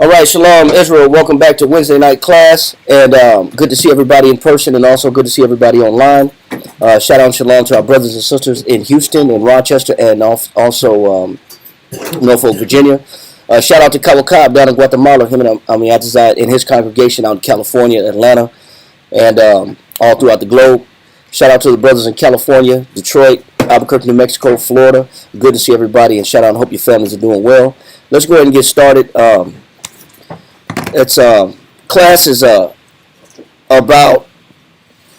All right, Shalom, Israel. Welcome back to Wednesday night class, and good to see everybody in person, and also good to see everybody online. Shout out and shalom to our brothers and sisters in Houston, and Rochester, and also Norfolk, Virginia. Shout out to Kawakab down in Guatemala, him and Atazai and his congregation out in California, Atlanta, and all throughout the globe. Shout out to the brothers in California, Detroit, Albuquerque, New Mexico, Florida. Good to see everybody, and shout out and hope your families are doing well. Let's go ahead and get started. Class is about,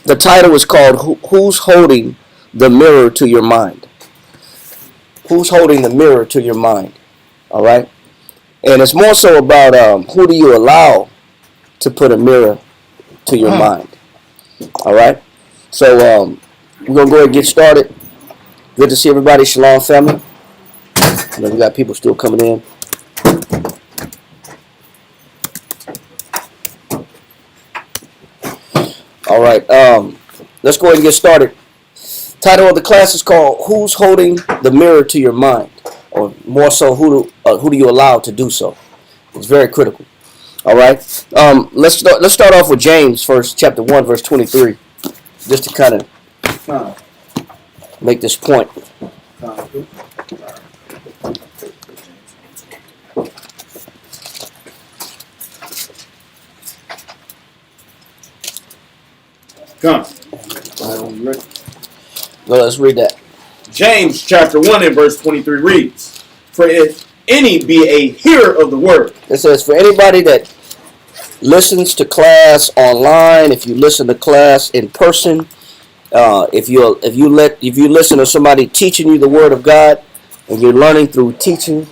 the title is called Who's Holding the Mirror to Your Mind? Who's holding the mirror to your mind? All right? And it's more so about who do you allow to put a mirror to your mind? All right? So we're going to go ahead and get started. Good to see everybody. Shalom, family. I know we got people still coming in. All right, let's go ahead and get started. Title of the class is called "Who's Holding the Mirror to Your Mind?" Or more so, who do you allow to do so? It's very critical. All right, let's start off with James first, chapter 1, verse 23, just to kind of make this point. Come. Well, let's read that. James chapter 1 and verse 23 reads, "For if any be a hearer of the word." It says, for anybody that listens to class online, if you listen to class in person, if you listen to somebody teaching you the word of God, and you're learning through teaching,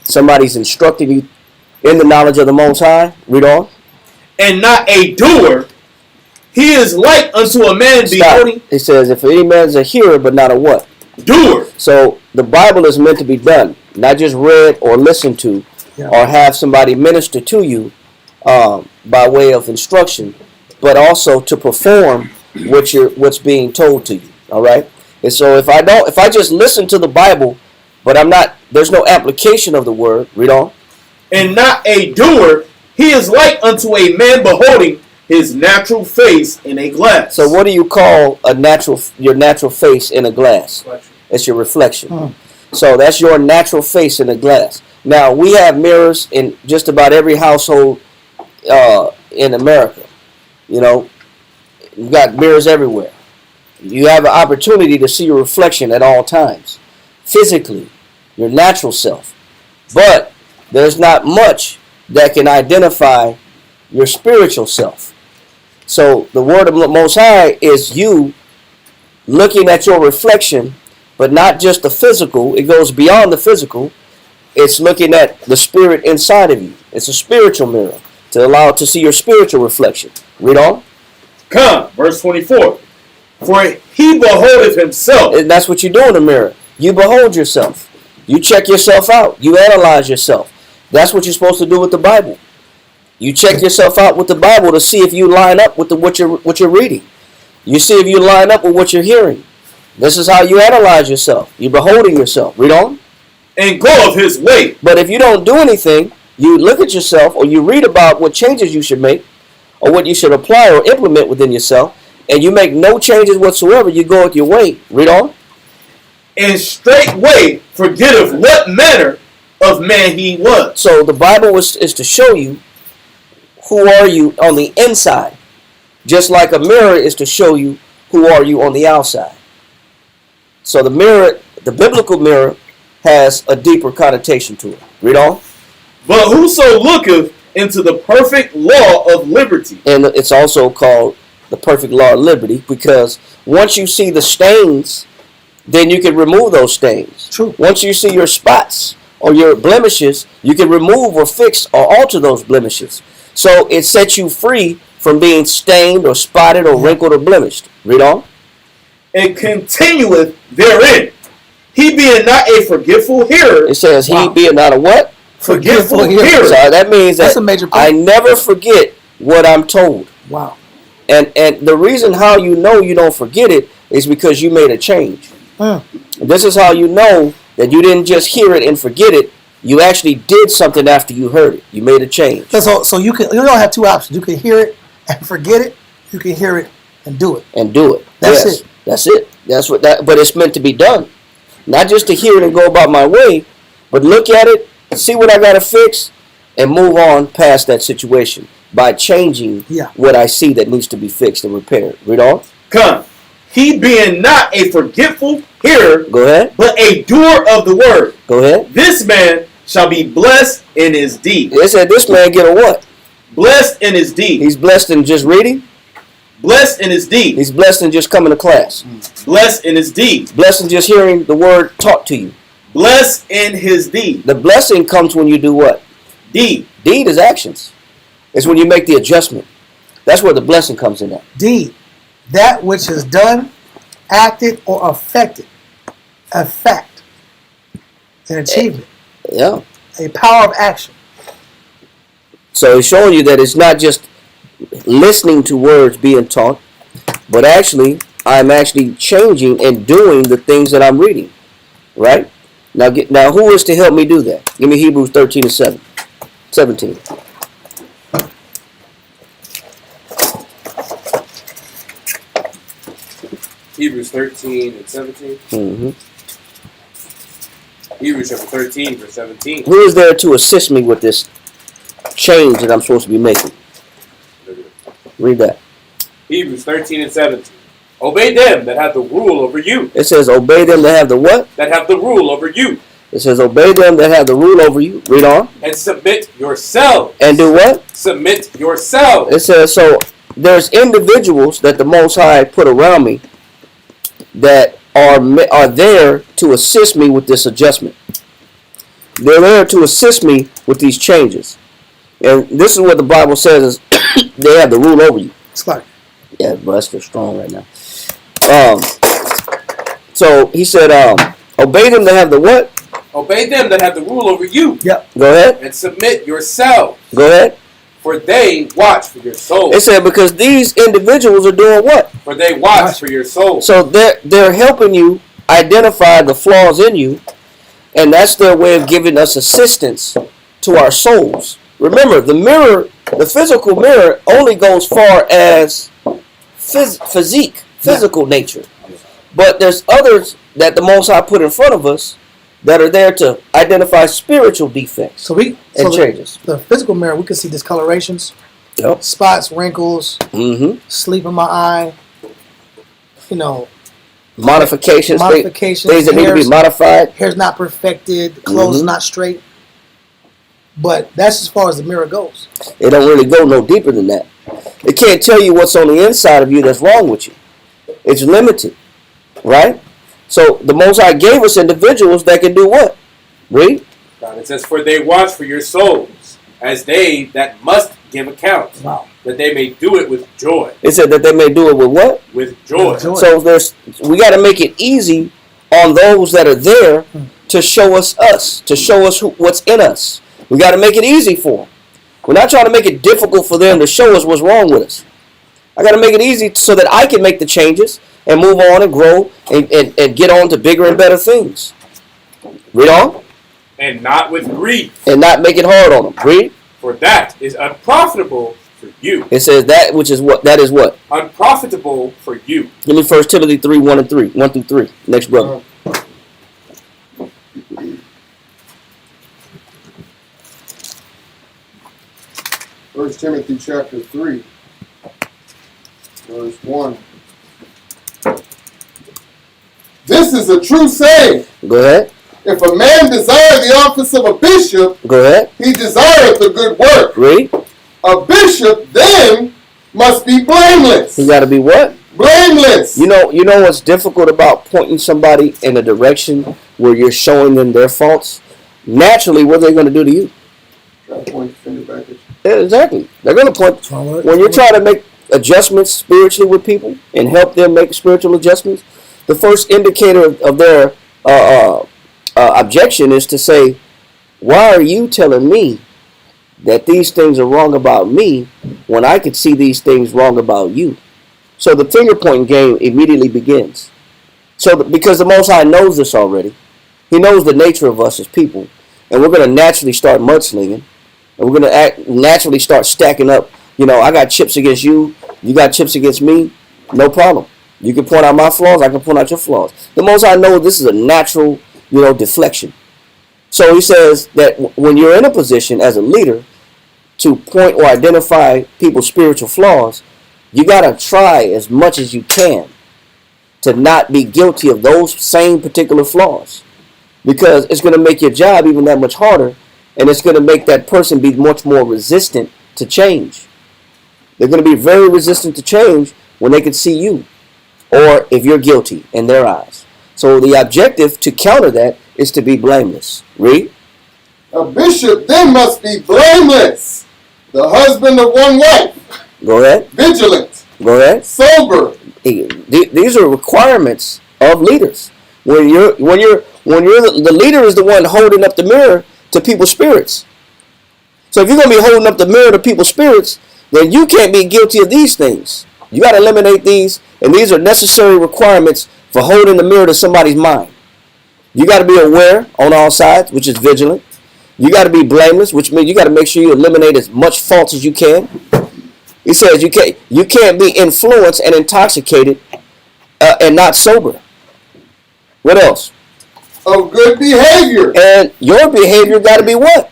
somebody's instructing you in the knowledge of the Most High. Read on. "And not a doer, he is like unto a man beholding." It says, if any man is a hearer, but not a what? Doer. So the Bible is meant to be done, not just read or listened to, or have somebody minister to you by way of instruction, but also to perform what's being told to you. All right. And so if I just listen to the Bible, but there's no application of the word. Read on. "And not a doer, he is like unto a man beholding his natural face in a glass." So what do you call your natural face in a glass? Reflection. It's your reflection. So that's your natural face in a glass. Now, we have mirrors in just about every household in America. You know, you've got mirrors everywhere. You have an opportunity to see your reflection at all times. Physically, your natural self. But there's not much that can identify your spiritual self. So the word of the Most High is you looking at your reflection, but not just the physical. It goes beyond the physical. It's looking at the spirit inside of you. It's a spiritual mirror to allow to see your spiritual reflection. Read on. Come, verse 24. "For he beholdeth himself." And that's what you do in the mirror. You behold yourself. You check yourself out. You analyze yourself. That's what you're supposed to do with the Bible. You check yourself out with the Bible to see if you line up with what you're reading. You see if you line up with what you're hearing. This is how you analyze yourself. You're beholding yourself. Read on. "And go of his way." But if you don't do anything, you look at yourself or you read about what changes you should make or what you should apply or implement within yourself, and you make no changes whatsoever, you go with your way. Read on. "And straightway forgetteth what manner of man he was." So the Bible is to show you who are you on the inside, just like a mirror is to show you who are you on the outside. So the mirror, the biblical mirror, has a deeper connotation to it. Read on. "But whoso looketh into the perfect law of liberty." And it's also called the perfect law of liberty, because once you see the stains, then you can remove those stains. True. Once you see your spots or your blemishes, you can remove or fix or alter those blemishes. So it sets you free from being stained or spotted or wrinkled or blemished. Read on. "And continueth therein, he being not a forgetful hearer." It says, he being not a what? Forgetful hearer. So that means That's that a major point. I never forget what I'm told. Wow. And the reason how you know you don't forget it is because you made a change. This is how you know that you didn't just hear it and forget it. You actually did something after you heard it. You made a change. So you don't have two options. You can hear it and forget it. You can hear it and do it. And do it. That's yes, it. That's it. That's what that. But it's meant to be done, not just to hear it and go about my way, but look at it, see what I got to fix, and move on past that situation by changing what I see that needs to be fixed and repaired. Read on. Come. He being not a forgetful hearer, Go ahead. but a doer of the word. Go ahead. This man shall be blessed in his deed. They said this man get a what? Blessed in his deed. He's blessed in just reading. Blessed in his deed. He's blessed in just coming to class. Blessed in his deed. Blessed in just hearing the word taught to you. Blessed in his deed. The blessing comes when you do what? Deed. Deed is actions. It's when you make the adjustment. That's where the blessing comes in at. Deed. That which is done, acted, or affected. A fact. An achievement. Yeah. A power of action. So it's showing you that it's not just listening to words being taught, but actually I'm actually changing and doing the things that I'm reading. Right? Now who is to help me do that? Give me Hebrews 13 and 17. Hebrews 13 and 17. Mm-hmm. Hebrews chapter 13, verse 17. Who is there to assist me with this change that I'm supposed to be making? Read that. Hebrews 13 and 17. Obey them that have the rule over you. It says, obey them that have the what? That have the rule over you. It says, obey them that have the rule over you. Read on. And submit yourselves. And do what? Submit yourselves. It says, so there's individuals that the Most High put around me that are there to assist me with this adjustment. They're there to assist me with these changes. And this is what the Bible says is they have the rule over you. It's like, yeah, but that's still strong right now. So he said, obey them that have the what? Obey them that have the rule over you. yep. Go ahead. And submit yourselves. Go ahead. For they watch for your souls. It said because these individuals are doing what? For they watch for your souls. So they're helping you identify the flaws in you, and that's their way of giving us assistance to our souls. Remember, the mirror, the physical mirror, only goes far as physical nature. But there's others that the Most High put in front of us that are there to identify spiritual defects and changes. The physical mirror, we can see discolorations, Yep. spots, wrinkles, Mm-hmm. sleep in my eye, Modifications, things that need to be modified. Hair's not perfected, clothes not straight. But that's as far as the mirror goes. It don't really go no deeper than that. It can't tell you what's on the inside of you that's wrong with you. It's limited, right? So the Most High gave us individuals that can do what? Read. God, it says, for they watch for your souls, as they that must give account, Wow. that they may do it with joy. It said that they may do it with what? With joy. With joy. So we got to make it easy on those that are there to show us to show us what's in us. We got to make it easy for them. We're not trying to make it difficult for them to show us what's wrong with us. I got to make it easy so that I can make the changes and move on and grow and get on to bigger and better things. Read on. And not with grief. And not make it hard on them. Read. For that is unprofitable for you. It says that is what? Unprofitable for you. Give me 1 Timothy 3, 1 through 3. Next brother. 1 Timothy chapter 3, verse 1. This is a true saying. Go ahead. If a man desire the office of a bishop, Go ahead. he desireth a good work. Read. A bishop then must be blameless. He got to be what? Blameless. You know what's difficult about pointing somebody in a direction where you're showing them their faults? Naturally, what are they going to do to you? Try to point the finger back at you. Yeah, exactly. They're going to point. When you're trying to make adjustments spiritually with people and help them make spiritual adjustments, the first indicator of their objection is to say, why are you telling me that these things are wrong about me when I could see these things wrong about you? So the finger pointing game immediately begins. So because the Most High knows this already, He knows the nature of us as people, and we're going to naturally start mudslinging, and we're going to naturally start stacking up. I got chips against you, you got chips against me, no problem. You can point out my flaws, I can point out your flaws. The Most High knows this is a natural, deflection. So he says that when you're in a position as a leader to point or identify people's spiritual flaws, you got to try as much as you can to not be guilty of those same particular flaws, because it's going to make your job even that much harder, and it's going to make that person be much more resistant to change. They're going to be very resistant to change when they can see you, or if you're guilty in their eyes. So the objective to counter that is to be blameless. Read. A bishop then must be blameless, the husband of one wife. Go ahead. Vigilant. Go ahead. Sober. These are requirements of leaders. When you're the leader is the one holding up the mirror to people's spirits. So if you're going to be holding up the mirror to people's spirits, then you can't be guilty of these things. You got to eliminate these, and these are necessary requirements for holding the mirror to somebody's mind. You got to be aware on all sides, which is vigilant. You got to be blameless, which means you got to make sure you eliminate as much faults as you can. He says you can't be influenced and intoxicated and not sober. What else? Of good behavior. And your behavior got to be what?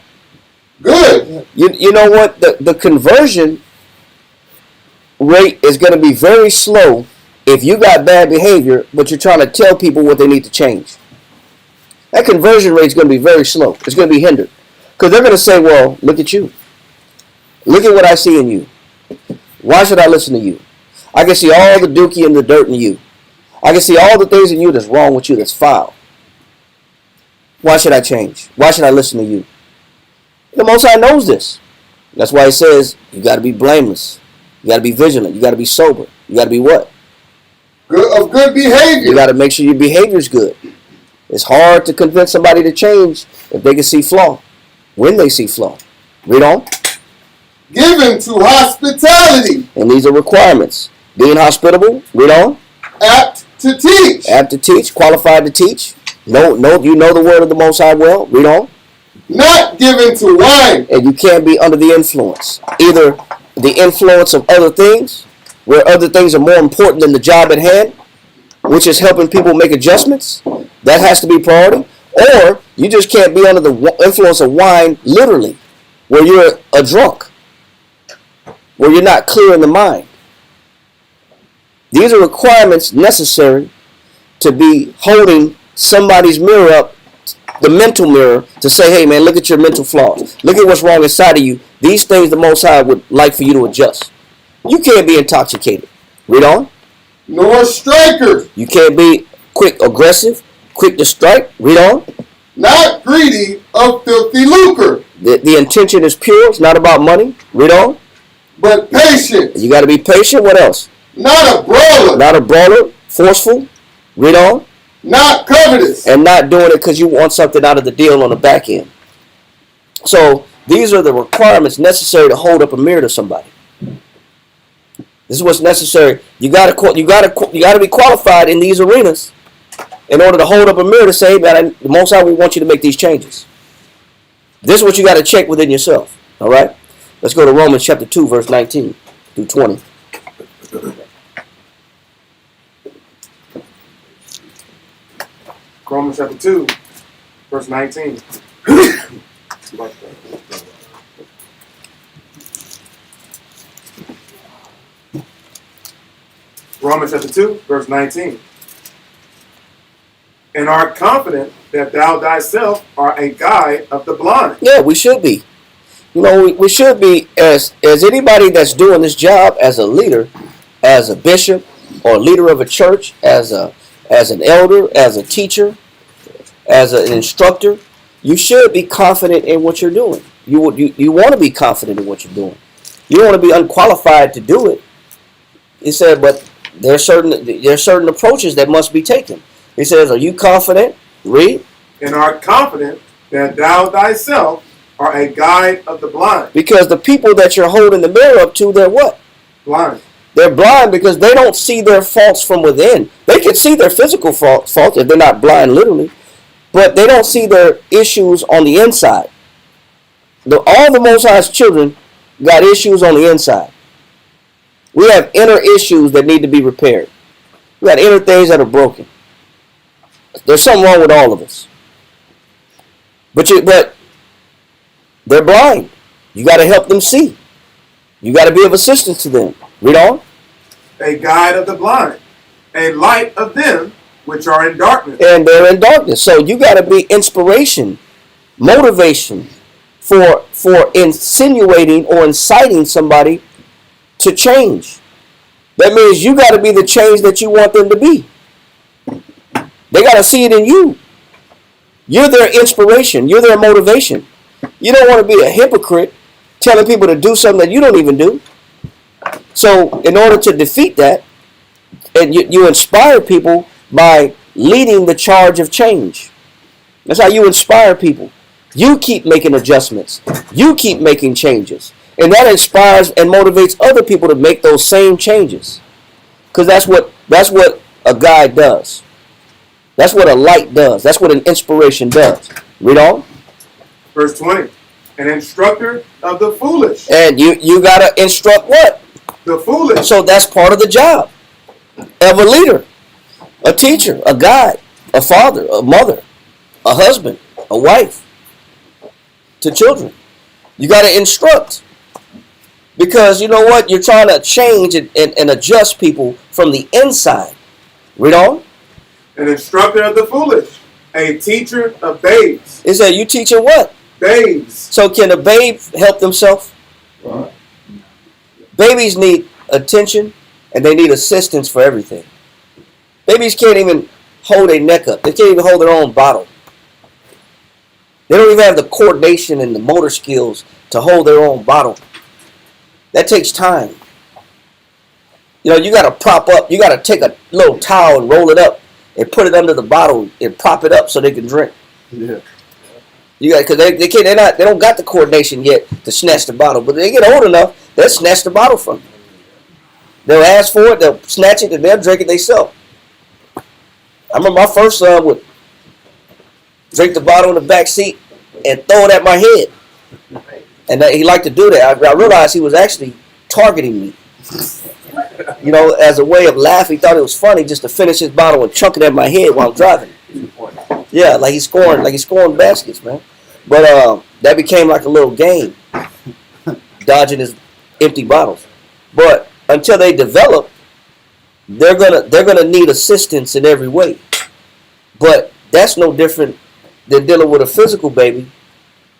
Good. You know what? The conversion rate is going to be very slow if you got bad behavior, but you're trying to tell people what they need to change. That conversion rate is going to be very slow. It's going to be hindered. Because they're going to say, well, look at you. Look at what I see in you. Why should I listen to you? I can see all the dookie and the dirt in you. I can see all the things in you that's wrong with you, that's foul. Why should I change? Why should I listen to you? The Most High knows this. That's why he says you got to be blameless. You got to be vigilant. You got to be sober. You got to be what? Of good behavior. You got to make sure your behavior is good. It's hard to convince somebody to change if they can see flaw. When they see flaw. Read on. Given to hospitality. And these are requirements. Being hospitable. Read on. Apt to teach. Apt to teach. Qualified to teach. You know the word of the Most High well. Read on. Not given to wine. And you can't be under the influence. Either the influence of other things, where other things are more important than the job at hand, which is helping people make adjustments. That has to be priority. Or you just can't be under the influence of wine, literally, where you're a drunk, where you're not clear in the mind. These are requirements necessary to be holding somebody's mirror up, the mental mirror, to say, hey man, look at your mental flaws. Look at what's wrong inside of you. These things the Most High would like for you to adjust. You can't be intoxicated. Read on. Nor striker. You can't be quick, aggressive, quick to strike. Read on. Not greedy of filthy lucre. The intention is pure. It's not about money. Read on. But patient. You got to be patient. What else? Not a brawler. Not a brawler. Forceful. Read on. Not covetous. And not doing it because you want something out of the deal on the back end. So these are the requirements necessary to hold up a mirror to somebody. This is what's necessary. You got to be qualified in these arenas in order to hold up a mirror to say, man, the Most High, we want you to make these changes. This is what you got to check within yourself. All right? Let's go to Romans chapter 2, verse 19 through 20. Romans chapter 2, verse 19. Romans chapter 2, verse 19. And art confident that thou thyself art a guide of the blind. Yeah, we should be. We should be, as anybody that's doing this job as a leader, as a bishop or leader of a church, as an elder, as a teacher, as an instructor, you should be confident in what you're doing. You want to be confident in what you're doing. You don't want to be unqualified to do it. He said, but there are certain approaches that must be taken. He says, are you confident? Read. And art confident that thou thyself art a guide of the blind. Because the people that you're holding the mirror up to, they're what? Blind. They're blind because they don't see their faults from within. They can see their physical faults if they're not blind literally. but they don't see their issues on the inside. All the Most High's children got issues on the inside. We have inner issues that need to be repaired. We got inner things that are broken. There's something wrong with all of us. But they're blind. You got to help them see. You got to be of assistance to them. Read on. A guide of the blind, a light of them which are in darkness. And they're in darkness. So you got to be inspiration, motivation for insinuating or inciting somebody to change. That means you got to be the change that you want them to be. They got to see it in you. You're their inspiration. You're their motivation. You don't want to be a hypocrite telling people to do something that you don't even do. So in order to defeat that, and you inspire people by leading the charge of change. That's how you inspire people. You keep making adjustments. You keep making changes. And that inspires and motivates other people to make those same changes. Because that's what a guide does. That's what a light does. That's what an inspiration does. Read on. Verse 20. An instructor of the foolish. And you got to instruct what? The foolish. So that's part of the job of a leader, a teacher, a guide, a father, a mother, a husband, a wife, to children. You got to instruct. Because you know what? You're trying to change and adjust people from the inside. Read on. An instructor of the foolish. A teacher of babes. It said you teaching what? Babes. So can a babe help themselves? Right. Babies need attention and they need assistance for everything. Babies can't even hold their neck up. They can't even hold their own bottle. They don't even have the coordination and the motor skills to hold their own bottle. That takes time. You know, you got to prop up. You got to take a little towel and roll it up and put it under the bottle and prop it up so they can drink. Yeah. You got because they don't got the coordination yet to snatch the bottle. But they get old enough, they'll snatch the bottle from you. They'll ask for it, they'll snatch it, and they'll drink it themselves. I remember my first son would drink the bottle in the back seat and throw it at my head. And he liked to do that. I realized he was actually targeting me. You know, as a way of laughing. He thought it was funny just to finish his bottle and chunk it at my head while I'm driving. Yeah, like he's scoring baskets, man. But that became like a little game, dodging his empty bottles. But until they develop, they're gonna need assistance in every way. But that's no different than dealing with a physical baby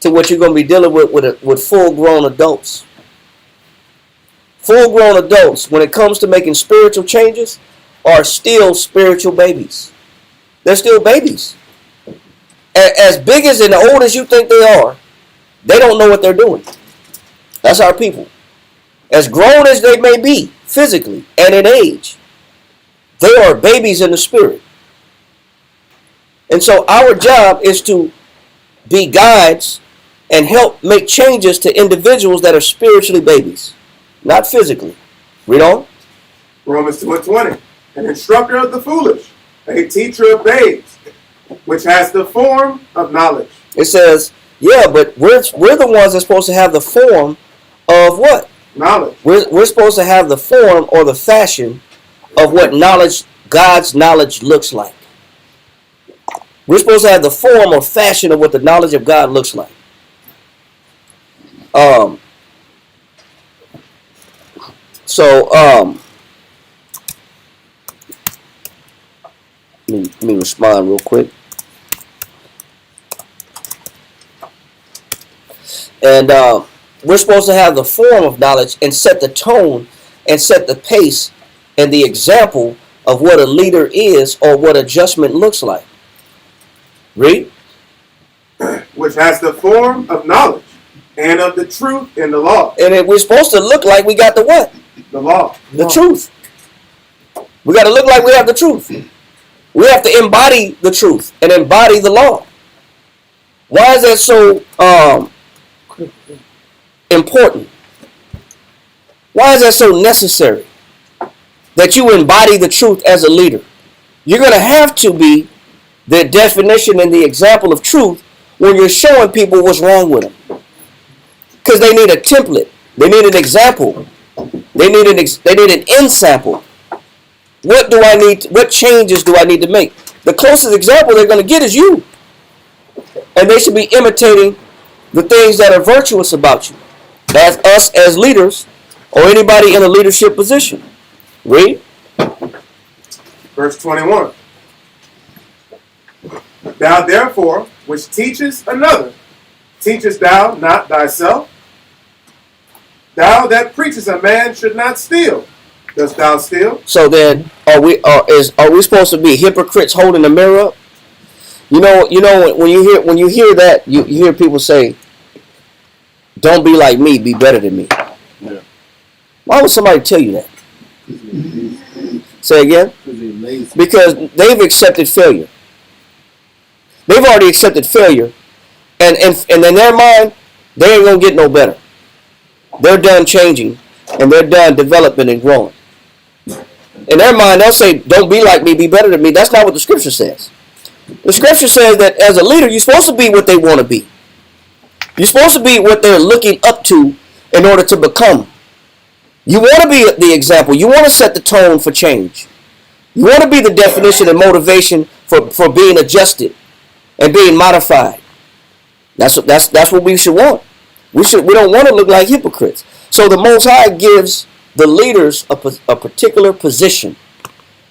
to what you're gonna be dealing with full-grown adults. Full-grown adults, when it comes to making spiritual changes, are still spiritual babies. They're still babies. As big as and old as you think they are, they don't know what they're doing. That's our people. As grown as they may be, physically and in age, they are babies in the spirit. And so our job is to be guides and help make changes to individuals that are spiritually babies, not physically. Read on. Romans 2:20. An instructor of the foolish. A teacher of babes, which has the form of knowledge. It says, yeah, but we're the ones that's supposed to have the form of what? Knowledge. We're supposed to have the form or the fashion of what knowledge, God's knowledge looks like. We're supposed to have the form or fashion of what the knowledge of God looks like. Let me respond real quick. And we're supposed to have the form of knowledge and set the tone and set the pace and the example of what a leader is or what adjustment looks like. Read. Which has the form of knowledge and of the truth in the law. And we're supposed to look like we got the what? The law. The truth. We got to look like we have the truth. We have to embody the truth and embody the law. Why is that so important? Why is that so necessary? That you embody the truth as a leader. You're going to have to be the definition and the example of truth when you're showing people what's wrong with them. Because they need a template. They need an example. They need an end sample. What changes do I need to make? The closest example they're going to get is you. And they should be imitating the things that are virtuous about you. As us as leaders or anybody in a leadership position. Read. Verse 21. Thou therefore, which teachest another, teachest thou not thyself? Thou that preachest a man should not steal, dost thou steal? So then, are we supposed to be hypocrites holding a mirror up? You know when you hear that, you hear people say, "Don't be like me, be better than me." Yeah. Why would somebody tell you that? Say again? Because they've accepted failure. They've already accepted failure, and in their mind, they ain't gonna get no better. They're done changing, and they're done developing and growing. In their mind, they'll say, "Don't be like me, be better than me." That's not what the scripture says. The scripture says that as a leader, you're supposed to be what they want to be. You're supposed to be what they're looking up to in order to become. You want to be the example. You want to set the tone for change. You want to be the definition and motivation for being adjusted and being modified. That's what we should want. We don't want to look like hypocrites. So the Most High gives the leaders a particular position,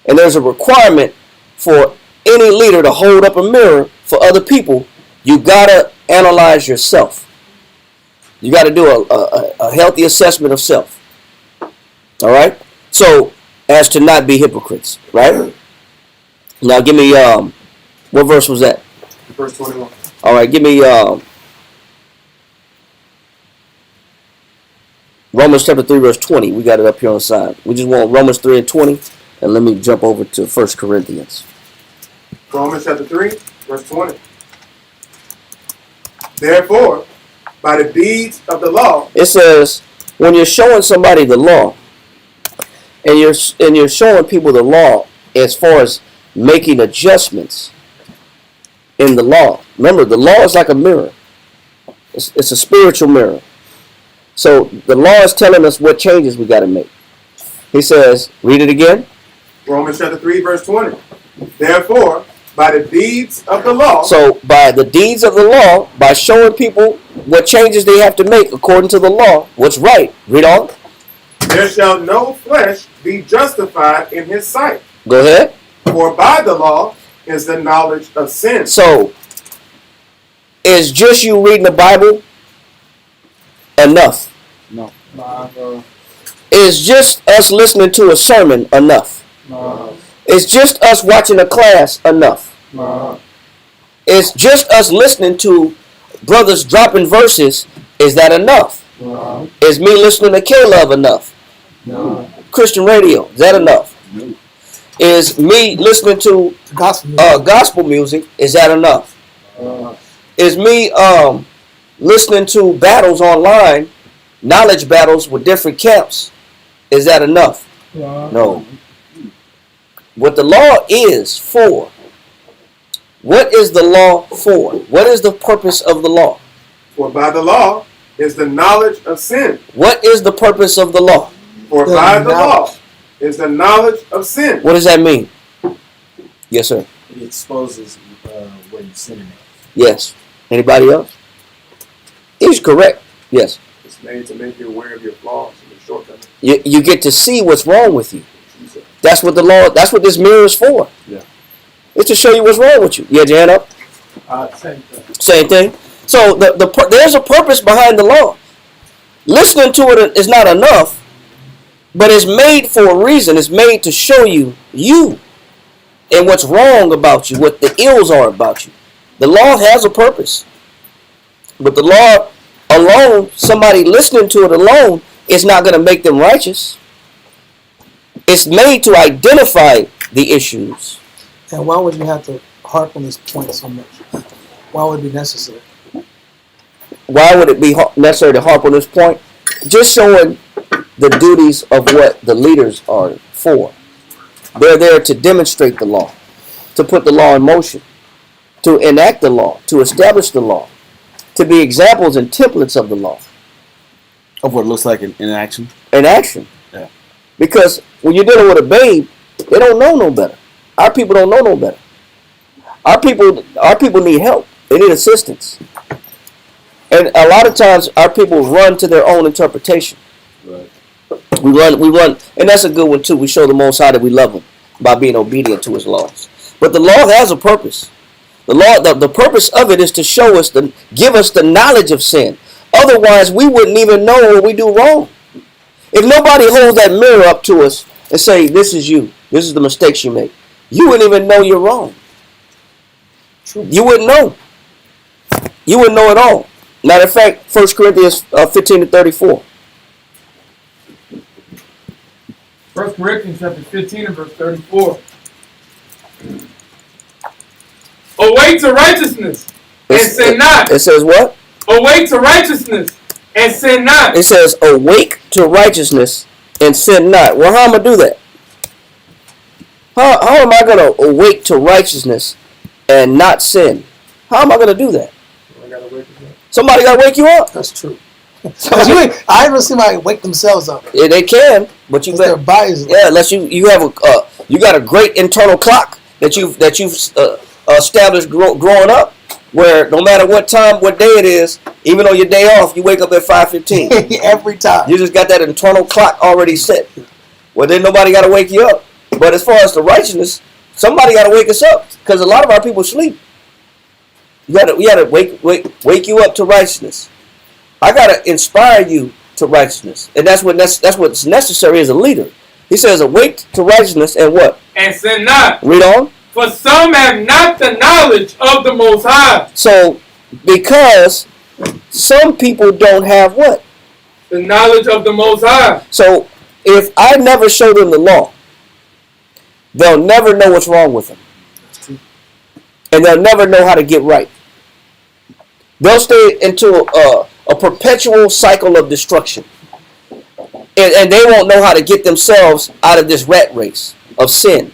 and there's a requirement for any leader to hold up a mirror for other people. You gotta analyze yourself. You got to do a healthy assessment of self. All right. So as to not be hypocrites, right? Now give me what verse was that? Verse 21. All right, give me Romans chapter 3 verse 20. We got it up here on the side. We just want Romans 3 and 20, and let me jump over to 1 Corinthians. Romans chapter 3, verse 20. Therefore, by the deeds of the law, It says when you're showing somebody the law, and you're showing people the law as far as making adjustments in the law. Remember, the law is like a mirror. It's a spiritual mirror. So the law is telling us what changes we got to make. He says, read it again. Romans chapter 3, verse 20. Therefore, by the deeds of the law, So by the deeds of the law, by showing people what changes they have to make according to the law, what's right. Read on. there shall no flesh be justified in his sight. Go ahead. For by the law is the knowledge of sin. So is just you reading the Bible enough? No. Is just us listening to a sermon enough? No. Is just us watching a class enough? No. Is just us listening to brothers dropping verses, is that enough? No. Is me listening to K-Love enough? No. Christian radio, is that enough? No. Is me listening to gospel music, is that enough? Is me listening to battles online, knowledge battles with different camps, is that enough? No. What the law is for. What is the law for? What is the purpose of the law? For by the law is the knowledge of sin. What is the purpose of the law? For by the law is the knowledge of sin. What does that mean? Yes, sir. It exposes what you're sinning at. Yes. Anybody else? He's correct. Yes. It's made to make you aware of your flaws and your shortcomings. You get to see what's wrong with you. That's what the law, that's what this mirror is for. Yeah. It's to show you what's wrong with you. You had your hand up? Same thing. Same thing. So there's a purpose behind the law. Listening to it is not enough, but it's made for a reason. It's made to show you and what's wrong about you, what the ills are about you. The law has a purpose. But the law alone, somebody listening to it alone, is not going to make them righteous. It's made to identify the issues. And why would you have to harp on this point so much? Why would it be necessary? Why would it be necessary to harp on this point? Just showing the duties of what the leaders are for. They're there to demonstrate the law, to put the law in motion. to enact the law, to establish the law, to be examples and templates of the law. Of what it looks like in action. In action. Yeah. Because when you're dealing with a babe, they don't know no better. Our people don't know no better. Our people need help. They need assistance. And a lot of times our people run to their own interpretation. Right. We run, and that's a good one too. We show the Most High that we love Him by being obedient to His laws. But the law has a purpose. The purpose of it is to show us, give us the knowledge of sin. Otherwise, we wouldn't even know what we do wrong. If nobody holds that mirror up to us and say, "This is you. This is the mistakes you make," you wouldn't even know you're wrong. True. You wouldn't know. You wouldn't know at all. Matter of fact, 1 Corinthians 15-34. 1 Corinthians chapter 15 and verse 34. Awake to righteousness and sin not. It says what? Awake to righteousness and sin not. It says, awake to righteousness and sin not. Well, how am I going to do that? How am I going to awake to righteousness and not sin? How am I going to do that? Somebody got to wake you up. That's true. I haven't seen somebody wake themselves up. Yeah, they can, but you their bodies. Yeah, unless you have you got a great internal clock that you've established growing up, where no matter what time, what day it is, even on your day off, you wake up at 5:15 every time. You just got that internal clock already set. Well, then nobody got to wake you up. But as far as the righteousness, somebody got to wake us up, because a lot of our people sleep. We got to wake you up to righteousness. I got to inspire you to righteousness, and that's what's necessary as a leader. He says, awake to righteousness and what? And sin not. Read on. For some have not the knowledge of the Most High. So, because some people don't have what? The knowledge of the Most High. So, if I never show them the law, they'll never know what's wrong with them. And they'll never know how to get right. They'll stay into a perpetual cycle of destruction. And they won't know how to get themselves out of this rat race of sin.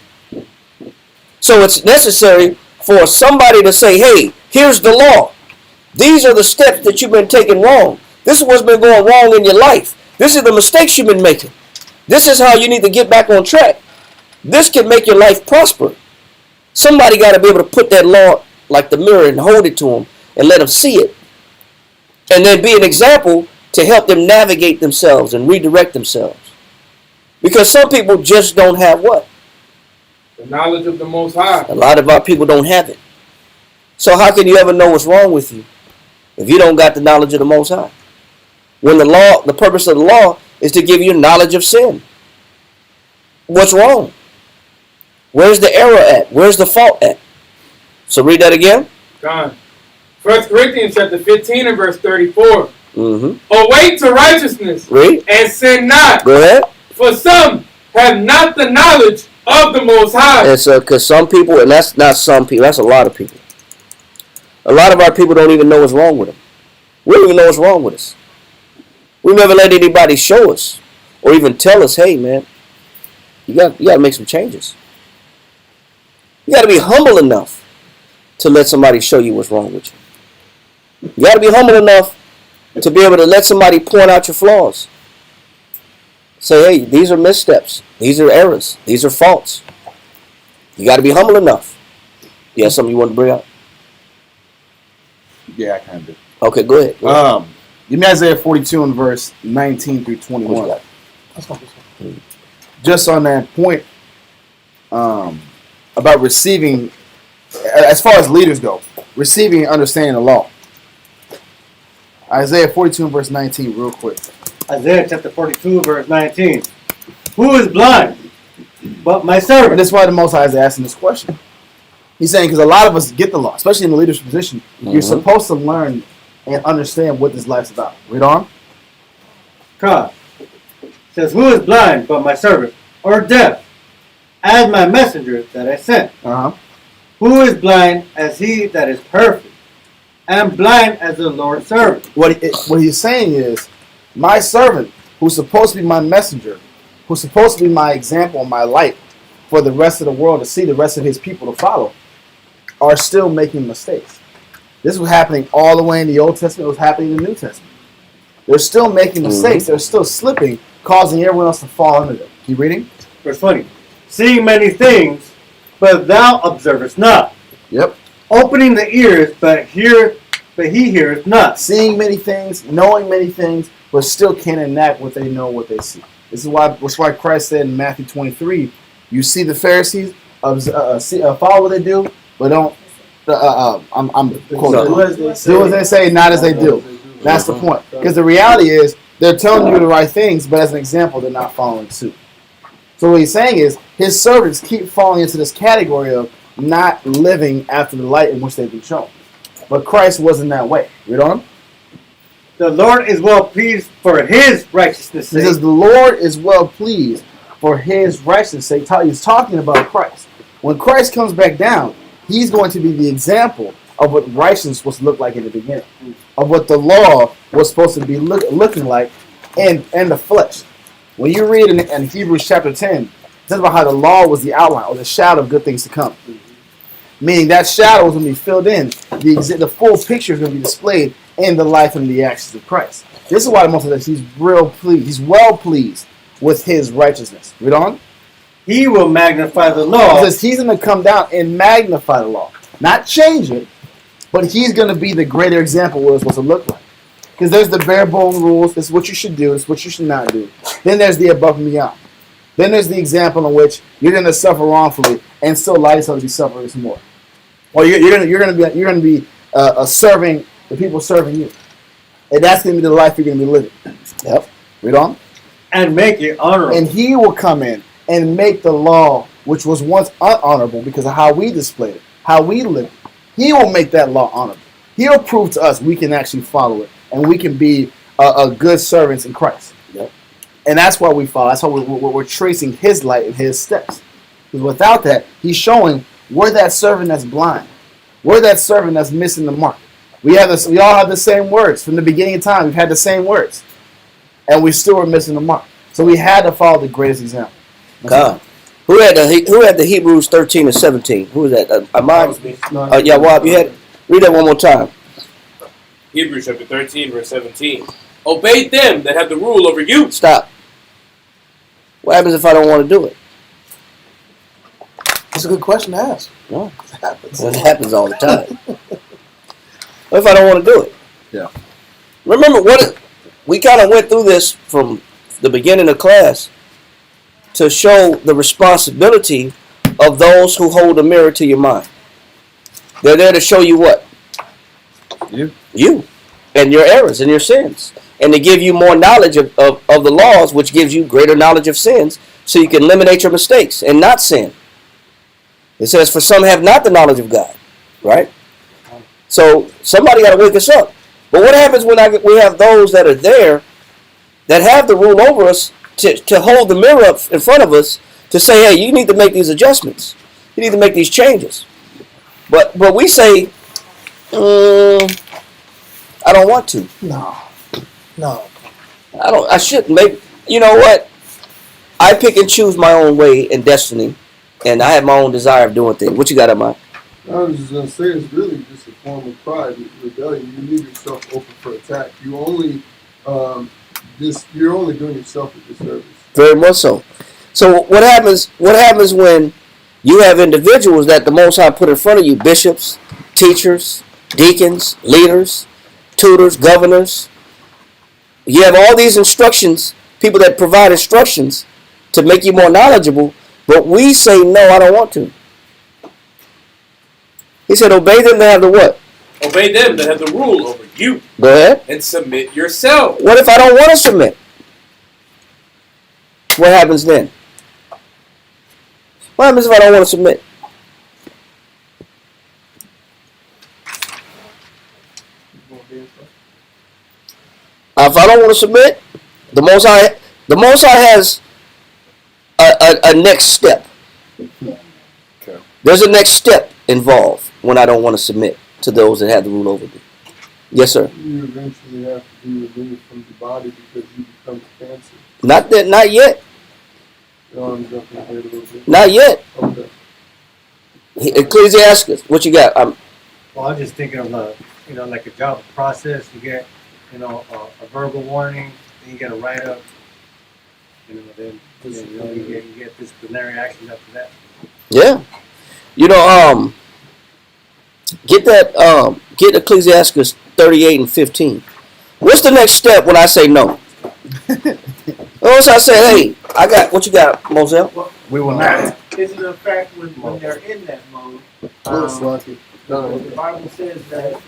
So it's necessary for somebody to say, hey, here's the law. These are the steps that you've been taking wrong. This is what's been going wrong in your life. This is the mistakes you've been making. This is how you need to get back on track. This can make your life prosper. Somebody got to be able to put that law like the mirror and hold it to them and let them see it. And then be an example to help them navigate themselves and redirect themselves. Because some people just don't have what? The knowledge of the Most High. A lot of our people don't have it. So how can you ever know what's wrong with you if you don't got the knowledge of the Most High? When the purpose of the law is to give you knowledge of sin. What's wrong? Where's the error at? Where's the fault at? So read that again. God. 1 Corinthians chapter 15 and verse 34. Mm-hmm. Awake to righteousness. Read. And sin not. Go ahead. For some have not the knowledge of the Most High. And so, because some people, and that's not some people, that's a lot of people. A lot of our people don't even know what's wrong with them. We don't even know what's wrong with us. We never let anybody show us or even tell us, hey, man, you got to make some changes. You got to be humble enough to let somebody show you what's wrong with you. You got to be humble enough to be able to let somebody point out your flaws. Say, hey, these are missteps. These are errors. These are faults. You got to be humble enough. You have something you want to bring up? Yeah, I kind of do. Okay, go ahead. Give me Isaiah 42 and verse 19 through 21. Just on that point, about receiving, as far as leaders go, receiving and understanding the law. Isaiah 42 and verse 19, real quick. Isaiah chapter 42, verse 19. Who is blind but my servant? And that's why the Most High is asking this question. He's saying, because a lot of us get the law, especially in the leadership position, you're supposed to learn and understand what this life's about. Read on. God says, who is blind but my servant, or deaf as my messenger that I sent? Who is blind as he that is perfect, and blind as the Lord's servant? What he's saying is, my servant, who's supposed to be my messenger, who's supposed to be my example, my light for the rest of the world to see, the rest of his people to follow, are still making mistakes. This was happening all the way in the Old Testament. It was happening in the New Testament. They're still making mistakes. They're still slipping, causing everyone else to fall under them. Keep reading. Verse 20. Seeing many things, but thou observest not. Yep. Opening the ears, but he heareth not. Seeing many things, knowing many things, but still can't enact what they know, what they see. This is why Christ said in Matthew 23, you see the Pharisees follow what they do, but don't. I'm quoting. Do as they say, not as they do. That's the point. Because the reality is, they're telling you the right things, but as an example, they're not following suit. So what he's saying is, his servants keep falling into this category of not living after the light in which they've been shown. But Christ wasn't that way. Read on him. The Lord is well pleased for his righteousness' sake. He says the Lord is well pleased for his righteousness' sake. He's talking about Christ. When Christ comes back down, he's going to be the example of what righteousness was supposed to look like in the beginning, of what the law was supposed to be looking like in the flesh. When you read in Hebrews chapter 10, it says about how the law was the outline or the shadow of good things to come. Meaning that shadow is going to be filled in. The full picture is going to be displayed in the life and the actions of Christ. This is why the most of this, he's real pleased. He's well pleased with his righteousness. Read on. He will magnify the law. He says he's going to come down and magnify the law. Not change it, but he's going to be the greater example of what it's supposed to look like. Because there's the bare bone rules. This is what you should do. This is what you should not do. Then there's the above and beyond. Then there's the example in which you're going to suffer wrongfully and still allow yourself to be suffering some more. Or you're going to be serving the people serving you, and that's going to be the life you're going to be living. Yep. Read on. And make it honorable. And he will come in and make the law, which was once unhonorable because of how we displayed it, how we lived. He will make that law honorable. He'll prove to us we can actually follow it, and we can be a good servants in Christ. Yep. And that's why we follow. That's why we're tracing his light and his steps. Because without that, he's showing we're that servant that's blind. We're that servant that's missing the mark. We all have the same words. From the beginning of time, we've had the same words. And we still are missing the mark. So we had to follow the greatest example. God. Who had the Hebrews 13 and 17? Who was that? Ahmad? Yeah, Wab, you had read that one more time. Hebrews chapter 13, verse 17. Obey them that have the rule over you. Stop. What happens if I don't want to do it? That's a good question to ask. No. It happens. It happens all the time. What if I don't want to do it? Yeah. Remember we kind of went through this from the beginning of class to show the responsibility of those who hold a mirror to your mind. They're there to show you what? You. And your errors and your sins. And to give you more knowledge of the laws, which gives you greater knowledge of sins, so you can eliminate your mistakes and not sin. It says, for some have not the knowledge of God. Right? So somebody got to wake us up. But what happens when we have those that are there that have the rule over us to hold the mirror up in front of us to say, hey, you need to make these adjustments. You need to make these changes. But we say, I don't want to. No. I shouldn't. Maybe, you know what? I pick and choose my own way and destiny, and I have my own desire of doing things. What you got in mind? I was just going to say it's really just a form of pride, rebellion. You leave yourself open for attack. You're only doing yourself a disservice. Very much so. So what happens when you have individuals that the Most High put in front of you, bishops, teachers, deacons, leaders, tutors, governors. You have all these instructions, people that provide instructions to make you more knowledgeable, but we say, no, I don't want to. He said, obey them that have the what? Obey them that have the rule over you. Go ahead. And submit yourself. What if I don't want to submit? What happens then? What happens if I don't want to submit? If I don't want to submit, the Most High has a next step. Okay. There's a next step involved when I don't want to submit to those that have the rule over me. Yes, sir. You eventually have to be removed from the body because you become cancer. Not yet. I'm jumping ahead a little bit. Not yet. Okay. Ecclesiastes, what you got? Well, I'm just thinking of like a job process. You get, a verbal warning, then you get a write-up, then you get disciplinary action after that. Yeah. Get Ecclesiastes 38 and 15. What's the next step when I say no? Once I say, hey, I got what you got, Moselle? We will not. Is it a fact when they're in that mode? The Bible says that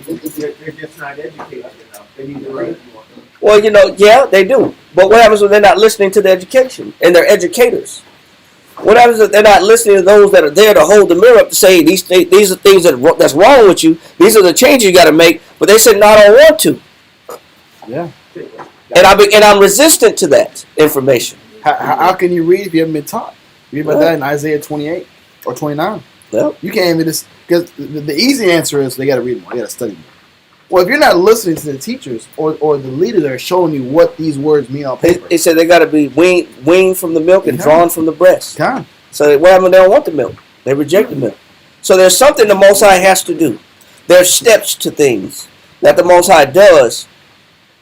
they're just not educated enough. They need to read more. Well, yeah, they do. But what happens when they're not listening to the education and they're educators? What happens if they're not listening to those that are there to hold the mirror up to say these are things that's wrong with you. These are the changes you got to make. But they said, no, I don't want to. Yeah. And I'm resistant to that information. How can you read if you haven't been taught? Read about that in Isaiah 28 or 29. Well, you can't even just because the easy answer is they got to read more. They got to study more. Well, if you're not listening to the teachers or the leaders that are showing you what these words mean on paper, they said they got to be weaned from the milk and drawn from the breast. So what happens? They don't want the milk. They reject the milk. So there's something the Most High has to do. There's steps to things that the Most High does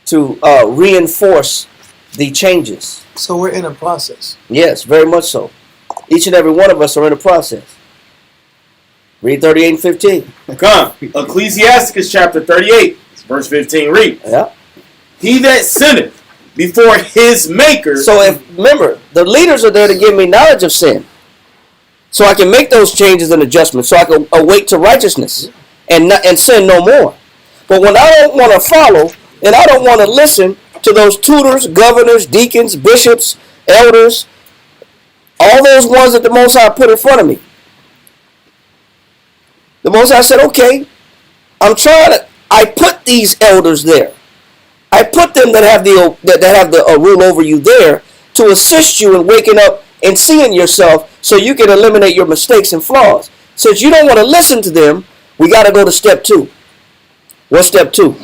to reinforce the changes. So we're in a process. Yes, very much so. Each and every one of us are in a process. Read 38 and 15. Come. Ecclesiasticus chapter 38, verse 15 reads. Yeah. He that sinneth before his maker. So remember, the leaders are there to give me knowledge of sin. So I can make those changes and adjustments. So I can awake to righteousness and sin no more. But when I don't want to follow and I don't want to listen to those tutors, governors, deacons, bishops, elders, all those ones that the Most High put in front of me. The Most High said, okay, I put these elders there. I put them that have the rule over you there to assist you in waking up and seeing yourself so you can eliminate your mistakes and flaws. Since you don't want to listen to them, we got to go to step 2. What's step 2?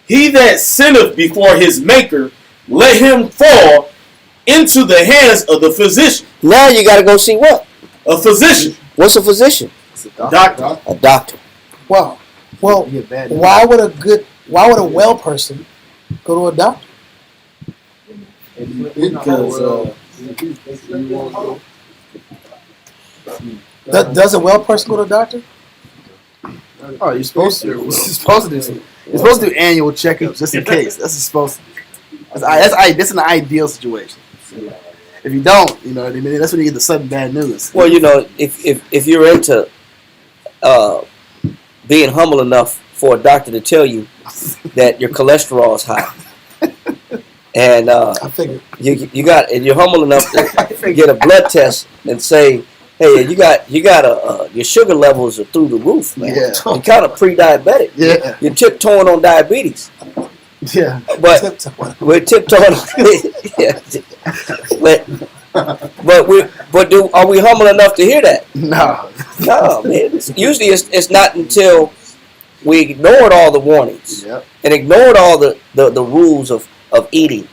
He that sinneth before his maker, let him fall into the hands of the physician. Now you got to go see what? A physician. What's a physician? Doctor. A doctor. Well, why would a well person go to a doctor? Because Does a well person go to a doctor? Oh, you're supposed to. You're supposed to do annual checkups just in case. That's supposed to. That's an ideal situation. If you don't, that's when you get the sudden bad news. Well, if you're into being humble enough for a doctor to tell you that your cholesterol is high, and I figured you're humble enough to get a blood test and say, hey, your sugar levels are through the roof, man. Yeah. You're kind of pre-diabetic. Yeah. You're tiptoeing on diabetes. Yeah. But we're tiptoeing. Yeah. Are we humble enough to hear that? No, man. Usually it's not until we ignored all the warnings and ignored all the rules of eating,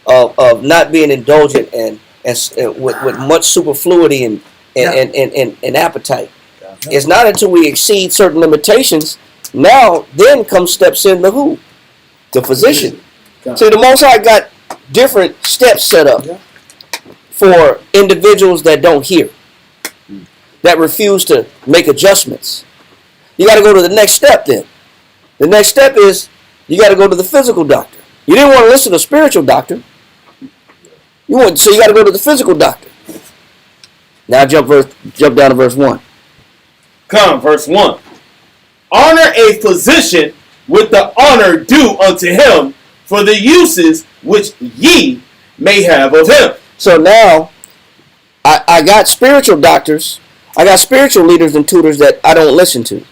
of not being indulgent and with much superfluity and appetite. It's not until we exceed certain limitations. Now, then comes steps in the who? The physician. See, the Most High got different steps set up for individuals that don't hear, that refuse to make adjustments. You got to go to the next step then. The next step is you got to go to the physical doctor. You didn't want to listen to a spiritual doctor. So you got to go to the physical doctor. Now jump down to verse 1. Come, verse 1. Honor a physician with the honor due unto him for the uses which ye may have of him. So now, I got spiritual doctors, I got spiritual leaders and tutors that I don't listen to.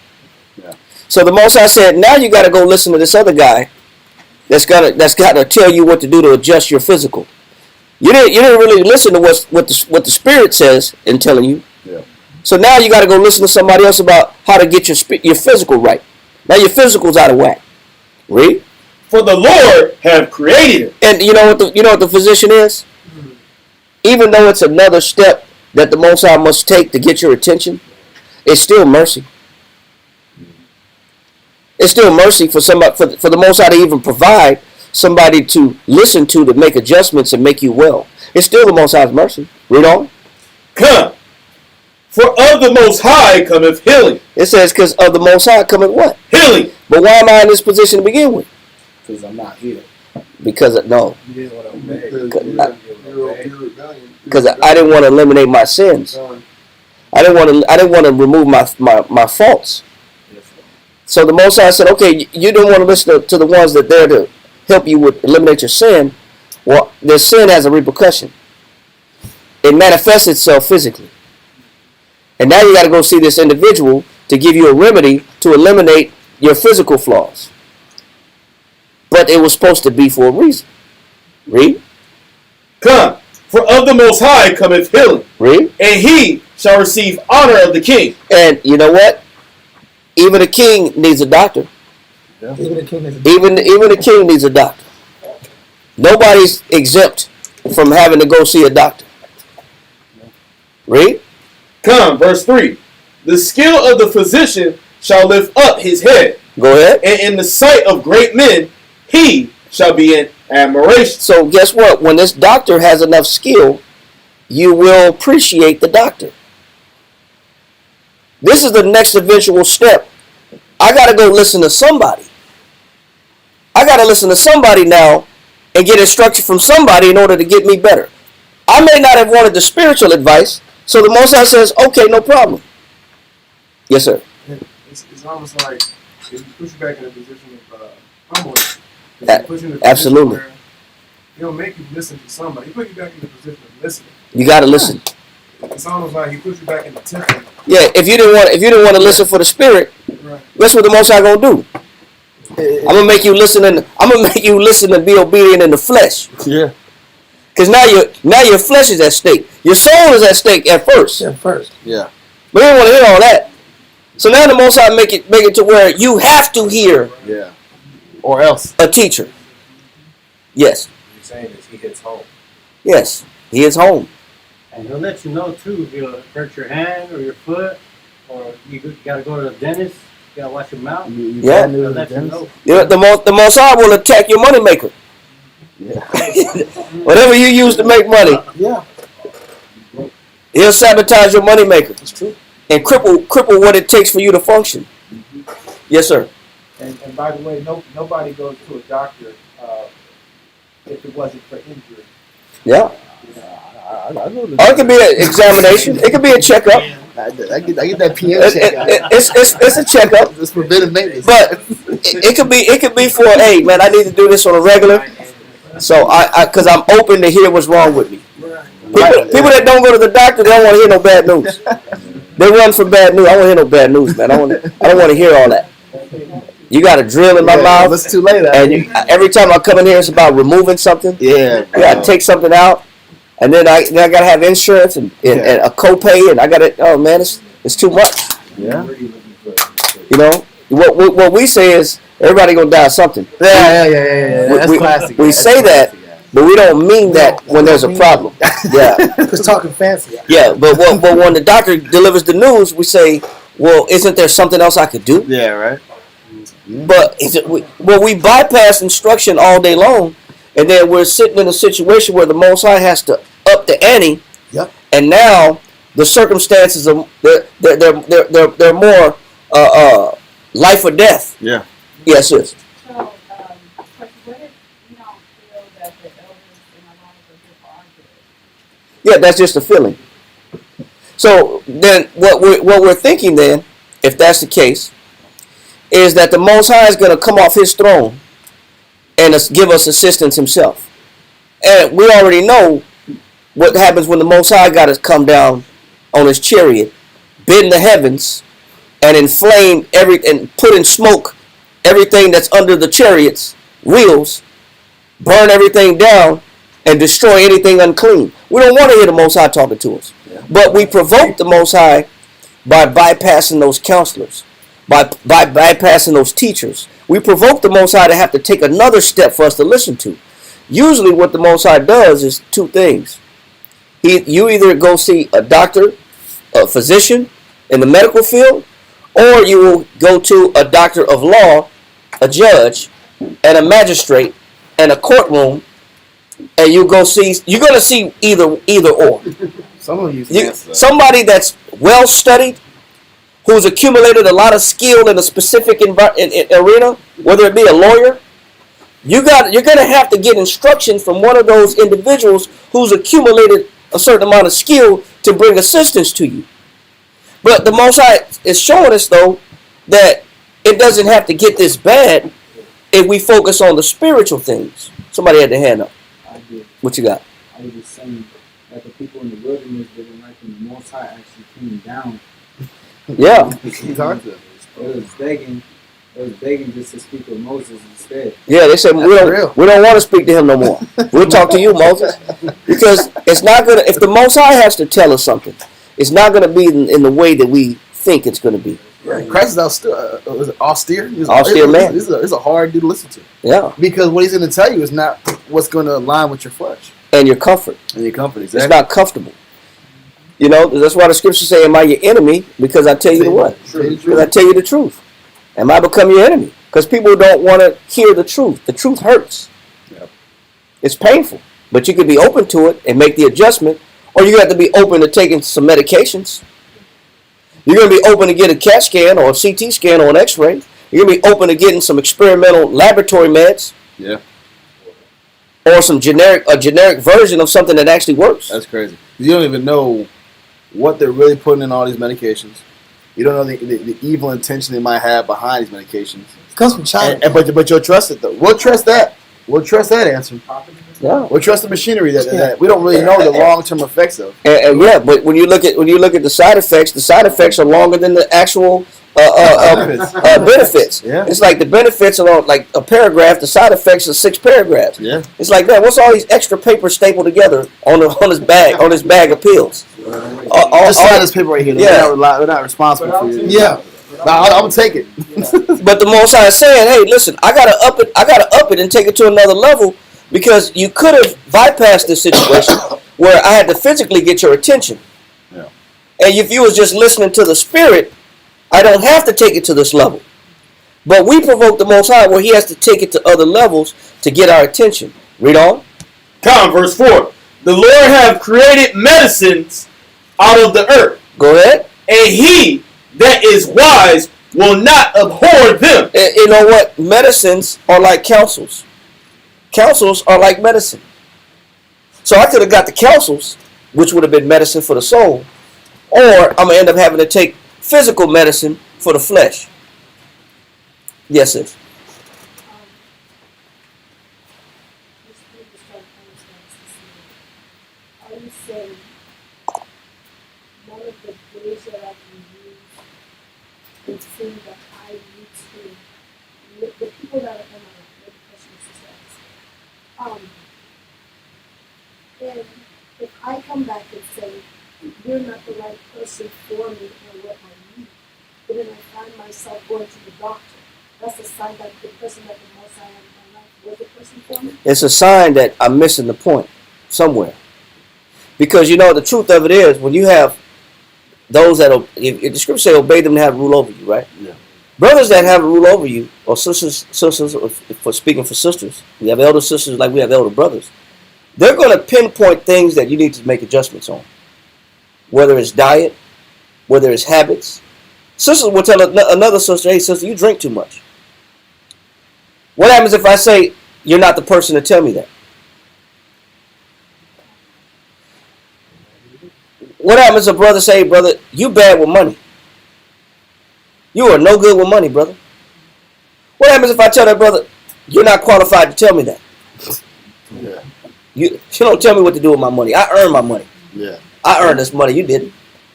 Yeah. So the Most High said, now you got to go listen to this other guy that's got to tell you what to do to adjust your physical. You didn't really listen to what the Spirit says in telling you. Yeah. So now you got to go listen to somebody else about how to get your physical right. Now your physical's out of whack. Read. For the Lord have created it. And you know what the physician is? Even though it's another step that the Most High must take to get your attention, It's still mercy. It's still mercy for somebody, for the Most High to even provide somebody to listen to make adjustments and make you well. It's still the Most High's mercy. Read on. Come. For of the Most High cometh healing. It says, because of the Most High cometh what? Healing. But why am I in this position to begin with? Because I'm not here. Because no. Because Because I didn't want to eliminate my sins. I didn't want to remove my faults. So the Most High said, okay, you don't want to listen to the ones that are there to help you with eliminate your sin. Well, their sin has a repercussion. It manifests itself physically. And now you got to go see this individual to give you a remedy to eliminate your physical flaws. But it was supposed to be for a reason. Read. Come. For of the Most High cometh healing. Read. And he shall receive honor of the king. And you know what? Even a king needs a doctor. Even the king is Even the king needs a doctor. Nobody's exempt from having to go see a doctor. Read. Come, verse 3. The skill of the physician shall lift up his head. Go ahead. And in the sight of great men, he shall be in admiration. So guess what? When this doctor has enough skill, you will appreciate the doctor. This is the next eventual step. I got to go listen to somebody. I got to listen to somebody now and get instruction from somebody in order to get me better. I may not have wanted the spiritual advice, so the Most High says, okay, no problem. Yes, sir. It's almost like if you push you back in a position of humbleness. Absolutely. He'll make you listen to somebody. He put you back in the position of listening. You got to listen. It's almost like he puts you back in the temple. Yeah, if you didn't want to listen for the spirit, Right. that's what the Most High gonna do. I'm gonna make you listen and be obedient in the flesh. Yeah. Because now your flesh is at stake. Your soul is at stake at first. at first. Yeah. But they don't want to hear all that. So now the Most High make it to where you have to hear Yeah. Or else. a teacher. Yes. You're saying is he hits home. Yes. He is home. And he'll let you know too if you hurt your hand or your foot, or you gotta go to the dentist. You gotta wash your mouth. Yeah. He'll let you know. The Most High will attack your moneymaker. Yeah. Whatever you use to make money, Yeah, he'll sabotage your moneymaker it's true. and cripple what it takes for you to function. Yes, sir. And by the way, nobody goes to a doctor if it wasn't for injury. Yeah. I know Or it could be an examination. It could be a checkup. I get that PM It- check. it's a checkup. It's preventive maintenance. But it could be for, hey man, I need to do this on a regular. So because I'm open to hear what's wrong with me. People that don't go to the doctor, they don't want to hear no bad news. They run from bad news. I don't want to hear no bad news, man. I don't want to hear all that. You got a drill in my mouth, It's too late. and every time I come in here, it's about removing something. Yeah. I got to take something out, and then I got to have insurance and a copay, and I got to. Oh man, it's too much. Yeah. You know what we say is everybody gonna die of something. Yeah. That's We- classic. we That's say that, classic, yeah. but we don't mean that when there's a problem. Yeah, Just talking fancy. yeah. But when the doctor delivers the news, we say, well, isn't there something else I could do? Yeah, right. But we bypass instruction all day long, and then we're sitting in a situation where the Most High has to up the ante. Yep. And now the circumstances are they're more life or death. Yeah. Yes, sis. So, what if you don't feel that the elders in our lives are here for our good? Yeah, that's just a feeling. So then, what we're thinking then, if that's the case, is that the Most High is going to come off His throne and give us assistance Himself. And we already know what happens when the Most High got to come down on His chariot, bend the heavens, and inflame and put in smoke everything that's under the chariot's wheels, burn everything down, and destroy anything unclean. We don't want to hear the Most High talking to us. But we provoke the Most High by bypassing those counselors, by bypassing those teachers. We provoke the Most High to have to take another step for us to listen to. Usually what the Most High does is two things. You either go see a doctor, a physician, in the medical field, or you will go to a doctor of law, a judge, and a magistrate, and a courtroom, and you're going to see either or. Some of you, Somebody that's well studied, who's accumulated a lot of skill in a specific arena, whether it be a lawyer, you're going to have to get instruction from one of those individuals who's accumulated a certain amount of skill to bring assistance to you. But the Most High is showing us, though, that it doesn't have to get this bad if we focus on the spiritual things. Somebody had their hand up. I did. What you got? I was just saying that the people in the wilderness didn't like when the Most High actually came down. Yeah. He talked to them. It was begging just to speak with Moses instead. Yeah, they said we don't want to speak to him no more. We'll talk to you, Moses, because it's not gonna. If the Most High has to tell us something, it's not gonna be in the way that we think it's gonna be. Right. Christ is austere. He's austere man. It's a hard dude to listen to. Yeah. Because what he's going to tell you is not what's going to align with your flesh and your comfort. Exactly. It's not comfortable. You know, that's why the scriptures say, "Am I your enemy? Because I tell you the what? Because I tell you the truth. Am I become your enemy? Because people don't want to hear the truth. The truth hurts. Yep. It's painful, but you can be open to it and make the adjustment, or you have to be open to taking some medications. You're going to be open to get a CAT scan or a CT scan or an X-ray. You're going to be open to getting some experimental laboratory meds. Yeah. Or a generic version of something that actually works. That's crazy. You don't even know what they're really putting in all these medications. You don't know the evil intention they might have behind these medications. It comes from China. But you'll trust it, though. We'll trust that. We'll trust that answer. Yeah. We'll trust the machinery that we don't really know the long-term effects of. Yeah, but when you look at the side effects are longer than the actual benefits. Yeah. It's like the benefits are like a paragraph. The side effects are 6 paragraphs. Yeah. It's like that. What's all these extra paper stapled together on his bag of pills? Just sign this paper right here. Yeah. We're not responsible for you. Yeah. I'm gonna take it. But the Most High is saying, "Hey, listen, I gotta up it and take it to another level, because you could have bypassed this situation where I had to physically get your attention. Yeah. And if you was just listening to the Spirit, I don't have to take it to this level. But we provoke the Most High where He has to take it to other levels to get our attention." Read on. Verse 4. The Lord have created medicines out of the earth. Go ahead. And He that is wise will not abhor them. You know what? Medicines are like counsels. Counsels are like medicine. So I could have got the counsels, which would have been medicine for the soul, or I'm going to end up having to take physical medicine for the flesh. Yes, sis. Are you saying one of the ways that I can use and thing that I need to, with the people that are in my life, the personal success. And if I come back and say, you're not the right person for me or what I need, but then I find myself going to the doctor, that's a sign that the person that the most I am in my life was the person for me. It's a sign that I'm missing the point somewhere. Because, you know, the truth of it is, when you have those that, if the scripture say, obey them to have rule over you, right? Yeah. Brothers that have rule over you, or sisters, or for speaking for sisters, we have elder sisters like we have elder brothers. They're going to pinpoint things that you need to make adjustments on. Whether it's diet, whether it's habits. Sisters will tell another sister, hey, sister, you drink too much. What happens if I say, you're not the person to tell me that? What happens if brother say, brother, you bad with money? You are no good with money, brother. What happens if I tell that brother, you're not qualified to tell me that? Yeah. You don't tell me what to do with my money. I earn my money. Yeah. I earned this money. You didn't.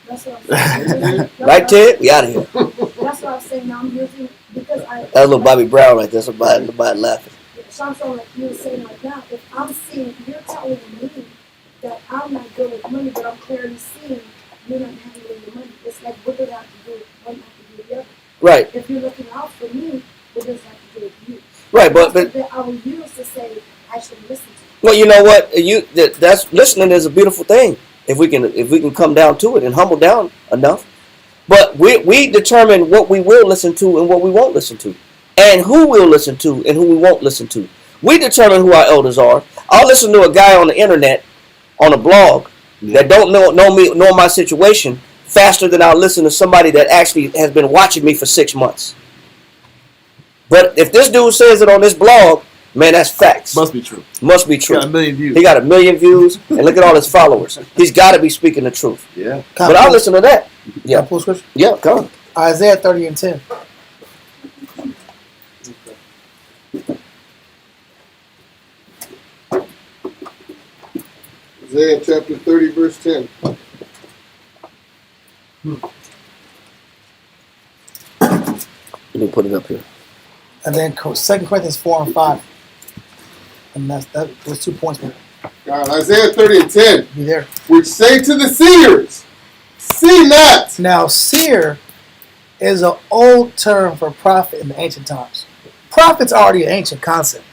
That's what I'm saying. Right, Ted? We out of here. That's what I'm saying. Now I'm using, because I... That little Bobby Brown right there. Somebody laughing. So I'm saying, like you were saying right now, if I'm seeing, you're telling me that I'm not good with money, but I'm clearly seeing you're not handling the money. It's like, what does that have to do with one have to do with the other? Right. If you're looking out for me, what does that have to do with you? Right, but I will use to say, I should listen to you. well, you know what? That's listening is a beautiful thing. If we can come down to it and humble down enough. But we determine what we will listen to and what we won't listen to, and who we'll listen to and who we won't listen to. We determine who our elders are. I'll listen to a guy on the internet, on a blog, that don't know me, know my situation, faster than I'll listen to somebody that actually has been watching me for 6 months. But if this dude says it on this blog, man, that's facts. Must be true. Must be true. Got a million views. He got 1 million views, and look at all his followers. He's got to be speaking the truth. Yeah. But I'll listen to that. Yeah. Pull scripture? Yeah, come on. Isaiah 30 and 10. Isaiah chapter 30, verse 10. Let me put it up here. And then 2 Corinthians 4 and 5. And those 2 points. God, Isaiah 30 and 10. Be there. Which say to the seers, see not. Now, seer is an old term for prophet in the ancient times. Prophet's already an ancient concept.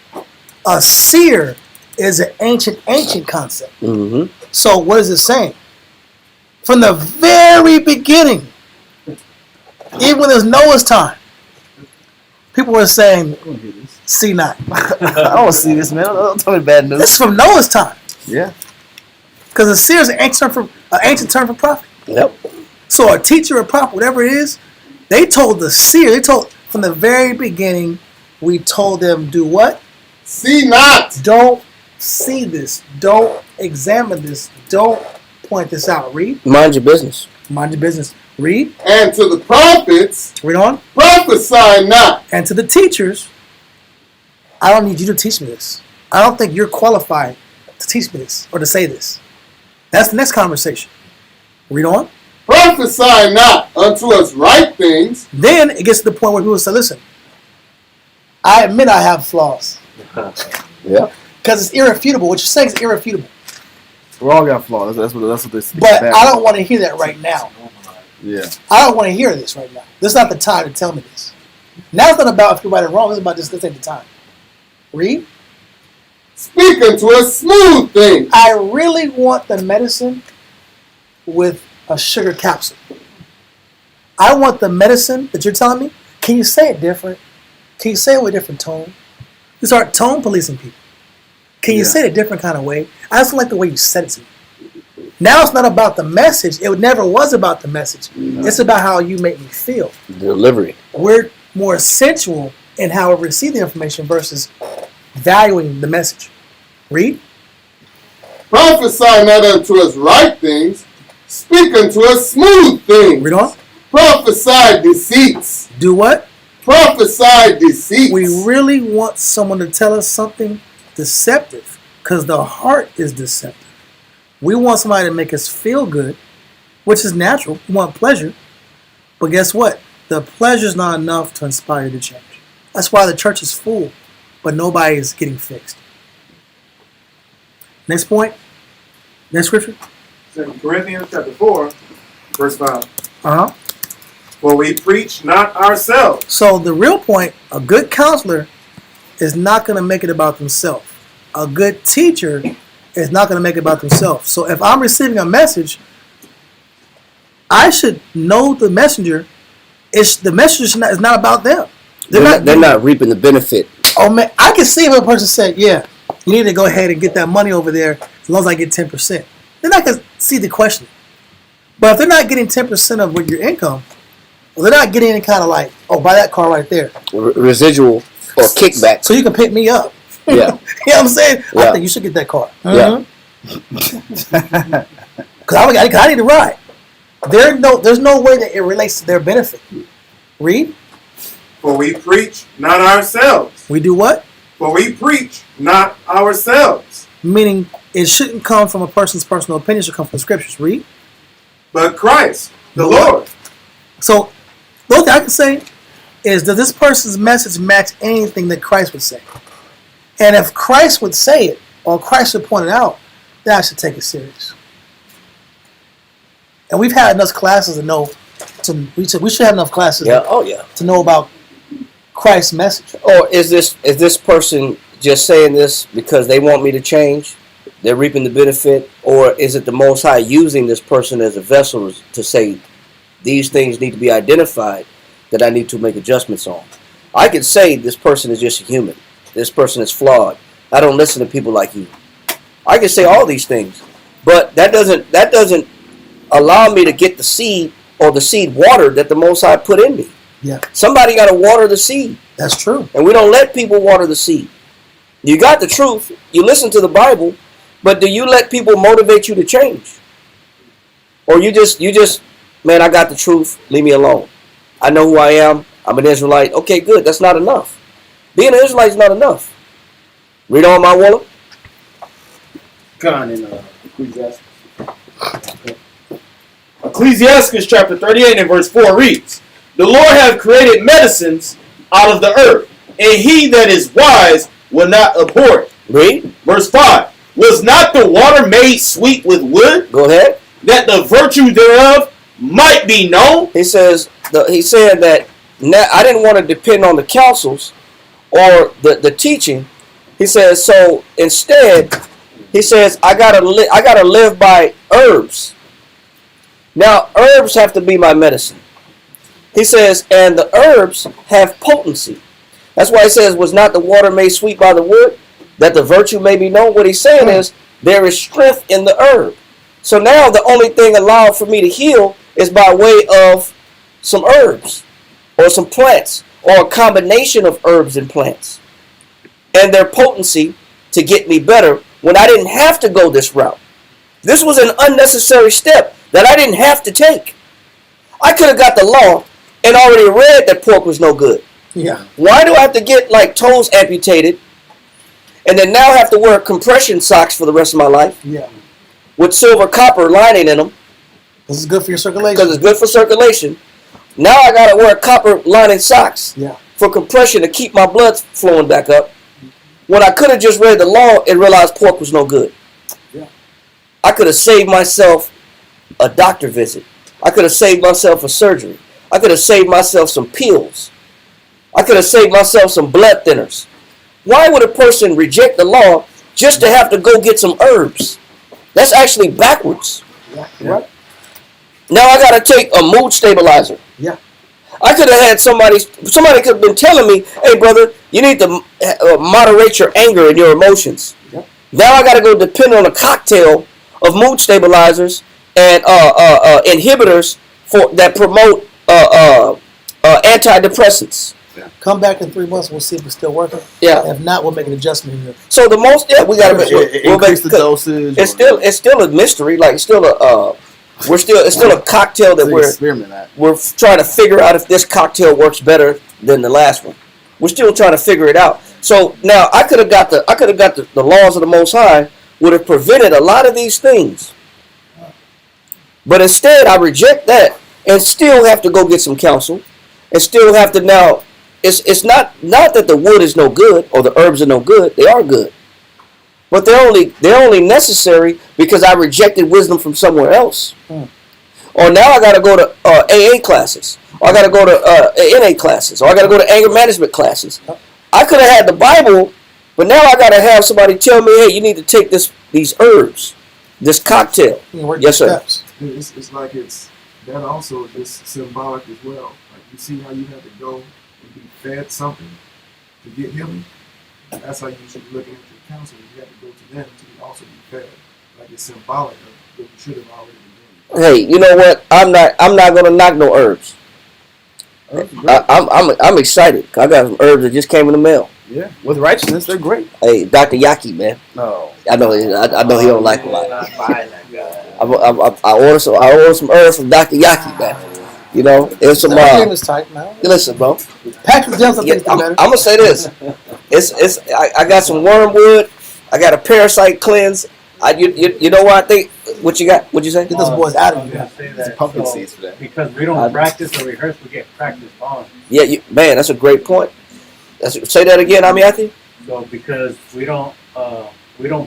A seer is an ancient concept. Mm-hmm. So what is it saying? From the very beginning, even when there's Noah's time, people were saying, see not. I don't see this, man. Don't tell me bad news. This is from Noah's time. Yeah. Because a seer is an ancient term for prophet. Yep. So a teacher, a prophet, whatever it is, they told the seer, they told from the very beginning, we told them do what? See not. Don't see this. Don't examine this. Don't point this out. Read. Mind your business. Mind your business. Read. And to the prophets, Read on. prophesy not. And to the teachers, I don't need you to teach me this. I don't think you're qualified to teach me this or to say this. That's the next conversation. Read on. Prophesy not unto us right things. Then it gets to the point where people say, listen, I admit I have flaws. Yeah. Because it's irrefutable. What you're saying is irrefutable. We all got flaws. That's what they speak But about. I don't want to hear that right now. Yeah. I don't want to hear this right now. This is not the time to tell me this. Now it's not about if you're right or wrong. It's about this ain't the time. Read. Speak unto us smooth things. I really want the medicine with a sugar capsule. I want the medicine that you're telling me. Can you say it different? Can you say it with a different tone? You start tone policing people. Can you say it a different kind of way? I just don't like the way you said it to me. Now it's not about the message. It never was about the message. No. It's about how you make me feel. Delivery. We're more sensual in how we receive the information versus valuing the message. Read. Prophesy not unto us right things. Speak unto us smooth things. Read on. Prophesy deceits. Do what? Prophesy deceits. We really want someone to tell us something deceptive because the heart is deceptive. We want somebody to make us feel good, which is natural. We want pleasure. But guess what? The pleasure is not enough to inspire you to change. That's why the church is full, but nobody is getting fixed. Next point. Next scripture. 2 Corinthians chapter 4, verse 5. Uh-huh. For we preach not ourselves. So the real point, a good counselor is not going to make it about themselves. A good teacher is not going to make it about themselves. So if I'm receiving a message, I should know the messenger. The messenger is not about them. They're not reaping the benefit. Oh man, I can see if a person said, "Yeah, you need to go ahead and get that money over there as long as I get 10%." Then I can see the question. But if they're not getting 10% of what your income, well, they're not getting any kind of like, "Oh, buy that car right there." Residual or kickback. So you can pick me up. Yeah. You know what I'm saying? Yeah. I think you should get that car. Yeah. Because I need to ride. There's no way that it relates to their benefit. Read. For we preach not ourselves. We do what? For we preach not ourselves. Meaning it shouldn't come from a person's personal opinion. It should come from the scriptures. Read. But Christ, the Lord. So the only thing I can say is, does this person's message match anything that Christ would say? And if Christ would say it, or Christ would point it out, then I should take it serious. And we've had enough classes to know. We should have enough classes. Yeah. Oh yeah. To know about Christ's message. Or is this person just saying this because they want me to change? They're reaping the benefit, or is it the Most High using this person as a vessel to say These things need to be identified that I need to make adjustments on. I can say this person is just a human. This person is flawed. I don't listen to people like you. I can say all these things, but that doesn't allow me to get the seed or the seed water that the Most High put in me. Yeah. Somebody got to water the seed. That's true. And we don't let people water the seed. You got the truth. You listen to the Bible, but do you let people motivate you to change? Or you just, man, I got the truth. Leave me alone. I know who I am. I'm an Israelite. Okay, good. That's not enough. Being an Israelite is not enough. Read on, my Willa. Gone in Ecclesiastes. Ecclesiastes chapter 38 and verse 4 reads, "The Lord hath created medicines out of the earth, and he that is wise will not abhor it." Read. Verse 5, "Was not the water made sweet with wood? Go ahead. That the virtue thereof might be known?" He says, he's saying that I didn't want to depend on the counsels or the teaching. He says, so instead, he says, I gotta live by herbs. Now, herbs have to be my medicine. He says, and the herbs have potency. That's why he says, was not the water made sweet by the wood, that the virtue may be known? What he's saying is, there is strength in the herb. So now the only thing allowed for me to heal is by way of some herbs or some plants or a combination of herbs and plants and their potency to get me better when I didn't have to go this route. This was an unnecessary step that I didn't have to take. I could have got the law and already read that pork was no good. Yeah. Why do I have to get like toes amputated and then now have to wear compression socks for the rest of my life? Yeah. With silver copper lining in them. This is good for your circulation. Because it's good for circulation. Now I got to wear copper lining socks for compression to keep my blood flowing back up. When I could have just read the law and realized pork was no good. Yeah. I could have saved myself a doctor visit. I could have saved myself a surgery. I could have saved myself some pills. I could have saved myself some blood thinners. Why would a person reject the law just to have to go get some herbs? That's actually backwards. Yeah. Right. Now I got to take a mood stabilizer. Yeah. I could have had somebody could have been telling me, hey, brother, you need to moderate your anger and your emotions. Yep. Now I got to go depend on a cocktail of mood stabilizers and inhibitors that promote antidepressants. Yeah. Come back in 3 months. We'll see if it's still working. Yeah. If not, we'll make an adjustment here. So we got to increase the dosage. It's still a mystery. Like it's still a cocktail that we're trying to figure out if this cocktail works better than the last one. We're still trying to figure it out. So now I could have got the laws of the Most High would have prevented a lot of these things. But instead I reject that and still have to go get some counsel and still have to now it's not that the wood is no good or the herbs are no good. They are good. But they're only necessary because I rejected wisdom from somewhere else. Or now I got to go to AA classes. Or I got to go to NA classes. Or I got to go to anger management classes. I could have had the Bible, but now I got to have somebody tell me, hey, you need to take these herbs, this cocktail. Yes, sir. It's like that also is symbolic as well. Like you see how you have to go and be fed something to get healing. That's how you should be looking at your counselor. You have to go to them to also be fed. Like it's symbolic of what you should have already been doing. Hey, you know what? I'm not gonna knock no herbs. I'm excited. I got some herbs that just came in the mail. Yeah, with righteousness, they're great. Hey, Dr. Yaki, man. No, I know he don't like them. I ordered some herbs from Dr. Yaki, man. You know, there's some. Tight, man. Listen, bro. Patrick Johnson thinks I'm gonna say this. I got some wormwood. I got a parasite cleanse. You know what I think? What you got? What'd you say? Get those boys out of here. It's pumpkin seeds for that. Because we don't practice or rehearse, we get practice on. Yeah, man, that's a great point. Say that again, Amiati. So because we don't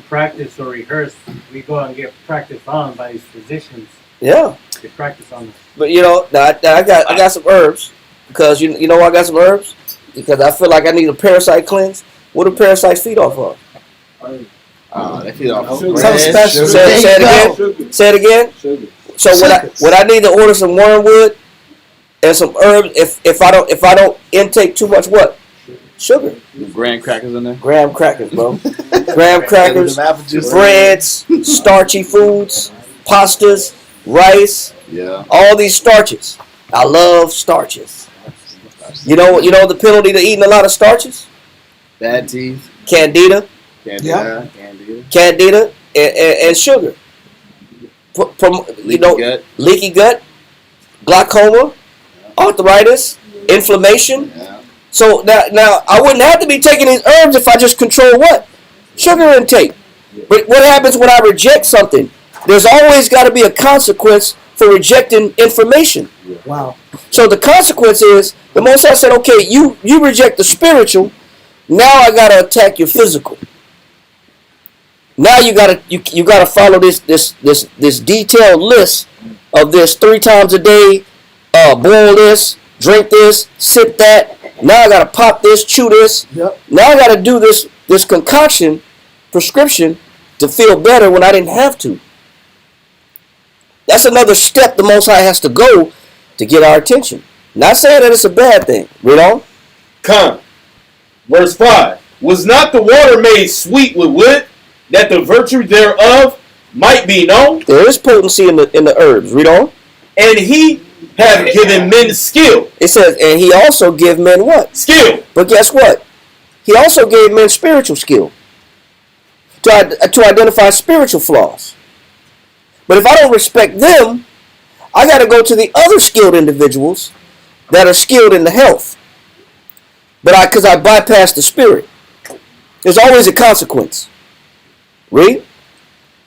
practice or rehearse, we go and get practice on by these physicians. Yeah. They practice on us. But you know, I got some herbs because you know why I got some herbs? Because I feel like I need a parasite cleanse. What do parasites feed off of? They feed off something special. Say it again. Say it again. So would I need to order some wormwood and some herbs if I don't intake too much what? Sugar. Graham crackers in there. Graham crackers, bro. Graham crackers, breads, starchy foods, pastas, rice. Yeah. All these starches. I love starches. You know the penalty to eating a lot of starches? Bad teeth. Candida. Candida. And sugar. Leaky gut, glaucoma, arthritis, inflammation. Yeah. So now I wouldn't have to be taking these herbs if I just control what? Sugar intake. But what happens when I reject something? There's always got to be a consequence for rejecting information. Wow. So the consequence is, the Most High said, okay, you reject the spiritual, now I got to attack your physical. Now you gotta follow this detailed list of this 3 times a day, boil this, drink this, sip that. Now I gotta pop this, chew this. Yep. Now I gotta do this concoction prescription to feel better when I didn't have to. That's another step the Most High has to go to get our attention. Not saying that it's a bad thing. Read on. Come. Verse 5. Was not the water made sweet with wood, that the virtue thereof might be known? There is potency in the herbs. Read on. And he have given men skill. It says, and he also give men what? Skill. But guess what? He also gave men spiritual skill to identify spiritual flaws. But if I don't respect them, I got to go to the other skilled individuals that are skilled in the health. But because I bypass the spirit. There's always a consequence. Read.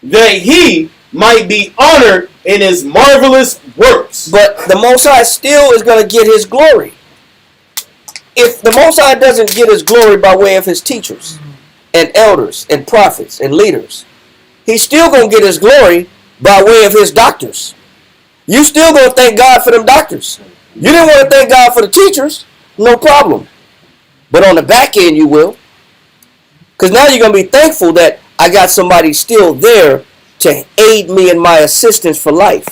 That he might be honored in his marvelous works. But the Most High still is going to get his glory. If the Most High doesn't get his glory by way of his teachers and elders and prophets and leaders, he's still going to get his glory by way of his doctors. You still going to thank God for them doctors. You didn't want to thank God for the teachers, no problem. But on the back end you will. Because now you're going to be thankful that I got somebody still there to aid me in my assistance for life.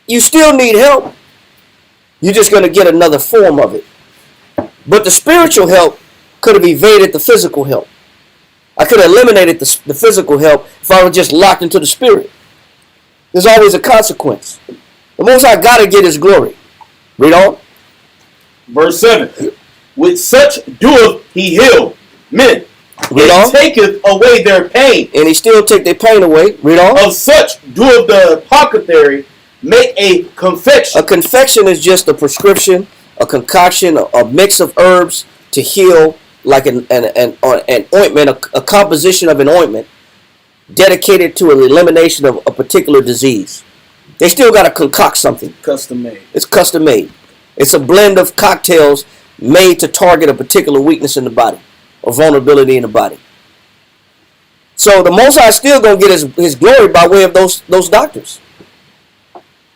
You still need help. You're just going to get another form of it. But the spiritual help could have evaded the physical help. I could have eliminated the physical help if I was just locked into the spirit. There's always a consequence. The Most High got to get his glory. Read on. Verse 7. With such doeth he heal men. Read on. And taketh away their pain. And he still take their pain away. Read on. Of such doeth the apothecary make a confection. A confection is just a prescription, a concoction, a mix of herbs to heal, like an ointment, a composition of an ointment dedicated to an elimination of a particular disease. They still got to concoct something. Custom made. It's custom made. It's a blend of cocktails made to target a particular weakness in the body or vulnerability in the body. So the Most High still going to get his glory by way of those doctors.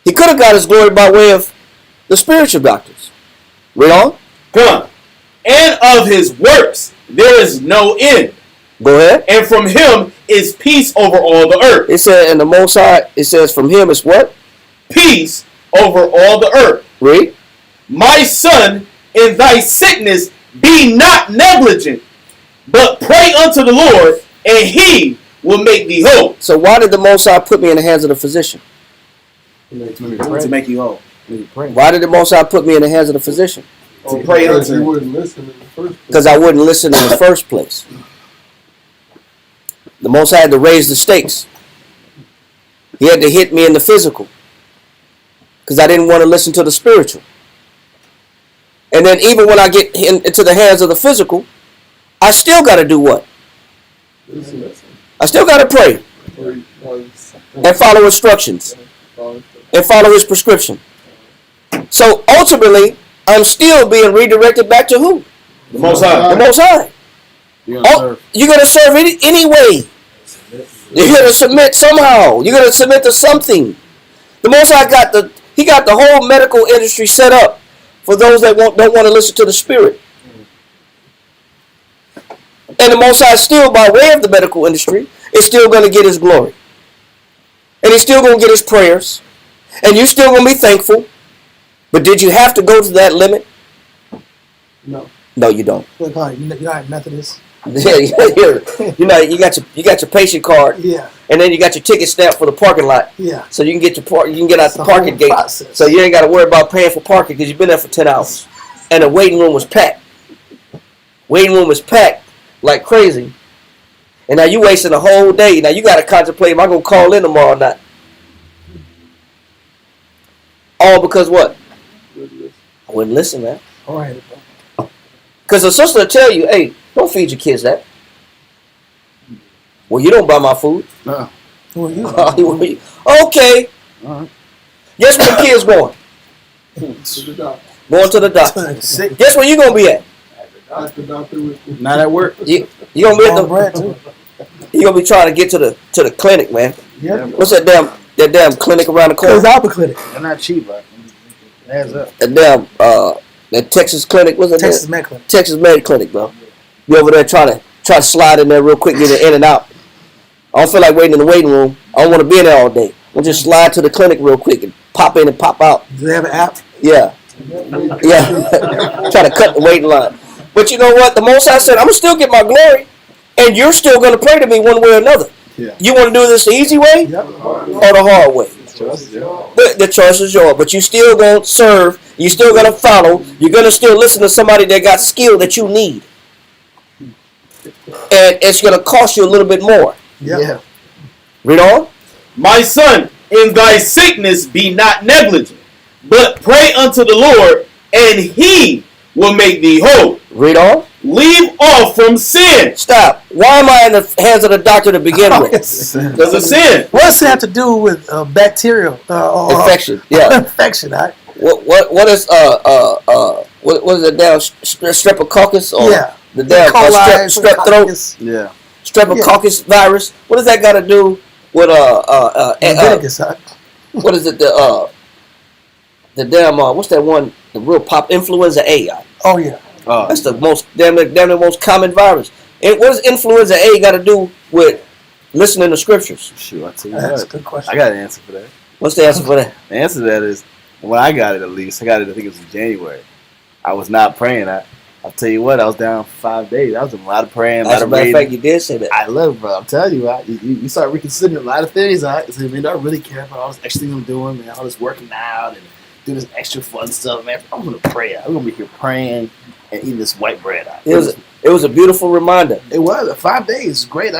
He could have got his glory by way of the spiritual doctors. Read on. Come. And of his works there is no end. Go ahead. And from him is peace over all the earth. It said, and the Most High, it says from him is what? Peace over all the earth. Read. My son, in thy sickness be not negligent, but pray unto the Lord, and he will make thee whole. So why did the Most High put me in the hands of the physician? To make you whole. Why did the Most High put me in the hands of the physician? To pray unto you him. wouldn't listen in the first place. Because I wouldn't listen in the first place. The Most High had to raise the stakes. He had to hit me in the physical. Because I didn't want to listen to the spiritual. And then even when I get into the hands of the physical, I still got to do what? I still got to pray. And follow instructions. And follow his prescription. So ultimately, I'm still being redirected back to who? The Most High. The Most High. You're going to serve anyway. You're going to submit somehow. You're going to submit to something. The Most High got the whole medical industry set up for those that don't want to listen to the Spirit. And the Most High still, by way of the medical industry, is still going to get his glory. And he's still going to get his prayers. And you're still going to be thankful. But did you have to go to that limit? No. No, you don't. Look, you're not Methodist. Yeah, you know, you got your patient card. Yeah. And then you got your ticket stamp for the parking lot. Yeah. So you can get you can get out the parking gate. Process. So you ain't got to worry about paying for parking because you've been there for 10 hours. And the waiting room was packed. Waiting room was packed like crazy. And now you wasting a whole day. Now you got to contemplate, am I going to call in tomorrow or not? All because what? I wouldn't listen, man. All right, bro. Because the sister will tell you, hey, don't feed your kids that. Well, you don't buy my food. Who are you? Okay. All right. Guess where the kids going? Going to the doctor. Guess where you going to be at? Not at work. You going to be at the... You going to be trying to get to the clinic, man. Yeah. What's that damn clinic around the corner? It's Alpha Clinic. They're not cheap, but it adds up. That damn that Texas clinic, what's that? Texas Med Clinic. Texas Med Clinic, bro. You over there trying to slide in there real quick, get it in and out. I don't feel like waiting in the waiting room. I don't want to be in there all day. I'll just slide to the clinic real quick and pop in and pop out. Do they have an app? Yeah. Yeah. Try to cut the waiting line. But you know what? The Most High said, I'm going to still get my glory, and you're still going to pray to me one way or another. Yeah. You want to do this the easy way or the hard way? The choice is yours. But you still going to serve. You still going to follow. You're going to still listen to somebody that got skill that you need. And it's going to cost you a little bit more. Yeah. Read on. My son, in thy sickness be not negligent, but pray unto the Lord, and he will make thee whole. Read on. Leave off from sin. Stop. Why am I in the hands of the doctor to begin with? Because of sin. What does it have to do with bacterial infection? Yeah. Infection. Right? What is what is it down streptococcus or the damn strep throat? Yeah. Streptococcus virus. What does that got to do with what is it the damn what's that one, the real pop, influenza A? Oh yeah. That's the most damn the most common virus. And what does influenza A got to do with listening to scriptures? Shoot, I tell you That's what. a good question. I got an answer for that. What's the answer for that? The answer to that is, when I got it at least, I got it, I think it was in January. I was not praying. I'll tell you what, I was down for 5 days. I was doing a lot of praying, a lot As a of matter of reading. fact, you did say that. I love it, bro. I'm telling you, you start reconsidering a lot of things. I mean, I really care about all this extra thing I'm doing, man. All this working out and doing this extra fun stuff, man. I'm gonna pray. I'm gonna be here praying and eating this white bread out. It was a beautiful reminder. It was 5 days. Great,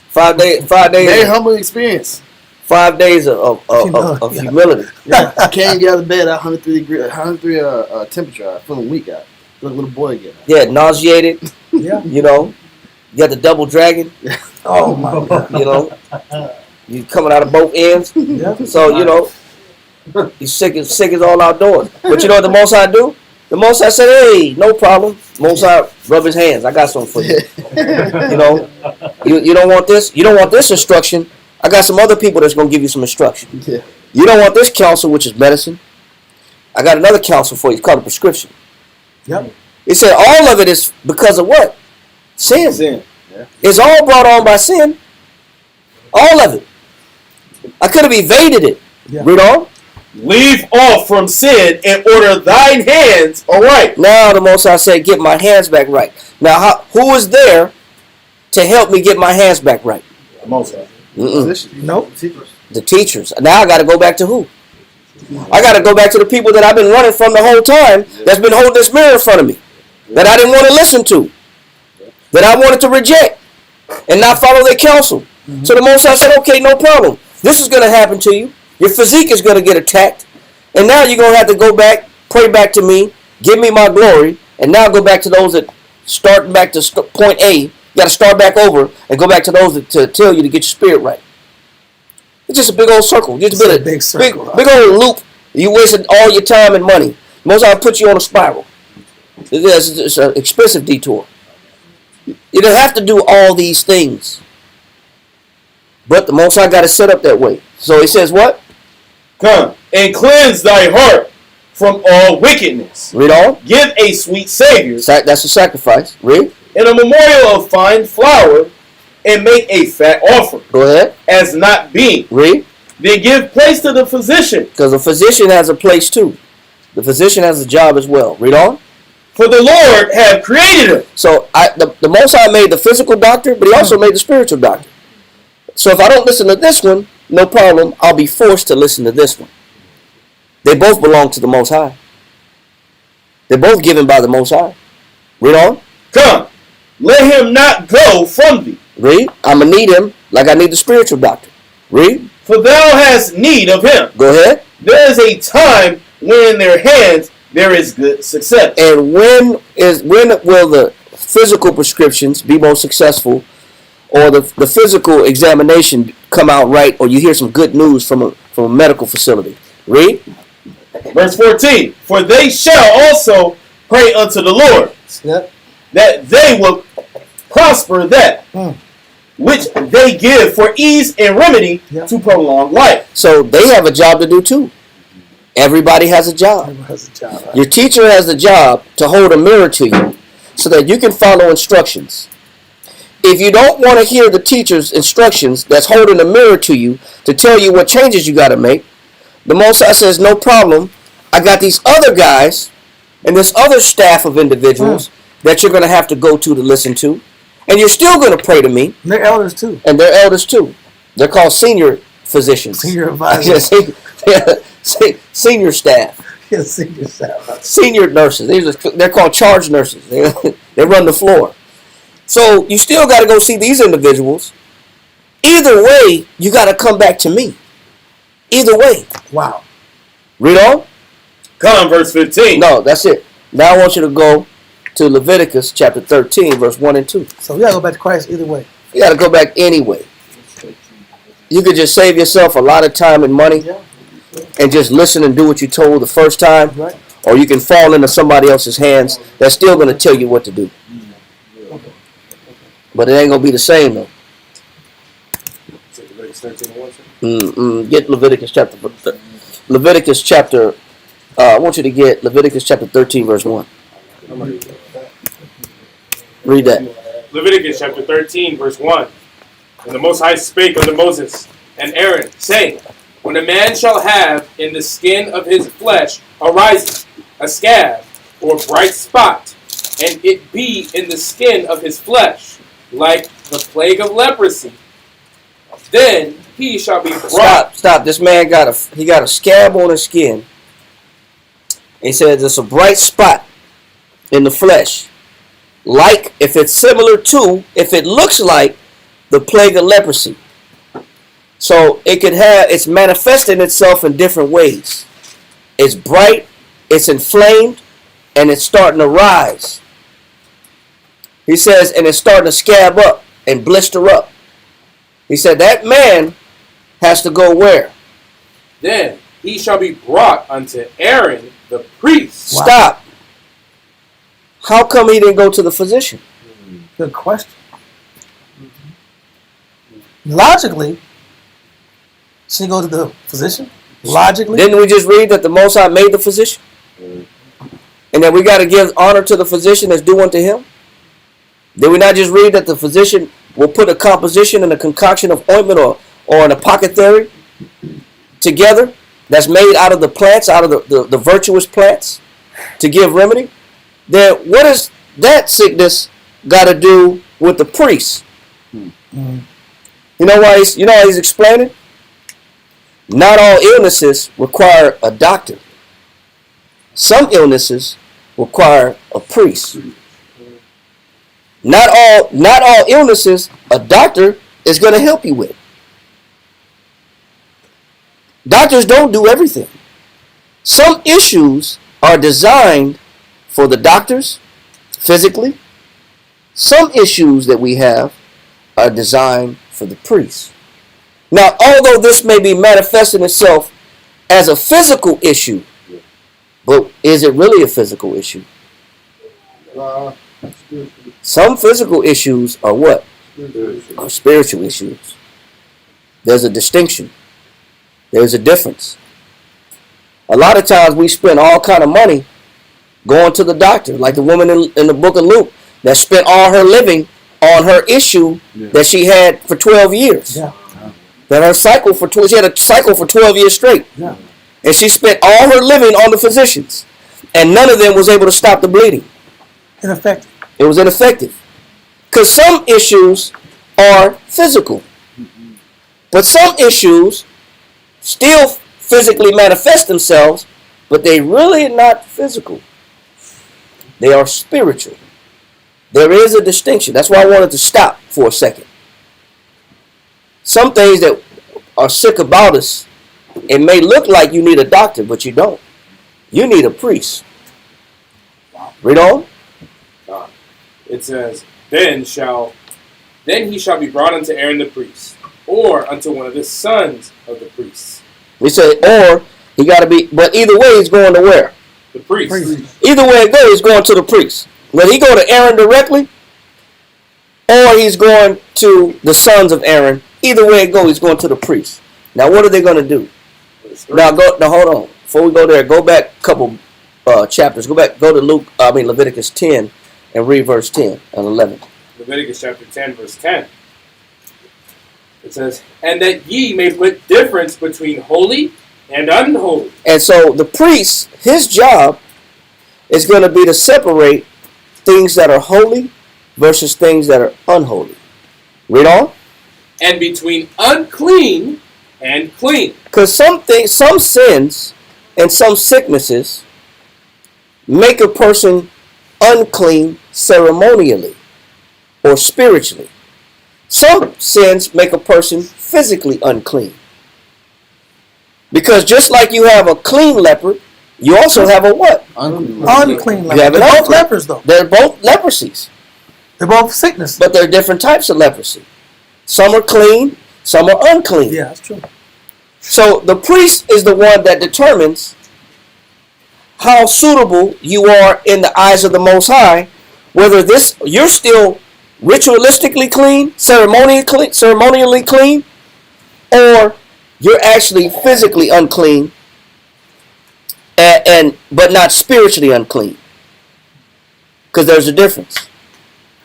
5 days. Very humbling experience. 5 days of humility. Yeah, I can't get out of bed at 103 temperature. Feeling weak. I feel like a little boy again. Yeah, nauseated. Yeah. You know, you got the double dragon. Oh my God. You know, you coming out of both ends. Yeah. So you know, he's sick as all outdoors. But you know what the Most High do? The Most High said, "Hey, no problem." Most High rub his hands. I got something for you. You know, you don't want this. You don't want this instruction. I got some other people that's gonna give you some instruction. Yeah. You don't want this counsel, which is medicine. I got another counsel for you. It's called a prescription. Yep. It said all of it is because of what? Sin. Yeah. It's all brought on by sin. All of it. I could have evaded it. Yeah. Read on. Leave off from sin and order thine hands aright. Now the Most High said, get my hands back right. Now, who is there to help me get my hands back right? The Most High. Nope. The teachers. Now I got to go back to who? I got to go back to the people that I've been running from the whole time, that's been holding this mirror in front of me, that I didn't want to listen to, that I wanted to reject and not follow their counsel. Mm-hmm. So the Most High said, okay, no problem. This is going to happen to you. Your physique is going to get attacked. And now you're going to have to go back, pray back to me, give me my glory, and now go back to those that start back to point A. You got to start back over and go back to those that to tell you to get your spirit right. It's just a big old circle. Just a big circle. Big old loop. You wasted all your time and money. Most of put you on a spiral. It's an expensive detour. You don't have to do all these things. But the Most High got it set up that way. So he says what? Come and cleanse thy heart from all wickedness. Read on. Give a sweet Savior. That's a sacrifice. Read. And a memorial of fine flour, and make a fat offering. Go ahead. As not being. Read. Then give place to the physician. Because the physician has a place too. The physician has a job as well. Read on. For the Lord have created him. So the Most High made the physical doctor, but he also made the spiritual doctor. So if I don't listen to this one, no problem. I'll be forced to listen to this one. They both belong to the Most High. They're both given by the Most High. Read on. Come, let him not go from thee. Read. I'm going to need him like I need the spiritual doctor. Read. For thou hast need of him. Go ahead. There is a time when in their hands there is good success. And when will the physical prescriptions be most successful, or the physical examination come out right, or you hear some good news from a medical facility? Read. Verse 14. For they shall also pray unto the Lord, that they will prosper that which they give for ease and remedy to prolong life. So they have a job to do too. Everybody has a job. Right? Your teacher has the job to hold a mirror to you so that you can follow instructions. If you don't want to hear the teacher's instructions that's holding a mirror to you to tell you what changes you got to make, the Most High says, no problem. I got these other guys and this other staff of individuals that you're going to have to go to listen to. And you're still going to pray to me. And they're elders too. And they're elders too. They're called senior physicians. Senior advisors. Senior staff. Yeah, senior staff. Senior nurses. They're called charge nurses. They run the floor. So you still got to go see these individuals. Either way, you got to come back to me. Either way. Wow. Read on. Come, verse 15. No, that's it. Now I want you to go to Leviticus chapter 13, verse 1 and 2. So we got to go back to Christ either way. You got to go back anyway. You could just save yourself a lot of time and money and just listen and do what you told the first time. Right. Or you can fall into somebody else's hands that's still going to tell you what to do. But it ain't going to be the same though. Get Leviticus chapter. I want you to get Leviticus chapter 13, verse 1. Read that. Leviticus chapter 13, verse 1. And the Most High spake unto Moses and Aaron, saying, when a man shall have in the skin of his flesh arising a scab or bright spot, and it be in the skin of his flesh, like the plague of leprosy, then he shall be brought. Stop. This man got a scab on his skin. He says it's a bright spot in the flesh. Like, if it's similar to, if it looks like the plague of leprosy. So it's manifesting itself in different ways. It's bright, it's inflamed, and it's starting to rise. He says, and it's starting to scab up and blister up. He said that man has to go where? Then he shall be brought unto Aaron the priest. Wow. Stop. How come he didn't go to the physician? Good question. Logically, should he go to the physician? Logically? Didn't we just read that the Most High made the physician? And that we got to give honor to the physician that's due unto him? Did we not just read that the physician will put a composition and a concoction of ointment or an apothecary together that's made out of the plants, out of the virtuous plants to give remedy? Then what does that sickness got to do with the priest? You know why he's explaining? Not all illnesses require a doctor. Some illnesses require a priest. Not all illnesses a doctor is going to help you with. Doctors don't do everything. Some issues are designed for the doctors physically. Some issues that we have are designed for the priests. Now, although this may be manifesting itself as a physical issue, but is it really a physical issue? Some physical issues are what? Are spiritual issues. There's a distinction. There's a difference. A lot of times we spend all kind of money going to the doctor, like the woman in the book of Luke that spent all her living on her issue that she had for 12 years. Yeah. That her cycle for she had a cycle for 12 years straight. Yeah. And she spent all her living on the physicians. And none of them was able to stop the bleeding. Ineffective. It was ineffective. Because some issues are physical. But some issues still physically manifest themselves, but they really are not physical. They are spiritual. There is a distinction. That's why I wanted to stop for a second. Some things that are sick about us, it may look like you need a doctor, but you don't. You need a priest. Read on. It says, Then he shall be brought unto Aaron the priest, or unto one of the sons of the priests. We say, or he got to be, but either way, he's going to where? The priest. Either way it goes, he's going to the priest. Whether he go to Aaron directly, or he's going to the sons of Aaron. Either way it goes, he's going to the priest. Now, what are they going to do? Now, hold on. Before we go there, go back a couple chapters. Go to Leviticus 10 and read verse 10 and 11. Leviticus chapter 10, verse 10. It says, And that ye may put difference between holy and unholy. And so the priest, his job is going to be to separate things that are holy versus things that are unholy. Read on. And between unclean and clean. Because some sins and some sicknesses make a person unclean ceremonially or spiritually. Some sins make a person physically unclean. Because just like you have a clean leper, you also have a what? Unclean leper. You have They're both lepers, though. They're both leprosies. They're both sicknesses. But they're different types of leprosy. Some are clean, some are unclean. Yeah, that's true. So the priest is the one that determines how suitable you are in the eyes of the Most High, whether you're still ritualistically clean, ceremonially clean, or you're actually physically unclean, but not spiritually unclean. Because there's a difference,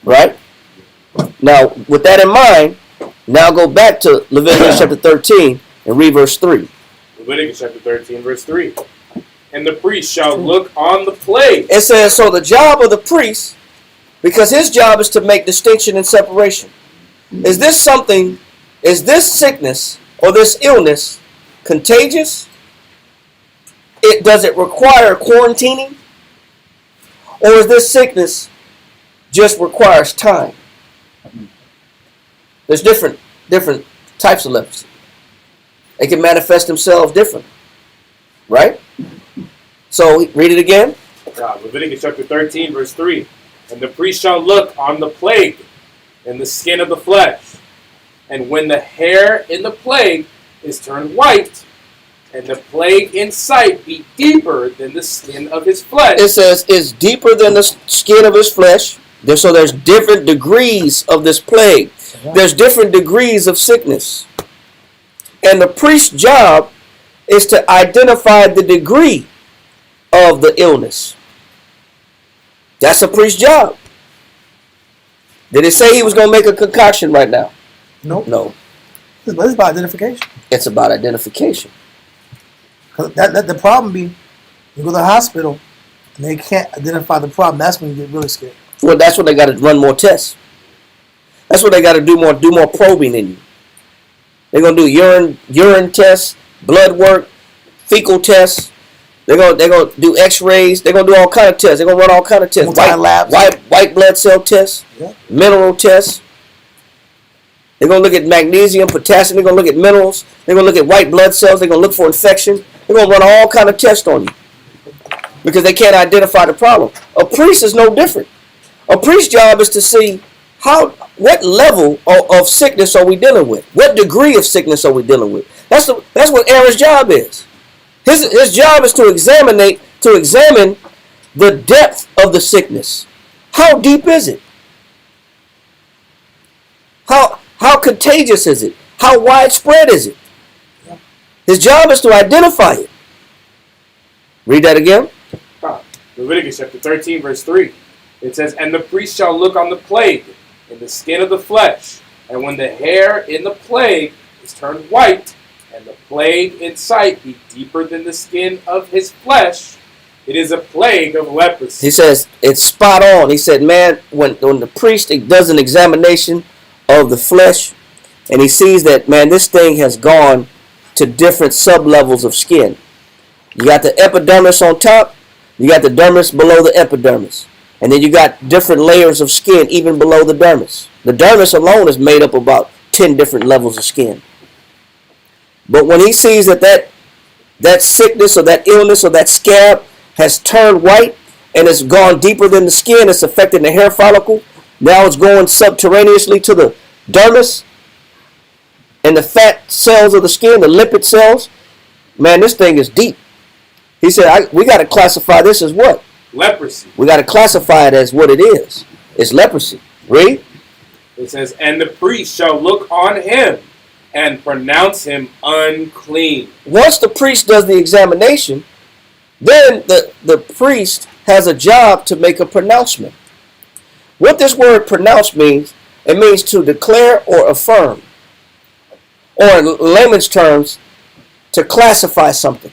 right? Now, with that in mind, now go back to Leviticus chapter 13 and read verse 3. Leviticus chapter 13, verse 3. And the priest shall look on the plague. It says, so the job of the priest, because his job is to make distinction and separation. Is this sickness or this illness contagious? Does it require quarantining? Or is this sickness just requires time? There's different types of leprosy. They can manifest themselves different. Right? So, read it again. Leviticus chapter 13, verse 3. And the priest shall look on the plague in the skin of the flesh. And when the hair in the plague is turned white, and the plague in sight be deeper than the skin of his flesh. It says it's deeper than the skin of his flesh. So there's different degrees of this plague. There's different degrees of sickness. And the priest's job is to identify the degree of the illness. That's a priest's job. Did it say he was going to make a concoction right now? Nope. No. It's about identification. It's about identification. That the problem be, you go to the hospital and they can't identify the problem. That's when you get really scared. Well, that's when they got to run more tests. That's what they got to do more probing in you. They're gonna do urine tests, blood work, fecal tests. They're gonna do X-rays. They're gonna do all kind of tests. They're gonna run all kind of tests. White blood cell tests, mineral tests. They're gonna look at magnesium, potassium. They're gonna look at minerals. They're gonna look at white blood cells. They're gonna look for infection. They're gonna run all kind of tests on you because they can't identify the problem. A priest is no different. A priest's job is to see what level of sickness are we dealing with? What degree of sickness are we dealing with? That's what Aaron's job is. His job is to examine the depth of the sickness. How deep is it? How contagious is it? How widespread is it? His job is to identify it. Read that again. Leviticus chapter 13, verse 3. It says, And the priest shall look on the plague in the skin of the flesh, and when the hair in the plague is turned white, and the plague in sight be deeper than the skin of his flesh, it is a plague of leprosy. He says it's spot on. He said, man, when the priest does an examination of the flesh, and he sees that, man, this thing has gone to different sub-levels of skin. You got the epidermis on top, you got the dermis below the epidermis, and then you got different layers of skin even below the dermis. The dermis alone is made up of about 10 different levels of skin. But when he sees that sickness or that illness or that scab has turned white and it's gone deeper than the skin, it's affecting the hair follicle, now it's going subterraneously to the dermis and the fat cells of the skin, the lipid cells, man, this thing is deep. He said, we got to classify this as what? Leprosy. We got to classify it as what it is. It's leprosy. Read. It says, and the priest shall look on him and pronounce him unclean. Once the priest does the examination, then the priest has a job to make a pronouncement. What this word pronounce means, it means to declare or affirm. Or in layman's terms, to classify something.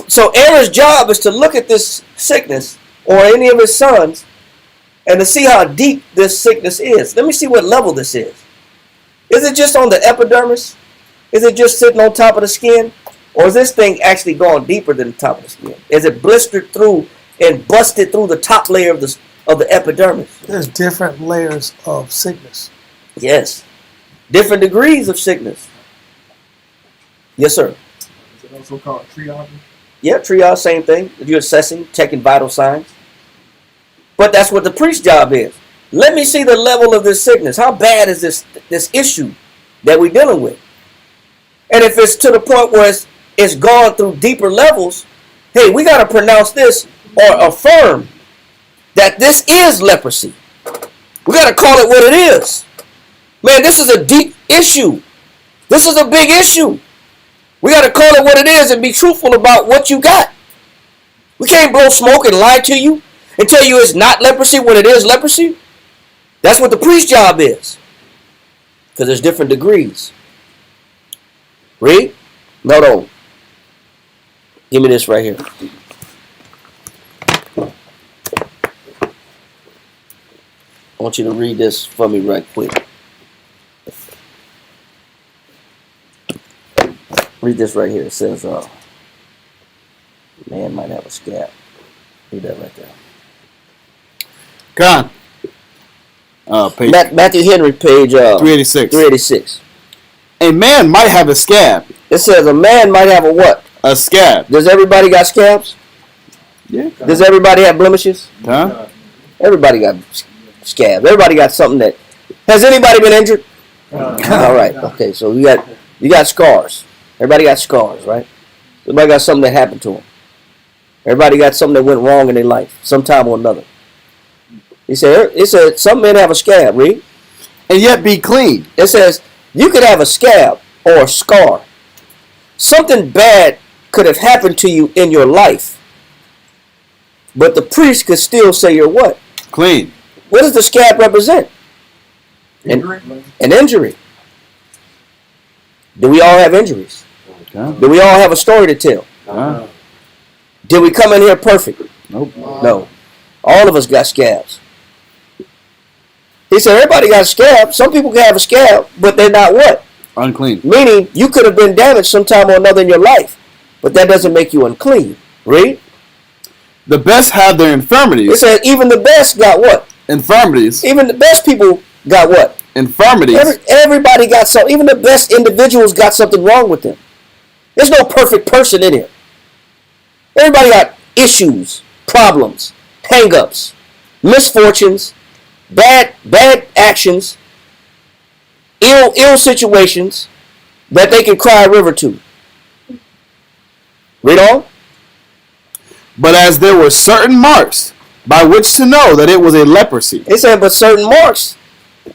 So Aaron's job is to look at this sickness or any of his sons and to see how deep this sickness is. Let me see what level this is. Is it just on the epidermis? Is it just sitting on top of the skin? Or is this thing actually going deeper than the top of the skin? Is it blistered through and busted through the top layer of the epidermis? There's different layers of sickness. Yes. Different degrees of sickness. Yes, sir. Is it also called triage? Yeah, triage, same thing. If you're assessing, checking vital signs. But that's what the priest's job is. Let me see the level of this sickness. How bad is this issue that we're dealing with? And if it's to the point where it's gone through deeper levels, hey, we got to pronounce this or affirm that this is leprosy. We got to call it what it is. Man, this is a deep issue. This is a big issue. We got to call it what it is and be truthful about what you got. We can't blow smoke and lie to you and tell you it's not leprosy when it is leprosy. That's what the priest's job is. Because there's different degrees. Read? No. Give me this right here. I want you to read this for me right quick. Read this right here. It says, man might have a scab. Read that right there. Con. Page Matthew Henry, page 386. 386. A man might have a scab. It says a man might have a what? A scab. Does everybody got scabs? Yeah. Does everybody have blemishes? Huh? Everybody got scabs. Everybody got something that. Has anybody been injured? All right. Okay. So you got scars. Everybody got scars, right? Everybody got something that happened to them. Everybody got something that went wrong in their life, sometime or another. It said some men have a scab, read. And yet be clean. It says you could have a scab or a scar. Something bad could have happened to you in your life. But the priest could still say you're what? Clean. What does the scab represent? An injury. Do we all have injuries? Okay. Do we all have a story to tell? Did we come in here perfect? Nope. No. All of us got scabs. He said everybody got a scab. Some people can have a scab, but they're not what? Unclean. Meaning you could have been damaged sometime or another in your life, but that doesn't make you unclean. Read. The best have their infirmities. It said even the best got what? Infirmities. Even the best people got what? Infirmities. Everybody got something. Even the best individuals got something wrong with them. There's no perfect person in here. Everybody got issues, problems, hang-ups, misfortunes, bad actions, ill situations that they can cry a river to. Read on. But as there were certain marks by which to know that it was a leprosy. It said, but certain marks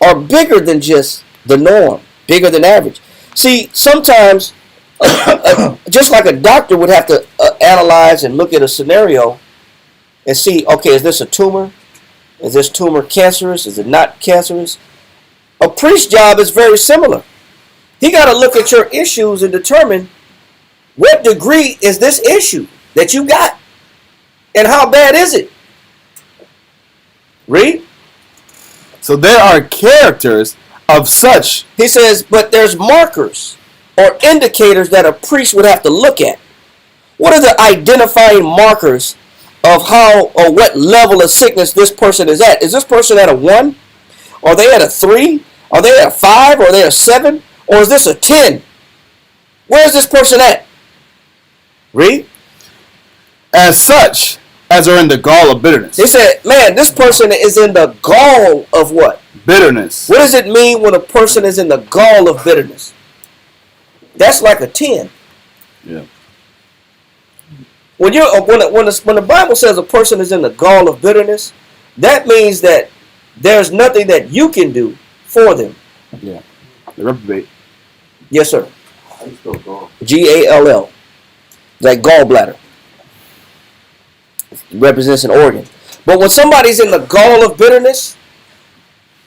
are bigger than just the norm, bigger than average. See, sometimes, just like a doctor would have to analyze and look at a scenario and see, okay, is this a tumor? Is this tumor cancerous? Is it not cancerous? A priest's job is very similar. He got to look at your issues and determine what degree is this issue that you got, and how bad is it. Read. So there are characters of such. He says, but there's markers or indicators that a priest would have to look at. What are the identifying markers of how or what level of sickness this person is at? Is this person at a 1? Are they at a 3? Are they at a 5? Or are they at a 7? Or is this a 10? Where is this person at? Read. As such as are in the gall of bitterness. He said, man, this person is in the gall of what? Bitterness. What does it mean when a person is in the gall of bitterness? That's like a 10. Yeah. When the Bible says a person is in the gall of bitterness, that means that there's nothing that you can do for them. Yeah. The reprobate. Yes, sir. How you spell gall? Gall. Like gallbladder. It represents an organ. But when somebody's in the gall of bitterness,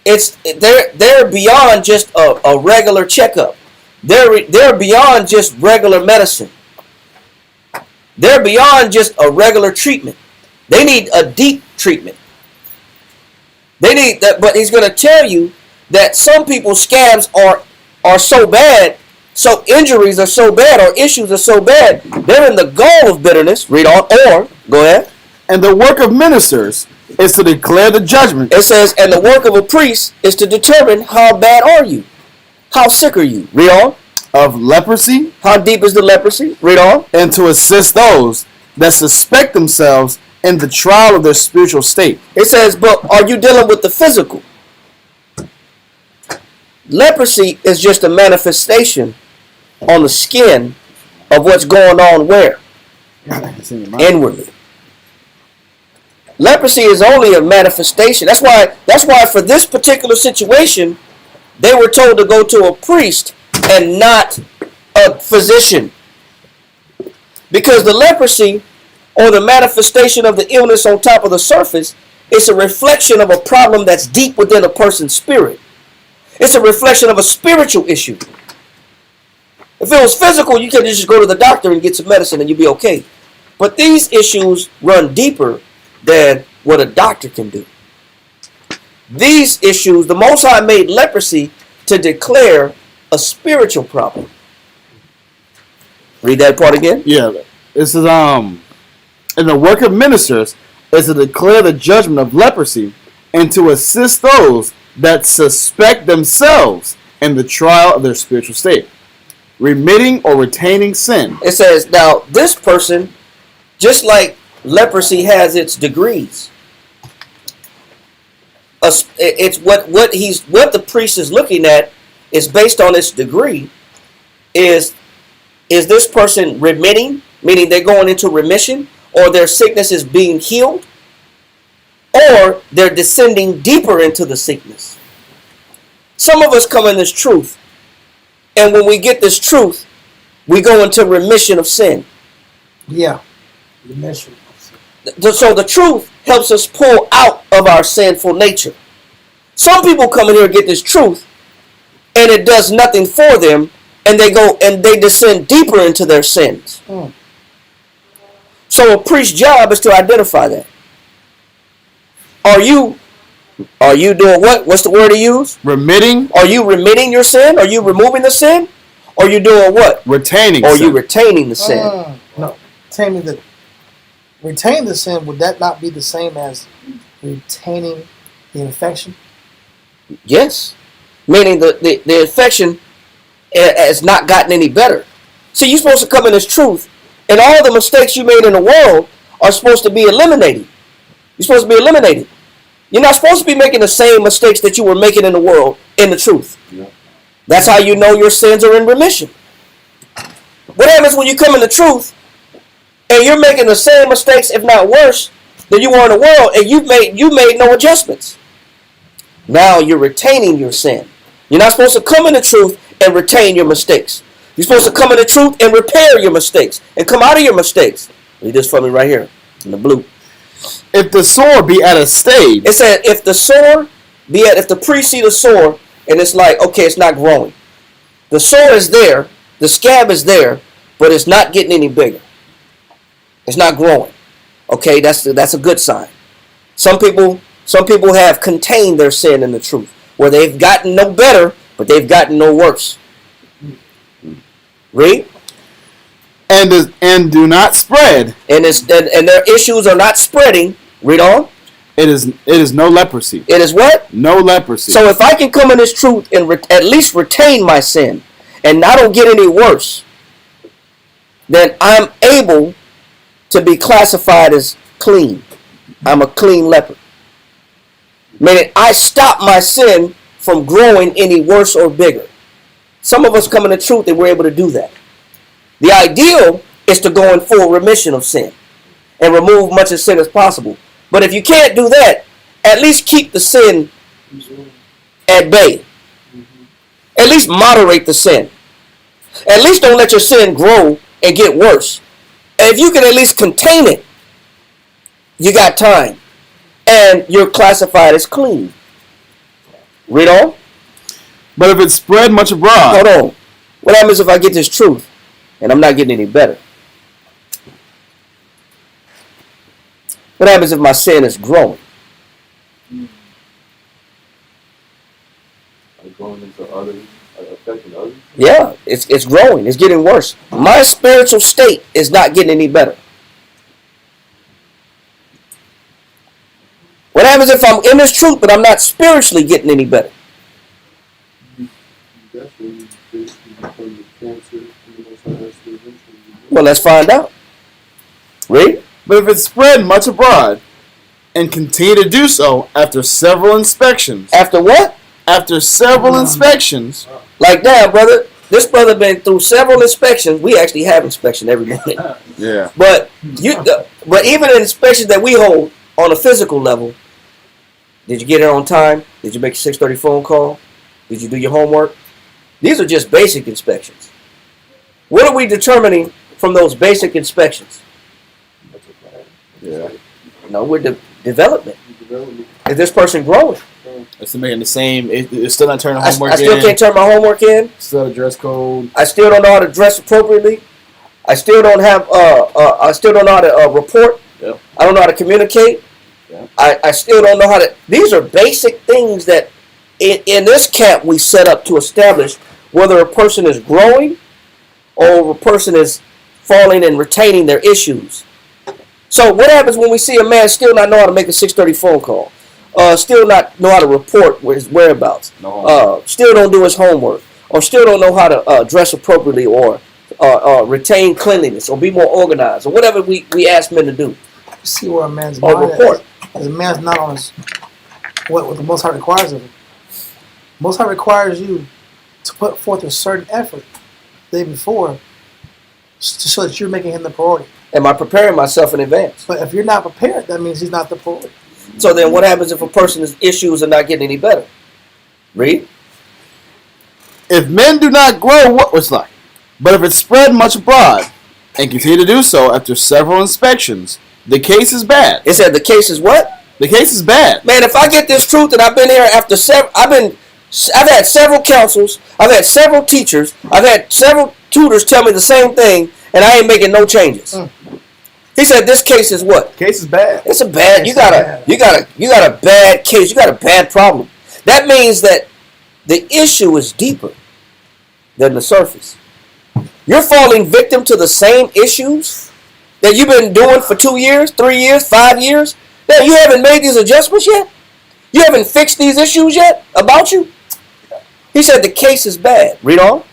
they're beyond just a regular checkup. They're beyond just regular medicine. They're beyond just a regular treatment. They need a deep treatment. They need that, but he's going to tell you that some people's scabs are so bad, so injuries are so bad, or issues are so bad, they're in the gall of bitterness. Read on, or go ahead. And the work of ministers is to declare the judgment. It says, and the work of a priest is to determine how bad are you, how sick are you. Read on. Of leprosy. How deep is the leprosy? Read on. And to assist those that suspect themselves in the trial of their spiritual state. It says, but are you dealing with the physical? Leprosy is just a manifestation on the skin of what's going on where? Inwardly. Leprosy is only a manifestation. That's why for this particular situation, they were told to go to a priest and not a physician. Because the leprosy, or the manifestation of the illness on top of the surface, is a reflection of a problem that's deep within a person's spirit. It's a reflection of a spiritual issue. If it was physical, you could just go to the doctor and get some medicine and you'd be okay. But these issues run deeper than what a doctor can do. These issues, the Most High made leprosy to declare a spiritual problem. Read that part again. Yeah. This is and the work of ministers is to declare the judgment of leprosy and to assist those that suspect themselves in the trial of their spiritual state, remitting or retaining sin. It says, now this person, just like leprosy has its degrees, it's what the priest is looking at is based on its degree. Is this person remitting, meaning they're going into remission, or their sickness is being healed, or they're descending deeper into the sickness? Some of us come in this truth, and when we get this truth, we go into remission of sin. Yeah, remission. So the truth helps us pull out of our sinful nature. Some people come in here and get this truth, and it does nothing for them, and they go and they descend deeper into their sins. So a priest's job is to identify that. Are you doing what? What's the word to use? Remitting. Are you remitting your sin? Are you removing the sin? Or are you doing what? Retaining. Or are you retaining the sin? No, retain the sin. Would that not be the same as retaining the infection? Yes, meaning the infection has not gotten any better. See, you're supposed to come in as truth, and all the mistakes you made in the world are supposed to be eliminated. You're supposed to be eliminated. You're not supposed to be making the same mistakes that you were making in the world in the truth. Yeah. That's how you know your sins are in remission. What happens when you come in the truth and you're making the same mistakes, if not worse, than you were in the world, and you made no adjustments? Now you're retaining your sin. You're not supposed to come in the truth and retain your mistakes. You're supposed to come in the truth and repair your mistakes and come out of your mistakes. Read this for me right here in the blue. If the sore be at a stage. It said if the priest see the sore and it's like, okay, it's not growing. The sore is there, the scab is there, but it's not getting any bigger. It's not growing. Okay, that's a good sign. Some people have contained their sin in the truth, where they've gotten no better, but they've gotten no worse. Read. And do not spread. And their issues are not spreading. Read on. It is no leprosy. It is what? No leprosy. So if I can come in this truth and at least retain my sin, and I don't get any worse, then I'm able to be classified as clean. I'm a clean leper. Meaning I stop my sin from growing any worse or bigger. Some of us come in the truth and we're able to do that. The ideal is to go in full remission of sin and remove much of sin as possible. But if you can't do that, at least keep the sin at bay. At least moderate the sin. At least don't let your sin grow and get worse. And if you can at least contain it, you got time. And you're classified as clean. Read on. But if it's spread much abroad. Hold on. What happens if I get this truth and I'm not getting any better? What happens if my sin is growing? Going into others, affecting others? Yeah, it's growing. It's getting worse. My spiritual state is not getting any better. What happens if I'm in this truth but I'm not spiritually getting any better? Well, let's find out. Read. But if it's spread much abroad, and continue to do so after several inspections. After what? After several inspections. Like that, brother. This brother been through several inspections. We actually have inspection every morning. Yeah. But even in inspections that we hold on a physical level, did you get here on time? Did you make a 6:30 phone call? Did you do your homework? These are just basic inspections. What are we determining from those basic inspections? Yeah. No, we're development. Is this person growing? It's making the same. It's still not turning homework in. I still can't turn my homework in. Still a dress code. I still don't know how to dress appropriately. I still don't have. I still don't know how to report. Yep. I don't know how to communicate. Yep. I still don't know how to. These are basic things that in this camp we set up to establish whether a person is growing or a person is falling and retaining their issues. So what happens when we see a man still not know how to make a 6:30 phone call? Still not know how to report his whereabouts. Still don't do his homework. Or still don't know how to dress appropriately or retain cleanliness or be more organized or whatever we ask men to do. See where a man's or mind report. is. A man's not on his, what the Most High requires of him. Most High requires you to put forth a certain effort the day before to show that you're making him the priority. Am I preparing myself in advance? But if you're not prepared, that means he's not the priority. So then what happens if a person's issues are not getting any better? Read. If men do not grow, what was like? But if it's spread much abroad, and continue to do so after several inspections, the case is bad. It said the case is what? The case is bad. Man, if I get this truth and I've been here after I've had several counsels, I've had several teachers, I've had several tutors tell me the same thing, and I ain't making no changes. He said this case is what? Case is bad. It's a bad. You got a bad case. You got a bad problem. That means that the issue is deeper than the surface. You're falling victim to the same issues that you've been doing for 2 years, 3 years, 5 years. Now you haven't made these adjustments yet. You haven't fixed these issues yet about you. He said the case is bad. Read on.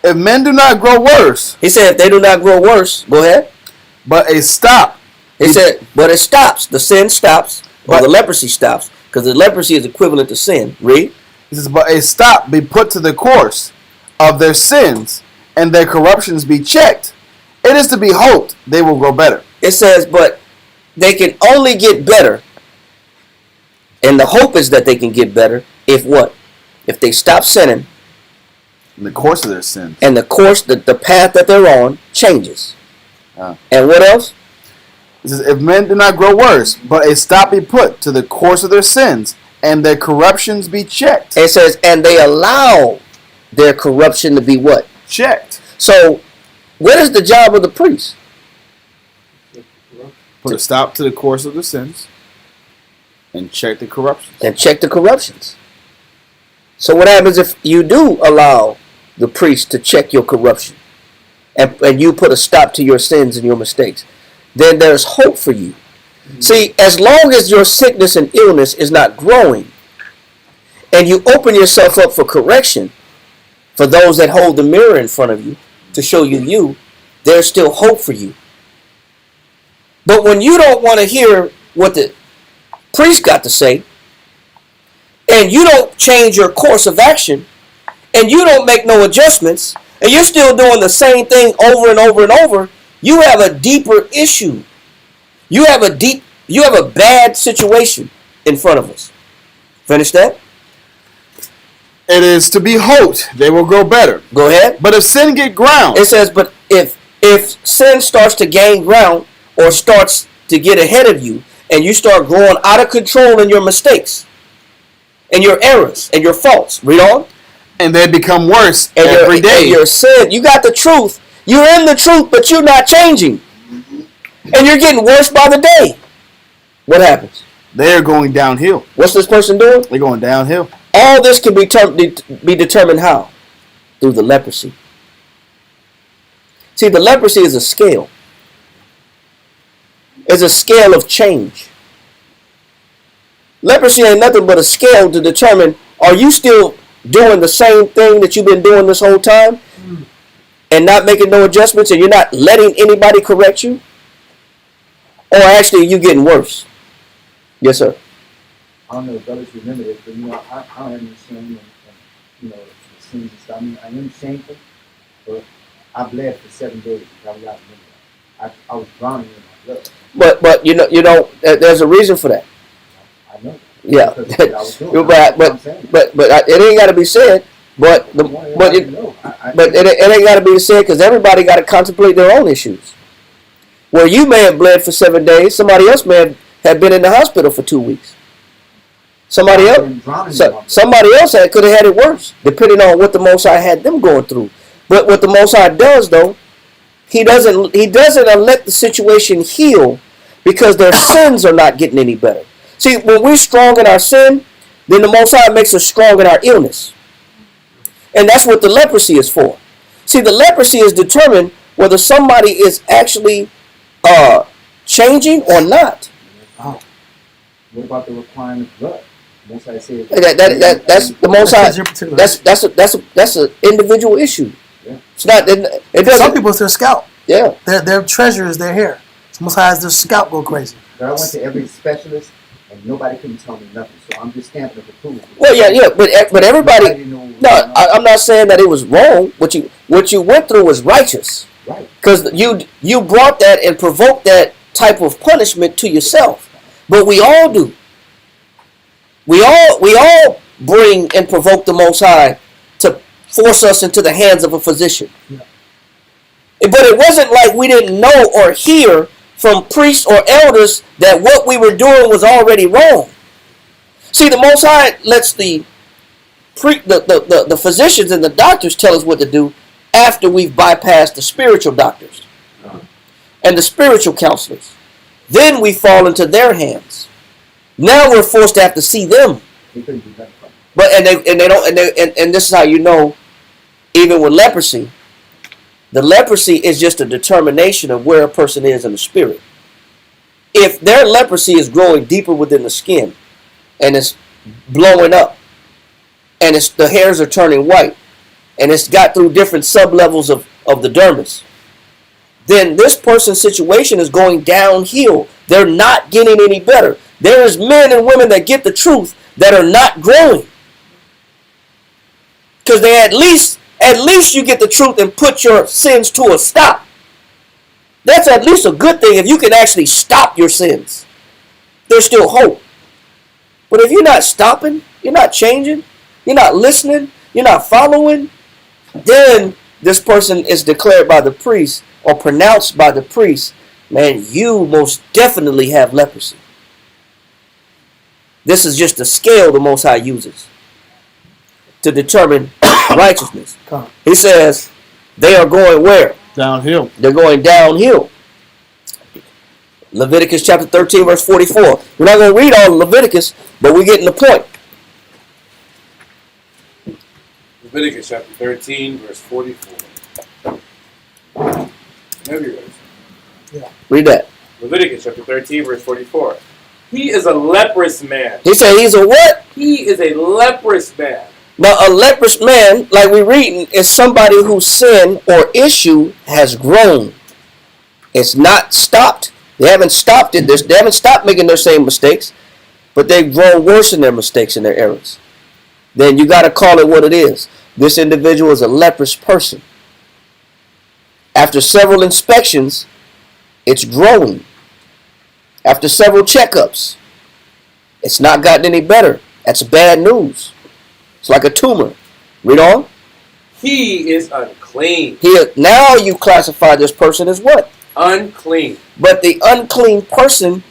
If men do not grow worse. He said if they do not grow worse, go ahead. But a stop. He said, but it stops. The sin stops, or the leprosy stops, because the leprosy is equivalent to sin. Read. He says, but a stop be put to the course of their sins, and their corruptions be checked. It is to be hoped they will grow better. It says, but they can only get better, and the hope is that they can get better if what? If they stop sinning. In the course of their sins. And the course, the path that they're on changes. And what else? It says, if men do not grow worse, but a stop be put to the course of their sins, and their corruptions be checked. It says, and they allow their corruption to be what? Checked. So, what is the job of the priest? Put a stop to the course of the sins and check the corruptions. And check the corruptions. So what happens if you do allow the priest to check your corruption and you put a stop to your sins and your mistakes? Then there's hope for you. See, as long as your sickness and illness is not growing and you open yourself up for correction for those that hold the mirror in front of you to show you, there's still hope for you. But when you don't want to hear what the priest got to say, and you don't change your course of action, and you don't make no adjustments, and you're still doing the same thing over and over and over, you have a deeper issue. You have a bad situation in front of us. Finish that? It is to be hoped they will grow better. Go ahead. But if sin get ground, it says, but if sin starts to gain ground or starts to get ahead of you, and you start growing out of control in your mistakes and your errors and your faults, read on. And they become worse and every day. And your sin, you got the truth. You're in the truth, but you're not changing. And you're getting worse by the day. What happens? They're going downhill. What's this person doing? They're going downhill. All this can be determined how? Through the leprosy. See, the leprosy is a scale. It's a scale of change. Leprosy ain't nothing but a scale to determine, are you still doing the same thing that you've been doing this whole time and not making no adjustments, and you're not letting anybody correct you? Or actually you getting worse? Yes, sir. I don't know if brothers remember this, but I don't understand the sins and stuff. I mean, I am shameful, but I bled for 7 days. I was drowning in my blood. But you know, there's a reason for that. I know. Yeah, but it ain't got to be said. But it ain't got to be said because everybody got to contemplate their own issues. Where you may have bled for 7 days, somebody else may have been in the hospital for 2 weeks. Somebody else could have had it worse, depending on what the Most High had them going through. But what the Most High does, though, He doesn't let the situation heal because their sins are not getting any better. See, when we're strong in our sin, then the Most High makes us strong in our illness. And that's what the leprosy is for. See, the leprosy is determined whether somebody is actually changing or not. Oh. What about the requirement of blood? Most High says that's the Most High. That's an individual issue. Yeah. It's not. It doesn't. Some people, it's their scalp. Yeah. Their treasure is their hair. Some Most High has their scalp go crazy. But I went to every specialist and nobody couldn't tell me nothing. So I'm just stamping of approval. Well, yeah, but everybody. No, I'm not saying that it was wrong. What you went through was righteous. Right. Because you brought that and provoked that type of punishment to yourself. But we all do. We all bring and provoke the Most High to force us into the hands of a physician. Yeah. But it wasn't like we didn't know or hear from priests or elders that what we were doing was already wrong. See, the Most High lets the physicians and the doctors tell us what to do after we've bypassed the spiritual doctors and the spiritual counselors. Then we fall into their hands. Now we're forced to have to see them. But and this is how you know, even with leprosy, the leprosy is just a determination of where a person is in the spirit. If their leprosy is growing deeper within the skin and it's blowing up and the hairs are turning white and it's got through different sublevels of the dermis, then this person's situation is going downhill. They're not getting any better. There is men and women that get the truth that are not growing. Because they at least you get the truth and put your sins to a stop. That's at least a good thing if you can actually stop your sins. There's still hope. But if you're not stopping, you're not changing, you're not listening, you're not following, then this person is declared by the priest or pronounced by the priest, man, you most definitely have leprosy. This is just a scale the Most High uses to determine righteousness. Come. He says they are going where? Downhill. They're going downhill. Leviticus chapter 13, verse 44. We're not going to read all of Leviticus, but we're getting the point. Leviticus chapter 13, verse 44. Whenever you're ready. Read that. Leviticus chapter 13, verse 44. He is a leprous man. He said he's a what? He is a leprous man. Now, a leprous man, like we're reading, is somebody whose sin or issue has grown. It's not stopped. They haven't stopped it. They haven't stopped making their same mistakes, but they've grown worse in their mistakes and their errors. Then you got to call it what it is. This individual is a leprous person. After several inspections, it's growing. After several checkups, it's not gotten any better. That's bad news. It's like a tumor. Read on. He is unclean. Now you classify this person as what? Unclean. But the unclean person,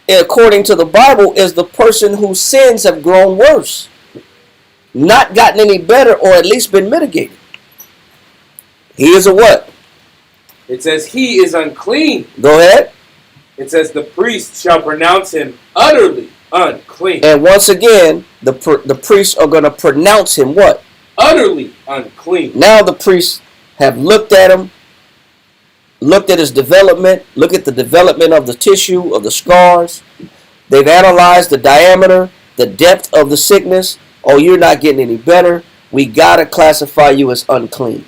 according to the Bible, is the person whose sins have grown worse. Not gotten any better, or at least been mitigated. He is a what? It says he is unclean. Go ahead. It says the priest shall pronounce him utterly unclean. And once again, the priests are going to pronounce him what? Utterly unclean. Now the priests have looked at him, looked at his development, look at the development of the tissue, of the scars. They've analyzed the diameter, the depth of the sickness. Oh, you're not getting any better. We got to classify you as unclean.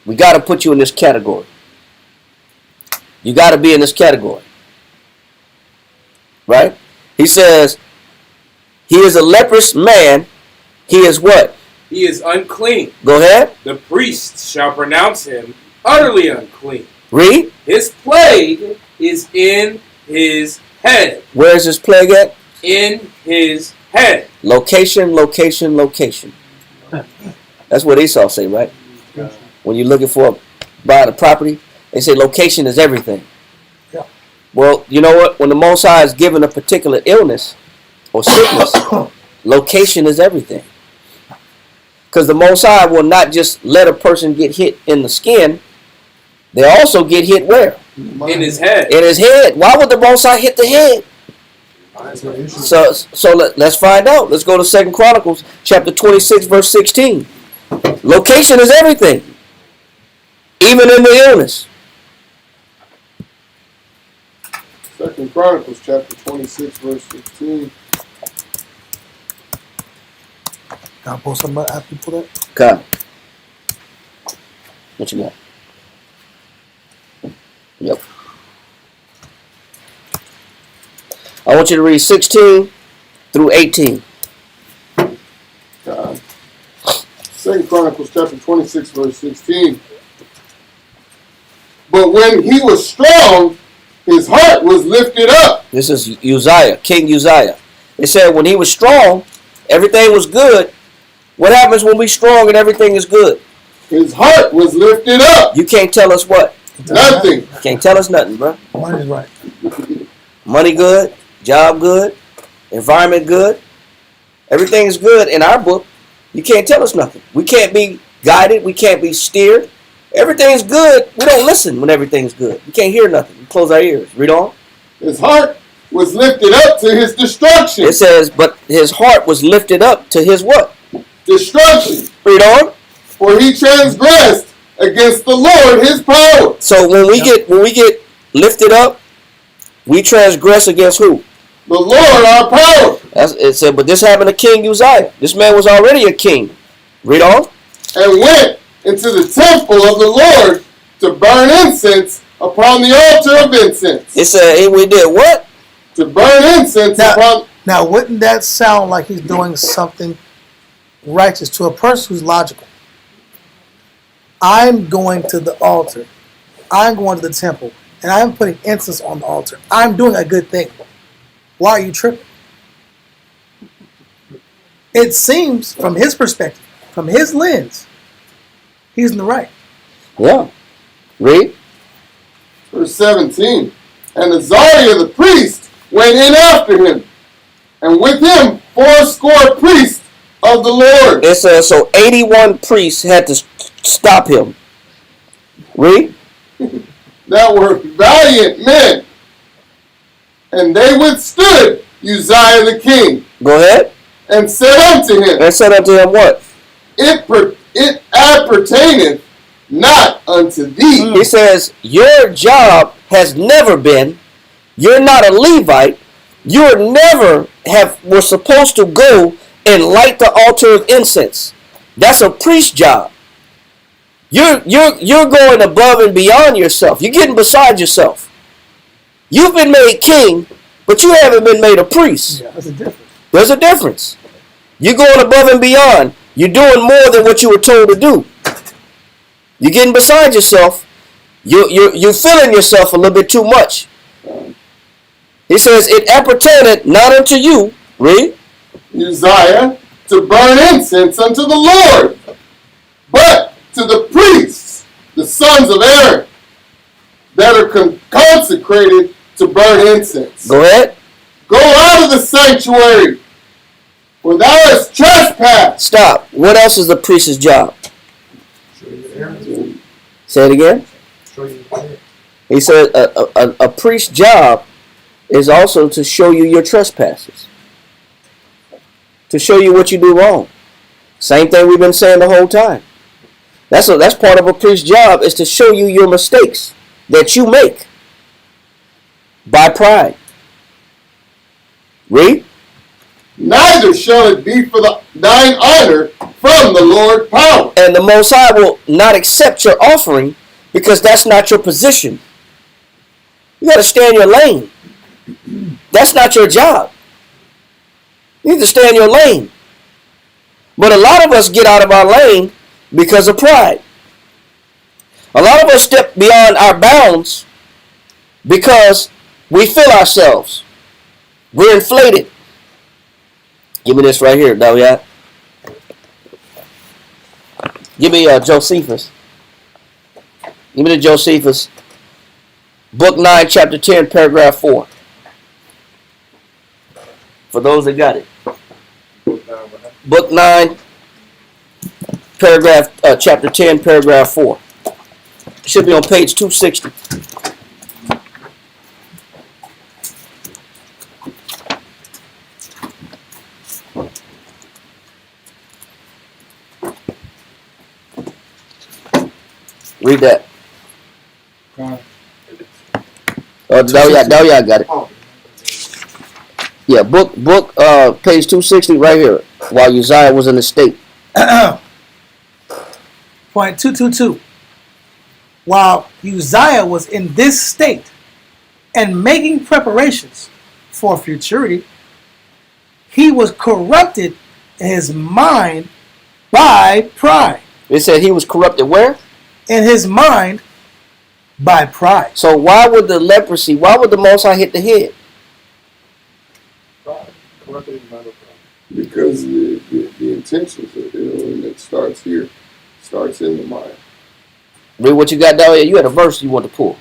We got to put you in this category. You got to be in this category. Right? He says, he is a leprous man. He is what? He is unclean. Go ahead. The priest shall pronounce him utterly unclean. Read. His plague is in his head. Where is his plague at? In his head. Location, location, location. That's what Esau say, right? When you're looking for buy the property, they say location is everything. Yeah. Well, you know what? When the Most High is given a particular illness or sickness, location is everything. Because the Most High will not just let a person get hit in the skin. They also get hit where? In his head. In his head. Why would the Most High hit the head? So let's find out. Let's go to 2 Chronicles chapter 26, verse 16. Location is everything. Even in the illness. 2 Chronicles chapter 26, verse 16. Can I pull something after you pull that? Okay. What you got? Yep. I want you to read 16 through 18. 2 Chronicles chapter 26, verse 16. But when he was strong, his heart was lifted up. This is Uzziah, King Uzziah. It said when he was strong, everything was good. What happens when we strong and everything is good? His heart was lifted up. You can't tell us what? Nothing. Can't tell us nothing, bro. Money's right. Money good, job good, environment good. Everything is good in our book. You can't tell us nothing. We can't be guided. We can't be steered. Everything's good. We don't listen when everything's good. We can't hear nothing. We close our ears. Read on. His heart was lifted up to his destruction. It says, but his heart was lifted up to his what? Destruction. Read on. For he transgressed against the Lord his power. So when we get lifted up, we transgress against who? The Lord our power. It said, but this happened to King Uzziah. This man was already a king. Read on. And went into the temple of the Lord to burn incense upon the altar of incense. It said, we did what? To burn incense upon. Now, wouldn't that sound like he's doing something righteous to a person who's logical? I'm going to the altar. I'm going to the temple. And I'm putting incense on the altar. I'm doing a good thing. Why are you tripping? It seems, from his perspective, from his lens, he's in the right. Yeah. Read. Verse 17. And Azariah the priest went in after him, and with him 80 priests of of the Lord. It says, so 81 priests had to stop him. Read. That were valiant men. And they withstood Uzziah the king. Go ahead. And said unto him. And said unto him what? It appertaineth not unto thee. He says, your job has never been, you're not a Levite, you never were supposed to go and light the altar of incense. That's a priest job. You're going above and beyond yourself. You're getting beside yourself. You've been made king, but you haven't been made a priest. Yeah, there's a difference. There's a difference. You're going above and beyond. You're doing more than what you were told to do. You're getting beside yourself. You're feeling yourself a little bit too much. He says, it appertaineth not unto you, read, Uzziah, to burn incense unto the Lord, but to the priests, the sons of Aaron, that are consecrated to burn incense. Go ahead. Go out of the sanctuary, for thou hast trespassed. Stop. What else is the priest's job? Say it again. He said a priest's job is also to show you your trespasses. To show you what you do wrong. Same thing we've been saying the whole time. That's part of a priest's job, is to show you your mistakes that you make by pride. Read. Neither shall it be for thine honor from the Lord power. And the Most High will not accept your offering because that's not your position. You got to stay in your lane. That's not your job. You need to stay in your lane. But a lot of us get out of our lane because of pride. A lot of us step beyond our bounds because we feel ourselves. We're inflated. Give me this right here, Dawiyat. Give me Josephus. Give me the Josephus. Book 9, chapter 10, paragraph 4. For those that got it. Book 9, paragraph, chapter 10, paragraph 4. It should be on page 260. Read that. Dawiyat got it. Yeah, book, page 260 right here, while Uzziah was in the state. Point 222. While Uzziah was in this state and making preparations for futurity, he was corrupted in his mind by pride. It said he was corrupted where? In his mind by pride. So why would the Most High hit the head? Because the intentions are there, and it starts here. Starts in the mind. Read what you got down here. You had a verse you want to pull.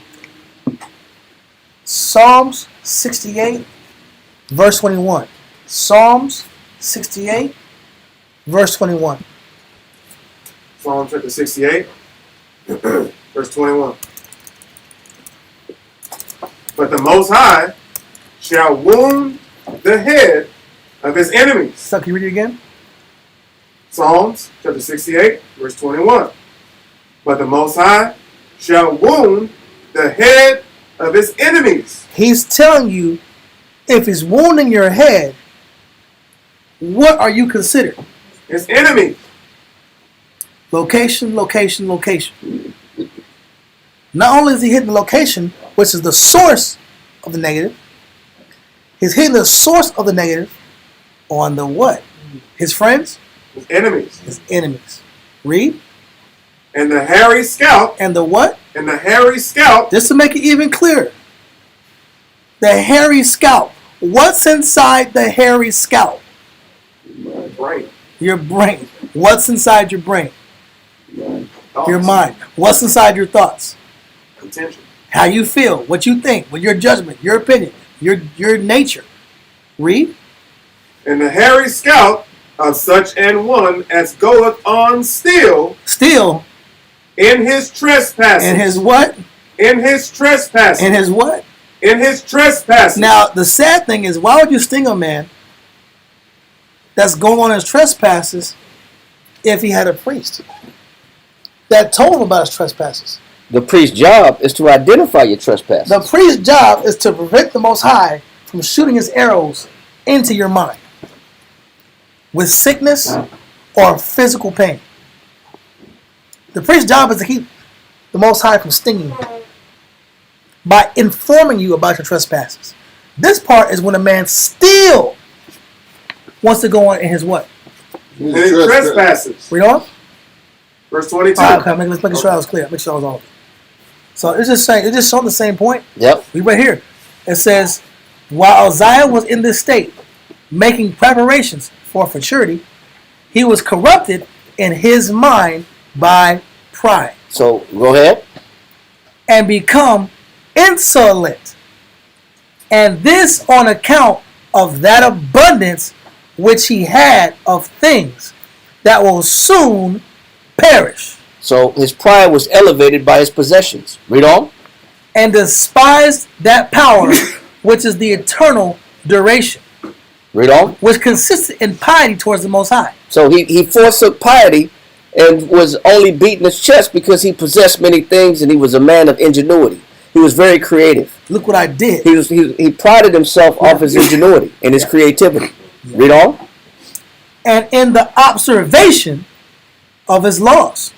Psalms 68, verse 21. Psalms 68, verse 21. Psalm chapter 68, verse 21. But the Most High shall wound the head of his enemies. So can you read it again? Psalms chapter 68, verse 21. But the Most High shall wound the head of his enemies. He's telling you, if he's wounding your head, what are you considered? His enemies. Location, location, location. Not only is he hitting the location, which is the source of the negative, he's hitting the source of the negative on the what? His friends? His enemies. His enemies. Read. And the hairy scalp. And the what? And the hairy scalp. Just to make it even clearer. The hairy scalp. What's inside the hairy scalp? My brain. Your brain. What's inside your brain? Your mind. What's inside your thoughts? Intention. How you feel, what you think, with your judgment, your opinion, your nature. Read. And the hairy scalp of such an one as goeth on still in his trespasses. In his what? In his trespasses. In his what? In his trespasses. Now, the sad thing is, why would you sting a man that's going on his trespasses if he had a priest that told him about his trespasses? The priest's job is to identify your trespasses. The priest's job is to prevent the Most High from shooting his arrows into your mind with sickness or physical pain. The priest's job is to keep the Most High from stinging you by informing you about your trespasses. This part is when a man still wants to go on in his what? In his trespasses. Read on. Verse 22. Okay, let's make sure I was clear. Make sure I was all. So it's just saying, it's just showing the same point. Yep. We right here. It says, while Uzziah was in this state, making preparations for futurity, he was corrupted in his mind by pride. So go ahead. And become insolent. And this on account of that abundance which he had of things that will soon perish. So his pride was elevated by his possessions. Read on. And despised that power which is the eternal duration. Read on. Which consisted in piety towards the Most High. So he forsook piety and was only beating his chest because he possessed many things and he was a man of ingenuity. He was very creative. Look what I did. He prided himself off his ingenuity and his creativity. Read on. And in the observation of his laws.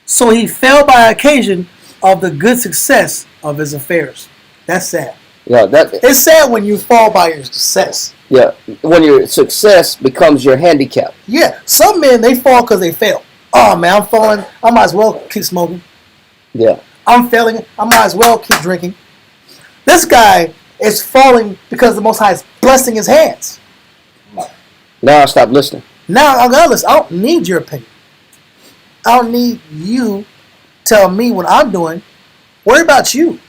So he fell by occasion of the good success of his affairs. That's sad. Yeah, it's sad when you fall by your success. Yeah, when your success becomes your handicap. Yeah, some men, they fall because they fail. Oh man, I'm falling. I might as well keep smoking. Yeah. I'm failing. I might as well keep drinking. This guy is falling because the Most High is blessing his hands. Now I stop listening. Now I'm gonna listen. I don't need your opinion. I don't need you tell me what I'm doing. Worry about you.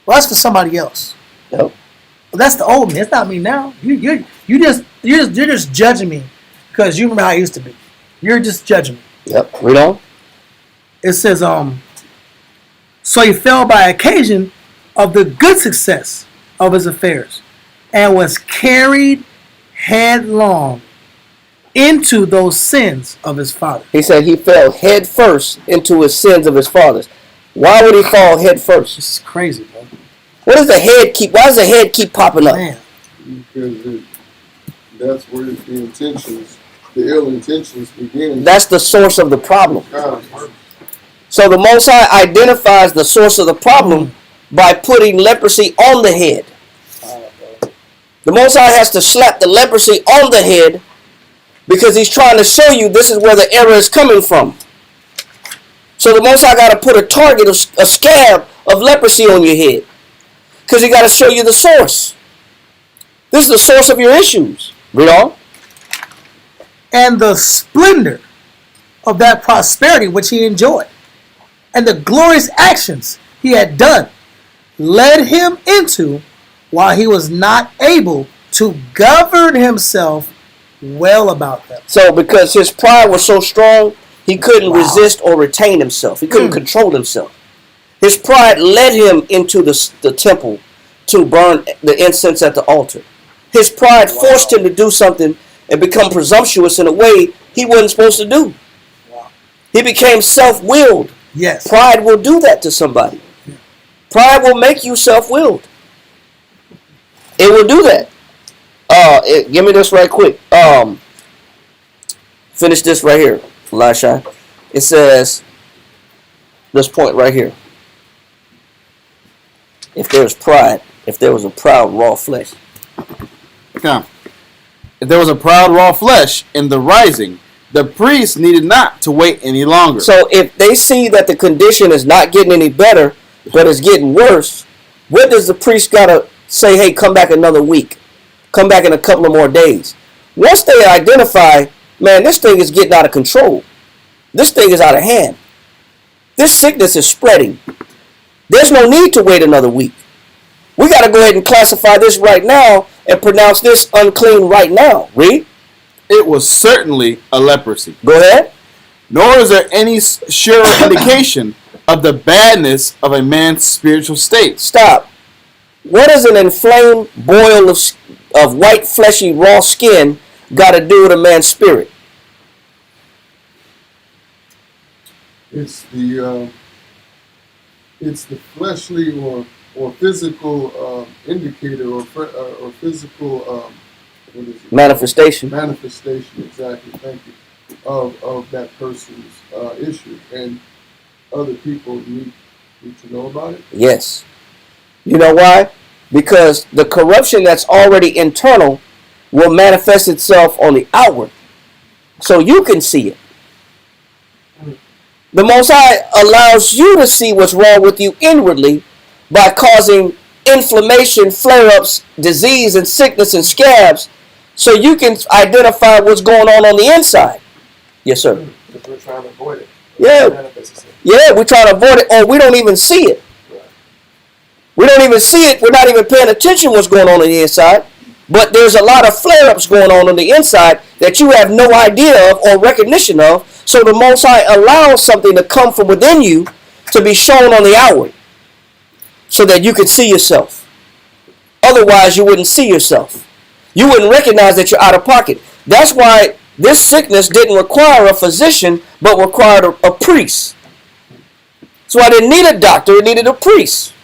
Well, that's for somebody else. Yep. Well, that's the old me. It's not me now. You're just judging me because you remember how I used to be. You're just judging me. Yep. Read on. It says, so he fell by occasion of the good success of his affairs and was carried headlong into those sins of his father. He said he fell head first into his sins of his fathers. Why would he fall head first? This is crazy, bro. Why does the head keep popping up? Man. Because that's where the ill intentions begin. That's the source of the problem. So the Most High identifies the source of the problem by putting leprosy on the head. The Most High has to slap the leprosy on the head because he's trying to show you this is where the error is coming from. So the Most High got to put a target, a scab of leprosy on your head because he got to show you the source. This is the source of your issues. Read on. And the splendor of that prosperity which he enjoyed and the glorious actions he had done led him into while he was not able to govern himself well about them. So because his pride was so strong, he couldn't resist or retain himself. He couldn't control himself. His pride led him into the temple to burn the incense at the altar. His pride forced him to do something and become presumptuous in a way he wasn't supposed to do. He became self-willed. Yes. Pride will do that to somebody. Pride will make you self-willed. It will do that. Give me this right quick. Finish this right here, Elisha. It says, this point right here. If there's pride, if there was a proud raw flesh. Come. If there was a proud raw flesh in the rising, the priest needed not to wait any longer. So if they see that the condition is not getting any better, but it's getting worse, what does the priest got to say, hey, come back another week? Come back in a couple of more days. Once they identify, man, this thing is getting out of control. This thing is out of hand. This sickness is spreading. There's no need to wait another week. We got to go ahead and classify this right now and pronounce this unclean right now. Read. it was certainly a leprosy. Go ahead. Nor is there any sure indication of the badness of a man's spiritual state. Stop. What does an inflamed boil of white, fleshy, raw skin got to do with a man's spirit? It's the fleshly or physical indicator or physical what is it? Manifestation. Manifestation, exactly. Thank you. Of that person's issue, and other people need to know about it. Yes. You know why? Because the corruption that's already internal will manifest itself on the outward, so you can see it. The Most High allows you to see what's wrong with you inwardly by causing inflammation, flare-ups, disease, and sickness and scabs, so you can identify what's going on the inside. Yes, sir. Because we're trying to avoid it. Yeah. Yeah, we're trying to avoid it, or we don't even see it. We don't even see it. We're not even paying attention to what's going on the inside. But there's a lot of flare-ups going on the inside that you have no idea of or recognition of. So the Most High allows something to come from within you to be shown on the outward so that you can see yourself. Otherwise, you wouldn't see yourself. You wouldn't recognize that you're out of pocket. That's why this sickness didn't require a physician, but required a priest. That's why it didn't need a doctor, it needed a priest.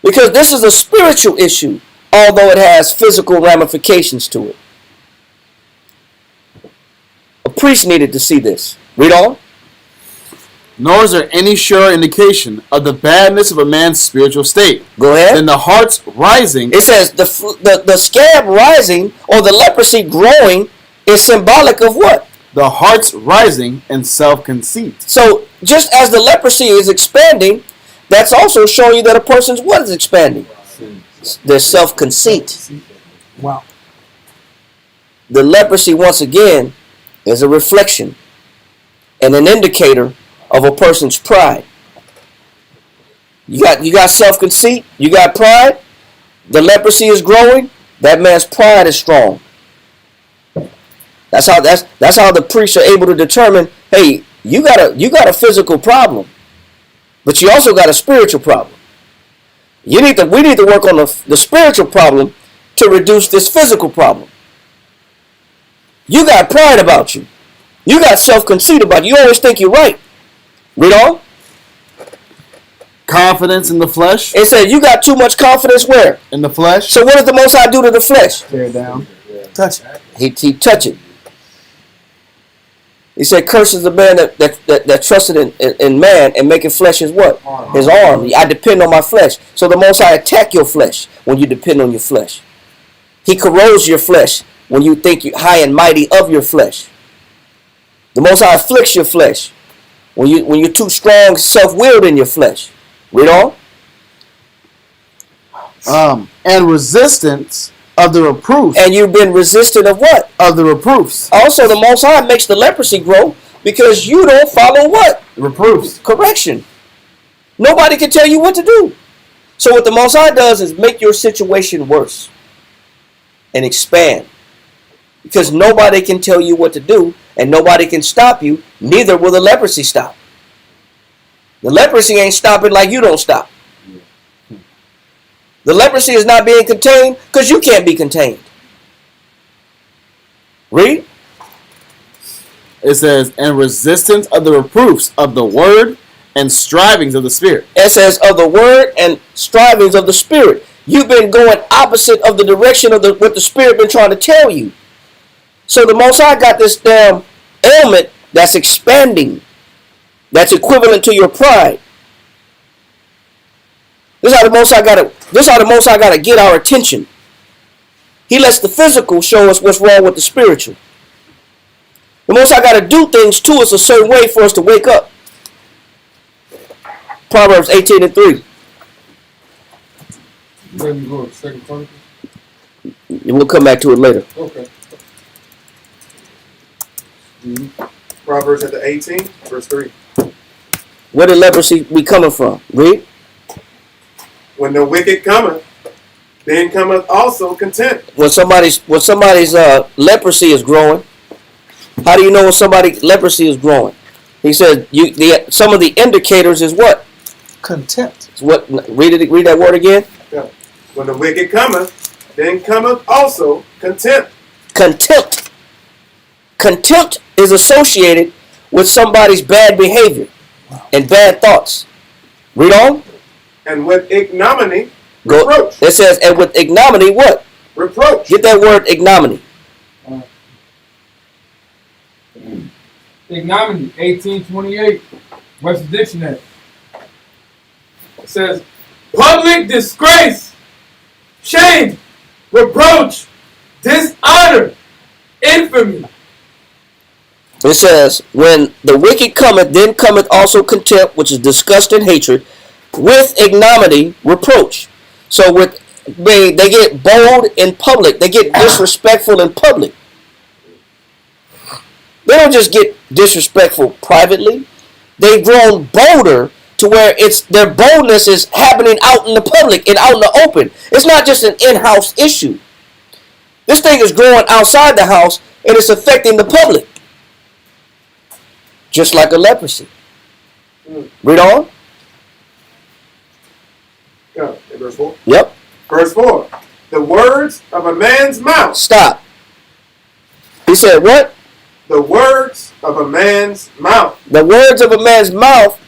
Because this is a spiritual issue, although it has physical ramifications to it. A priest needed to see this. Read on. Nor is there any sure indication of the badness of a man's spiritual state. Go ahead. And the heart's rising. It says the scab rising or the leprosy growing is symbolic of what? The heart's rising and self-conceit. So just as the leprosy is expanding, that's also showing you that a person's what is expanding? Their self-conceit. Wow. The leprosy, once again, is a reflection and an indicator of a person's pride. You got self-conceit, you got pride, the leprosy is growing, that man's pride is strong. That's how the priests are able to determine, hey, you got a physical problem, but you also got a spiritual problem. We need to work on the spiritual problem to reduce this physical problem. You got pride about you. You got self-conceit about you. You always think you're right. Read on. Confidence in the flesh. It said you got too much confidence where? In the flesh. So what does the Most High do to the flesh? Tear it down. Touch it. He touch it. He said, curses the man that trusted in man and making flesh his what? His arm. I depend on my flesh. So the Most High attack your flesh when you depend on your flesh. He corrodes your flesh when you think you're high and mighty of your flesh. The Most High afflicts your flesh when you're too strong, self-willed in your flesh. Read on. And resistance of the reproof. And you've been resistant of what? Of the reproofs. Also, the Most High makes the leprosy grow because you don't follow what? Reproofs. Correction. Nobody can tell you what to do. So what the Most High does is make your situation worse and expand. Because nobody can tell you what to do and nobody can stop you. Neither will the leprosy stop. The leprosy ain't stopping like you don't stop. The leprosy is not being contained because you can't be contained. Read. It says, and resistance of the reproofs of the word and strivings of the spirit. It says of the word and strivings of the spirit. You've been going opposite of the direction of what the spirit been trying to tell you. So the Most High got this damn ailment that's expanding. That's equivalent to your pride. This is how the Most High got to get our attention. He lets the physical show us what's wrong with the spiritual. The Most High got to do things to us a certain way for us to wake up. Proverbs 18:3. Then you go to 2 Chronicles. We'll come back to it later. Okay. Proverbs chapter 18, verse 3. Where did leprosy be coming from? Read. When the wicked cometh, then cometh also contempt. When somebody's leprosy is growing, How do you know when somebody's leprosy is growing? He said some of the indicators is what? Contempt. It's what? Read that word again. Yeah. When the wicked cometh, then cometh also contempt. Contempt. Contempt is associated with somebody's bad behavior and bad thoughts. Read on. And with ignominy, Go. reproach. It says, and with ignominy, what? Reproach. Get that word ignominy. Ignominy, 1828, Webster Dictionary. It says, public disgrace, shame, reproach, dishonor, infamy. It says, when the wicked cometh, then cometh also contempt, which is disgust and hatred, with ignominy, reproach. So they get bold in public. They get disrespectful in public. They don't just get disrespectful privately. They've grown bolder to where their boldness is happening out in the public and out in the open. It's not just an in-house issue. This thing is growing outside the house and it's affecting the public. Just like a leprosy. Read on. Yeah, verse 4. Yep. Verse 4. The words of a man's mouth. Stop. He said what? The words of a man's mouth. The words of a man's mouth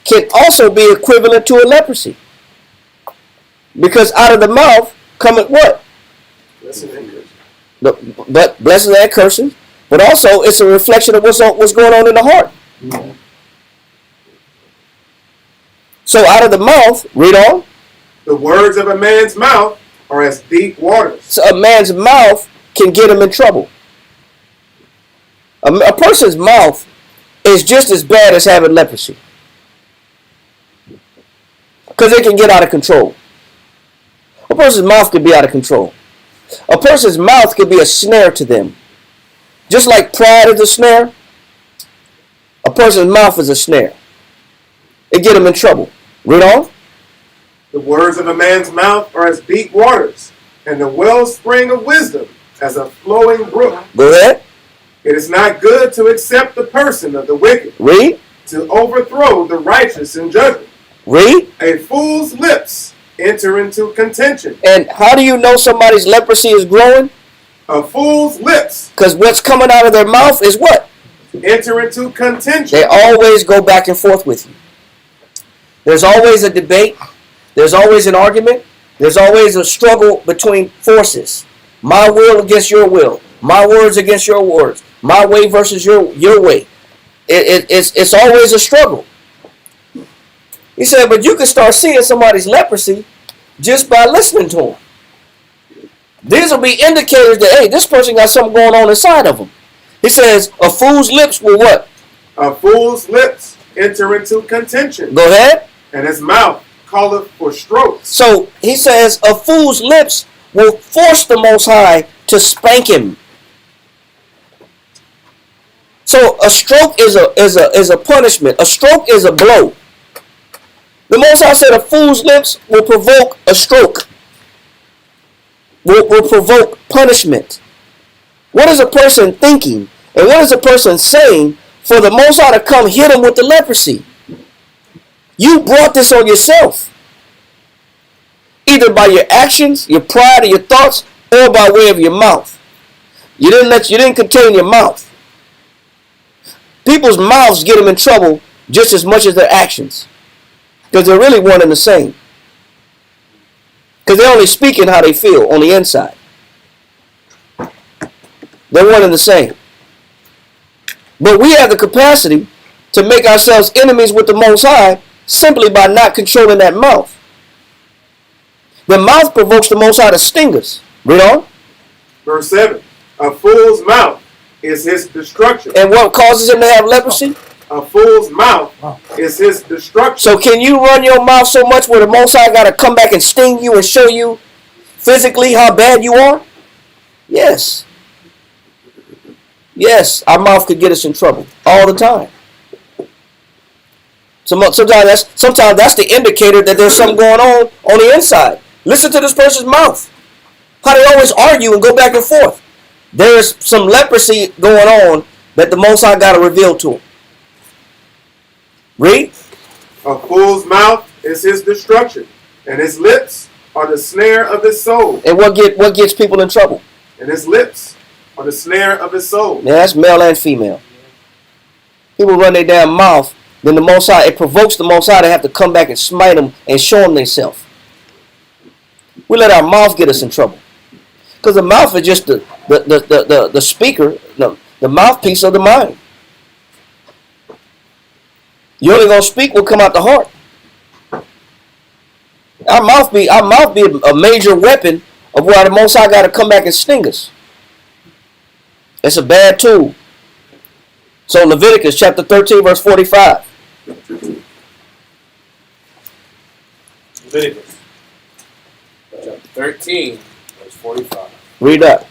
can also be equivalent to a leprosy. Because out of the mouth cometh what? Blessing and cursing. But blessings and cursing. But also it's a reflection of what's going on in the heart. Mm-hmm. So out of the mouth, read on. The words of a man's mouth are as deep waters. So a man's mouth can get him in trouble. A person's mouth is just as bad as having leprosy. Because it can get out of control. A person's mouth can be out of control. A person's mouth can be a snare to them. Just like pride is a snare, a person's mouth is a snare. It get him in trouble. Read on. The words of a man's mouth are as deep waters, and the wellspring of wisdom as a flowing brook. Go ahead. It is not good to accept the person of the wicked. Read. To overthrow the righteous in judgment. Read. A fool's lips enter into contention. And how do you know somebody's leprosy is growing? A fool's lips. Because what's coming out of their mouth is what? Enter into contention. They always go back and forth with you. There's always a debate. There's always an argument. There's always a struggle between forces. My will against your will. My words against your words. My way versus your way. It's always a struggle. He said, but you can start seeing somebody's leprosy just by listening to them. These will be indicators that, hey, this person got something going on inside of them. He says, a fool's lips will what? A fool's lips enter into contention. Go ahead. And his mouth calleth for strokes. So he says, a fool's lips will force the Most High to spank him. So a stroke is a punishment. A stroke is a blow. The Most High said a fool's lips will provoke a stroke. Will provoke punishment. What is a person thinking? And what is a person saying for the Most High to come hit him with the leprosy? You brought this on yourself. Either by your actions, your pride, or your thoughts, or by way of your mouth. You didn't contain your mouth. People's mouths get them in trouble just as much as their actions. Because they're really one and the same. Because they're only speaking how they feel on the inside. They're one and the same. But we have the capacity to make ourselves enemies with the Most High simply by not controlling that mouth. The mouth provokes the Most High to sting us. Read on. Verse 7. A fool's mouth is his destruction. And what causes him to have leprosy? A fool's mouth is his destruction. So can you run your mouth so much where the Most High got to come back and sting you and show you physically how bad you are? Yes. Yes, our mouth could get us in trouble all the time. Sometimes that's the indicator that there's something going on the inside. Listen to this person's mouth. How they always argue and go back and forth. There's some leprosy going on that the Most High got to reveal to him? Read. A fool's mouth is his destruction, and his lips are the snare of his soul. And what gets people in trouble? And his lips are the snare of his soul. Yeah, that's male and female. People run their damn mouth, then the Most High, it provokes the Most High to have to come back and smite them and show them themselves. We let our mouth get us in trouble. Because the mouth is just the speaker, the mouthpiece of the mind. You only gonna speak what come out the heart. Our mouth be a major weapon of why the Most High got to come back and sting us. It's a bad tool. So Leviticus chapter 13, verse 45. Leviticus chapter 13, verse 45. Read that.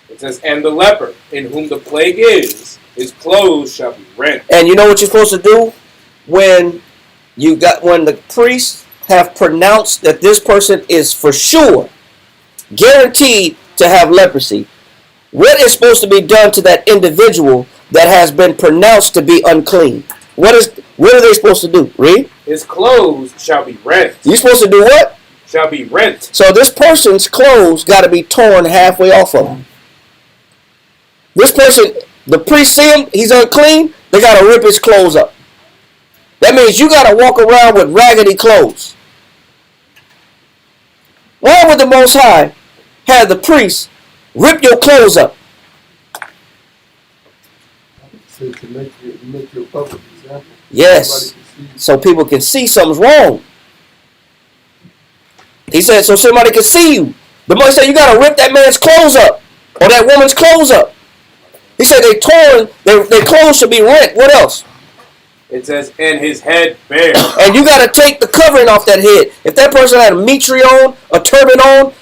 It says, and the leper in whom the plague is, his clothes shall be rent. And you know what you're supposed to do when the priests have pronounced that this person is for sure guaranteed to have leprosy. What is supposed to be done to that individual that has been pronounced to be unclean? What are they supposed to do? Read. His clothes shall be rent. You're supposed to do what? Shall be rent. So this person's clothes got to be torn halfway off of him. This person, the priest see him, he's unclean, they got to rip his clothes up. That means you got to walk around with raggedy clothes. Why would the Most High have the priest rip your clothes up? So to make you a public example. Yes. So people can see something's wrong. He said so somebody can see you. The Most High said you got to rip that man's clothes up or that woman's clothes up. He said their clothes should be rent. What else? It says, and his head bare. And you got to take the covering off that head. If that person had a mitre on, a turban on,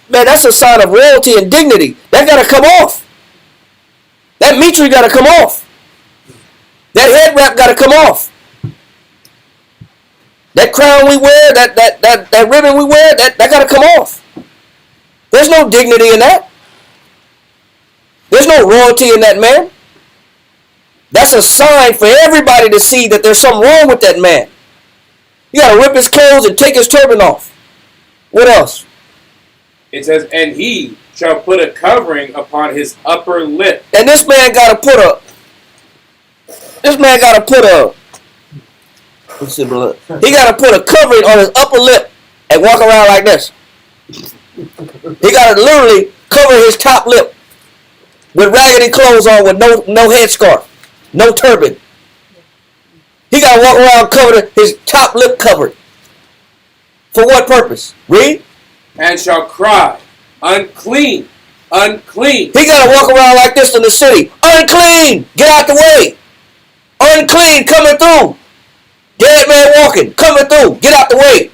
man, that's a sign of royalty and dignity. That got to come off. That mitre got to come off. That head wrap got to come off. That crown we wear, that ribbon we wear, that got to come off. There's no dignity in that. There's no royalty in that man. That's a sign for everybody to see that there's something wrong with that man. You got to rip his clothes and take his turban off. What else? It says, and he shall put a covering upon his upper lip. And this man got to put a he got to put a covering on his upper lip and walk around like this. He got to literally cover his top lip with raggedy clothes on with no headscarf, no turban. He got to walk around covered, his top lip covered. For what purpose? Read. And shall cry, unclean, unclean. He got to walk around like this in the city. Unclean! Get out the way! Unclean coming through! Dead man walking, coming through. Get out the way!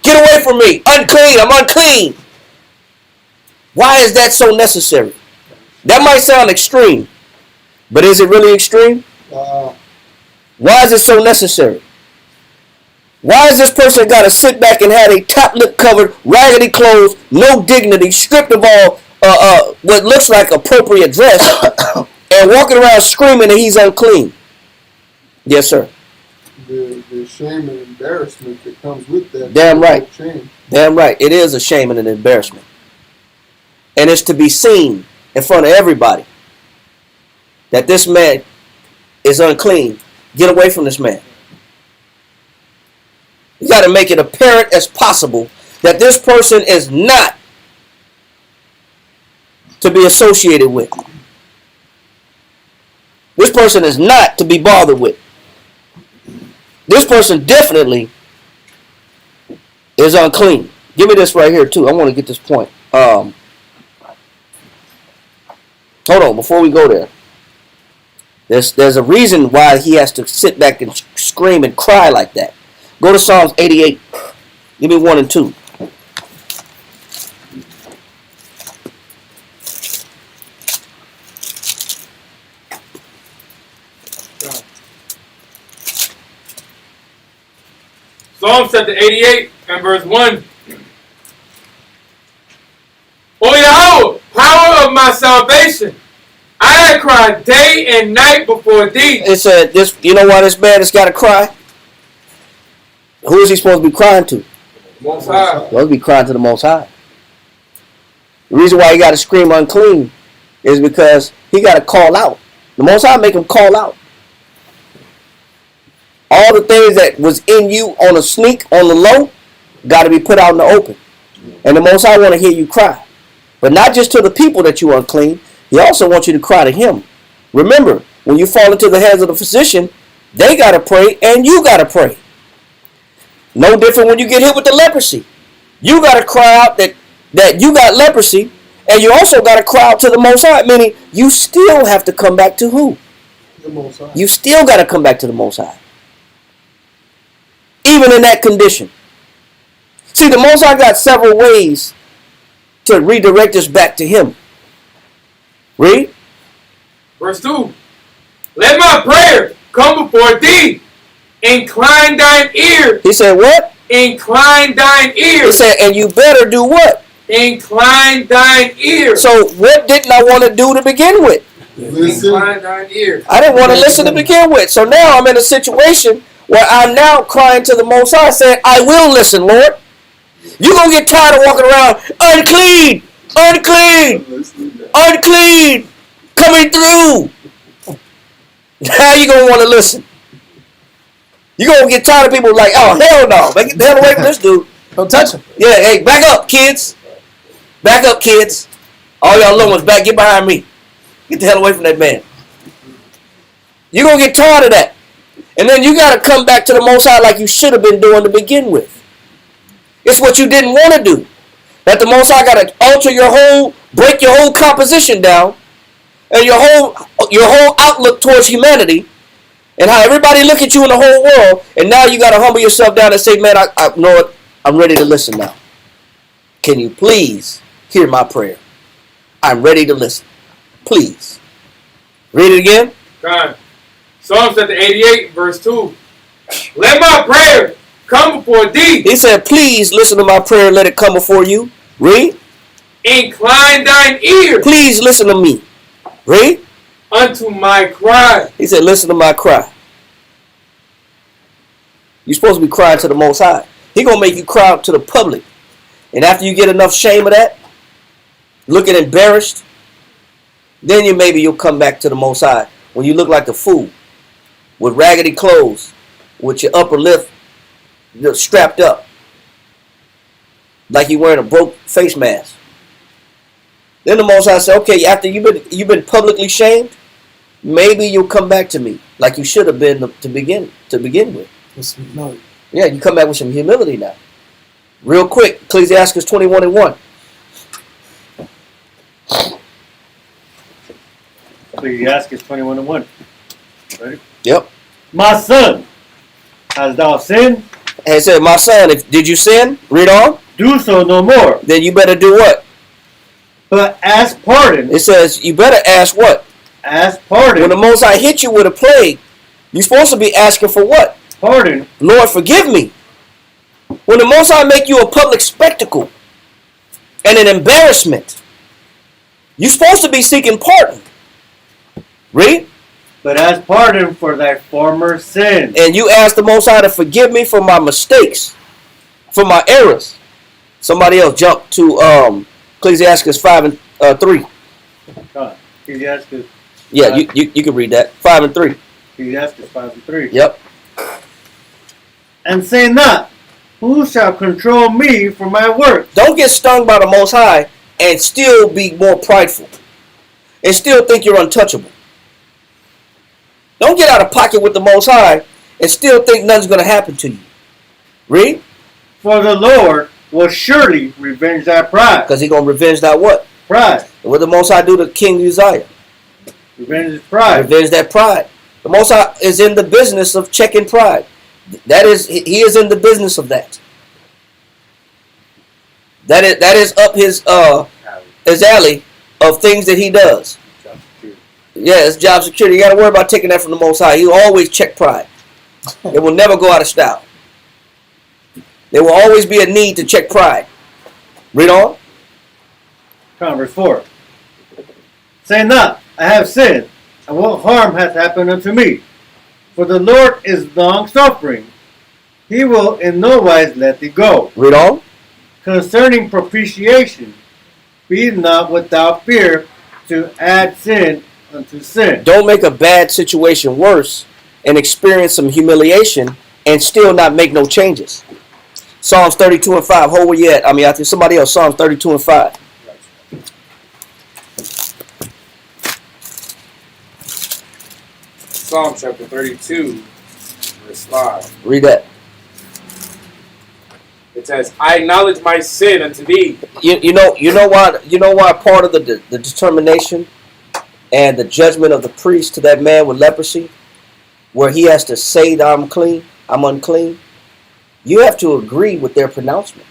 Get away from me! Unclean! I'm unclean! Why is that so necessary? That might sound extreme, but is it really extreme? Why is it so necessary? Why is this person got to sit back and have a top lip covered, raggedy clothes, no dignity, stripped of all what looks like appropriate dress, and walking around screaming that he's unclean? Yes, sir. The shame and embarrassment that comes with that. Damn right. Shame. Damn right. It is a shame and an embarrassment. And it's to be seen in front of everybody that this man is unclean. Get away from this man. You got to make it apparent as possible that this person is not to be associated with. This person is not to be bothered with. This person definitely is unclean. Give me this right here too. I want to get this point. Hold on, before we go there. There's a reason why he has to sit back and scream and cry like that. Go to Psalms 88. Give me 1 and 2. Psalm chapter 88 and verse 1. O Yahweh, power of my salvation, I I cry day and night before thee. It said this. You know why this man has got to cry? Who is he supposed to be crying to? Most High. He's supposed to be crying to the Most High. The reason why he got to scream unclean is because he got to call out. The Most High make him call out. All the things that was in you on a sneak, on the low, got to be put out in the open. And the Most High want to hear you cry. But not just to the people that you are unclean. He also wants you to cry to him. Remember, when you fall into the hands of the physician, they got to pray and you got to pray. No different when you get hit with the leprosy. You got to cry out that you got leprosy, and you also got to cry out to the Most High, meaning you still have to come back to who? The Most High. You still got to come back to the Most High. Even in that condition. See, the Most High got several ways to redirect us back to him. Read. Verse 2. Let my prayer come before thee. Incline thine ear. He said what? Incline thine ear. He said, and you better do what? Incline thine ear. So what didn't I want to do to begin with? Listen. Incline thine ear. I didn't want to listen to begin with. So now I'm in a situation where I'm now crying to the Most High saying, I will listen, Lord. You're going to get tired of walking around, unclean, unclean, unclean, coming through. Now you're going to want to listen. You're going to get tired of people like, oh, hell no. Get the hell away from this dude. Don't touch him. Yeah, hey, back up, kids. Back up, kids. All y'all little ones, back, get behind me. Get the hell away from that man. You're going to get tired of that. And then you got to come back to the Most High like you should have been doing to begin with. It's what you didn't want to do. That the Most High got to alter break your whole composition down, and your whole outlook towards humanity, and how everybody look at you in the whole world, and now you got to humble yourself down and say, man, I know it. I'm ready to listen now. Can you please hear my prayer? I'm ready to listen. Please. Read it again. God. Psalm chapter 88, verse 2. Let my prayer come before thee. He said, please listen to my prayer and let it come before you. Read. Incline thine ear. Please listen to me. Read. Unto my cry. He said, listen to my cry. You're supposed to be crying to the Most High. He going to make you cry out to the public. And after you get enough shame of that, looking embarrassed, then you'll come back to the Most High when you look like a fool with raggedy clothes, with your upper lip strapped up, like you're wearing a broke face mask. Then the Most High said, okay, after you've been publicly shamed, maybe you'll come back to me like you should have been to begin with. Yeah, you come back with some humility now. Real quick, Ecclesiastes 21:1. Ecclesiastes 21:1. Ready? Yep. My son, hast thou sinned? And it said, my son, did you sin? Read on. Do so no more. Then you better do what? But ask pardon. It says, you better ask what? Ask pardon. When the Most High hit you with a plague, you're supposed to be asking for what? Pardon. Lord, forgive me. When the Most High make you a public spectacle and an embarrassment, you're supposed to be seeking pardon. Read. But ask pardon for thy former sins. And you ask the Most High to forgive me for my mistakes, for my errors. Somebody else jump to Ecclesiastes 5:3. Ecclesiastes. Yeah, you can read that. 5:3. Ecclesiastes 5:3. Yep. And say not, who shall control me for my work? Don't get stung by the Most High and still be more prideful. And still think you're untouchable. Don't get out of pocket with the Most High and still think nothing's going to happen to you. Read. For the Lord will surely revenge thy pride. Because he's going to revenge that what? Pride. And what did the Most High do to King Uzziah? Revenge his pride. Revenge that pride. The Most High is in the business of checking pride. He is in the business of that. That is up his alley of things that he does. Yeah, it's job security. You got to worry about taking that from the Most High. He'll always check pride. It will never go out of style. There will always be a need to check pride. Read on. Verse 4. Say not, I have sinned, and what harm hath happened unto me? For the Lord is long-suffering. He will in no wise let thee go. Read on. Concerning propitiation, be not without fear to add sin unto sin. Don't make a bad situation worse and experience some humiliation and still not make no changes. Psalms 32 and 5. Hold where you at. I think somebody else. Psalms 32 and 5. Psalm chapter 32, verse 5. Read that. It says, I acknowledge my sin unto thee. You know why part of the determination and the judgment of the priest to that man with leprosy, where he has to say that I'm unclean, you have to agree with their pronouncement.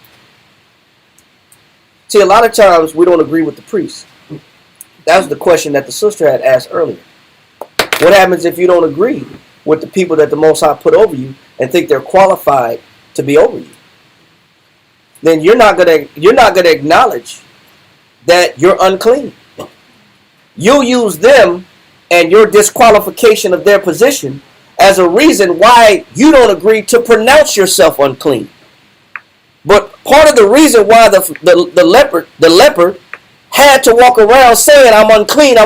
See, a lot of times we don't agree with the priest. That was the question that the sister had asked earlier. What happens if you don't agree with the people that the Most High put over you and think they're qualified to be over you? Then you're not gonna acknowledge that you're unclean. You'll use them and your disqualification of their position as a reason why you don't agree to pronounce yourself unclean. But part of the reason why the leopard had to walk around saying I'm unclean,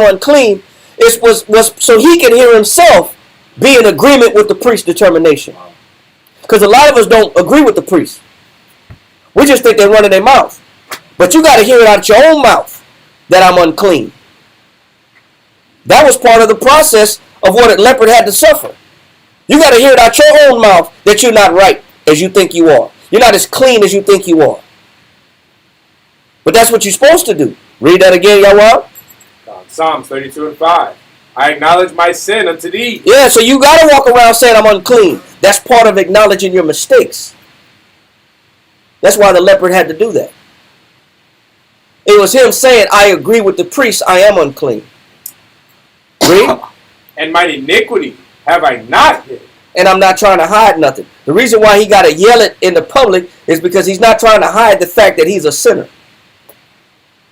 was so he can hear himself be in agreement with the priest's determination. Because a lot of us don't agree with the priest. We just think they're running their mouth. But you got to hear it out of your own mouth that I'm unclean. That was part of the process of what a leopard had to suffer. You got to hear it out your own mouth that you're not right as you think you are. You're not as clean as you think you are. But that's what you're supposed to do. Read that again, y'all. Psalms 32 and 5. I acknowledge my sin unto thee. Yeah, so you got to walk around saying I'm unclean. That's part of acknowledging your mistakes. That's why the leopard had to do that. It was him saying, I agree with the priest, I am unclean. Read. And my iniquity have I not hid. And I'm not trying to hide nothing. The reason why he got to yell it in the public is because he's not trying to hide the fact that he's a sinner.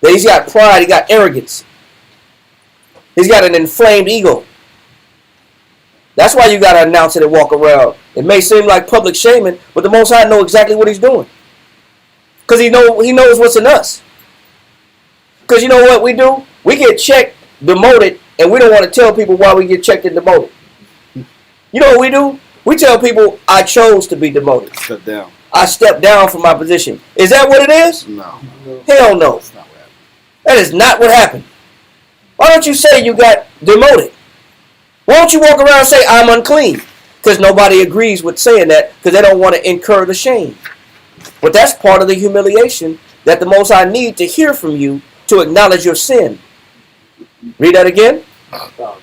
That he's got pride, he got arrogance. He's got an inflamed ego. That's why you got to announce it and walk around. It may seem like public shaming, but the Most High knows exactly what he's doing. Because he knows what's in us. Because you know what we do? We get checked, demoted, and we don't want to tell people why we get checked and demoted. You know what we do? We tell people, I chose to be demoted. Step down. I stepped down from my position. Is that what it is? No. Hell no. That's not what happened. That is not what happened. Why don't you say you got demoted? Why don't you walk around and say, I'm unclean? Because nobody agrees with saying that because they don't want to incur the shame. But that's part of the humiliation that the Most High need to hear from you to acknowledge your sin. Read that again.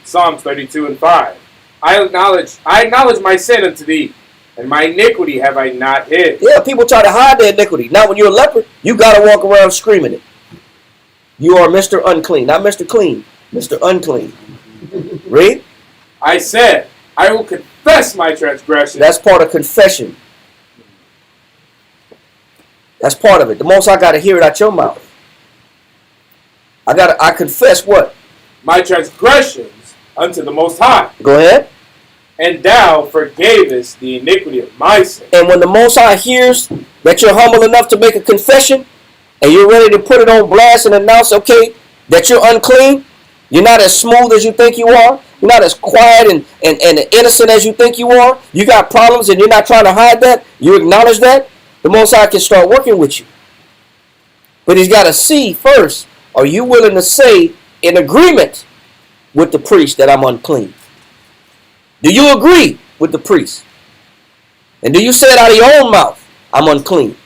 Psalms 32 and 5. I acknowledge my sin unto thee, and my iniquity have I not hid. Yeah, people try to hide their iniquity. Now when you're a leopard, you got to walk around screaming it. You are Mr. Unclean. Not Mr. Clean. Mr. Unclean. Read. I said, I will confess my transgression. That's part of confession. That's part of it. The Most High got to hear it out your mouth. I confess what? My transgressions unto the Most High. Go ahead. And thou forgavest the iniquity of my sin. And when the Most High hears that you're humble enough to make a confession, and you're ready to put it on blast and announce, okay, that you're unclean, you're not as smooth as you think you are, you're not as quiet and innocent as you think you are, you got problems and you're not trying to hide that, you acknowledge that, the Most High can start working with you. But he's got to see first, are you willing to say in agreement with the priest that I'm unclean? Do you agree with the priest? And do you say it out of your own mouth, I'm unclean?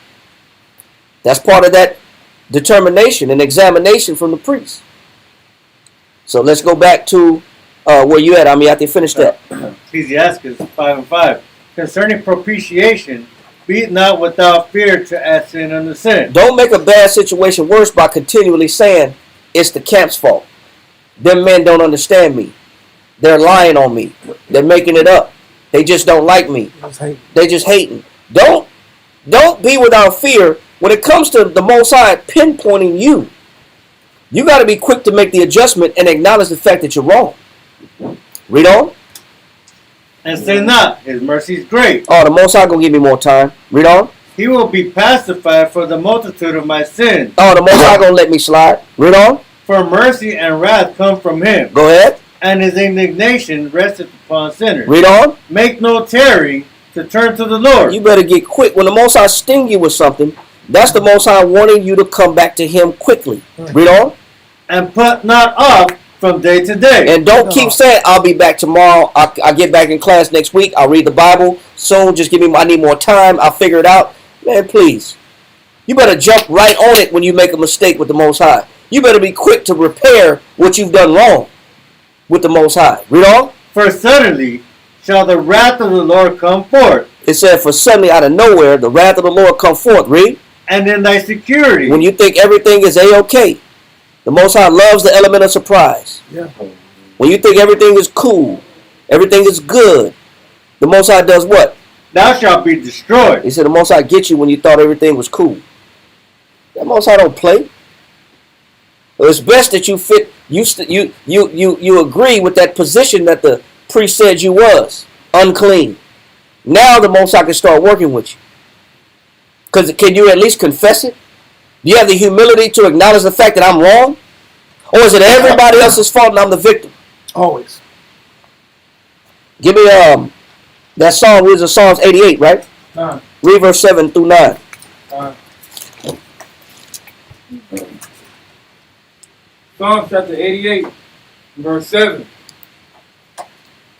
That's part of that determination and examination from the priest. So let's go back to where you at. I think finish that. Ecclesiastes 5 and 5. Concerning propitiation, be it not without fear to add sin unto sin. Don't make a bad situation worse by continually saying it's the camp's fault. Them men don't understand me. They're lying on me. They're making it up. They just don't like me. They just hating. Don't be without fear when it comes to the Most High pinpointing you You got to be quick to make the adjustment and acknowledge the fact that you're wrong. Read on. And say not, his mercy is great. Oh, the Most High gonna give me more time. Read on. He will be pacified for the multitude of my sins. Oh, the Most High gonna let me slide. Read on. For mercy and wrath come from him. Go ahead. And his indignation resteth upon sinners. Read on. Make no tarry to turn to the Lord. You better get quick. When the Most High sting you with something, that's the Most High wanting you to come back to Him quickly. Read on. And put not off from day to day. And don't keep saying, I'll be back tomorrow. I'll get back in class next week. I'll read the Bible soon. Just give me, I need more time. I'll figure it out. Man, please. You better jump right on it when you make a mistake with the Most High. You better be quick to repair what you've done wrong with the Most High. Read on. For suddenly shall the wrath of the Lord come forth. It said, for suddenly out of nowhere, the wrath of the Lord come forth. Read. And in thy security. When you think everything is A-okay. The Most High loves the element of surprise. Yeah. When you think everything is cool, everything is good, the Most High does what? Thou shalt be destroyed. He said the Most High get you when you thought everything was cool. That Most High don't play. It's best that you fit. You agree with that position that the priest said you was unclean. Now the Most High can start working with you. Because can you at least confess it? Do you have the humility to acknowledge the fact that I'm wrong? Or is it everybody else's fault and I'm the victim? Always. Give me that song. Read the Psalms 88, right? Read verse 7 through 9. Psalm chapter 88, verse 7.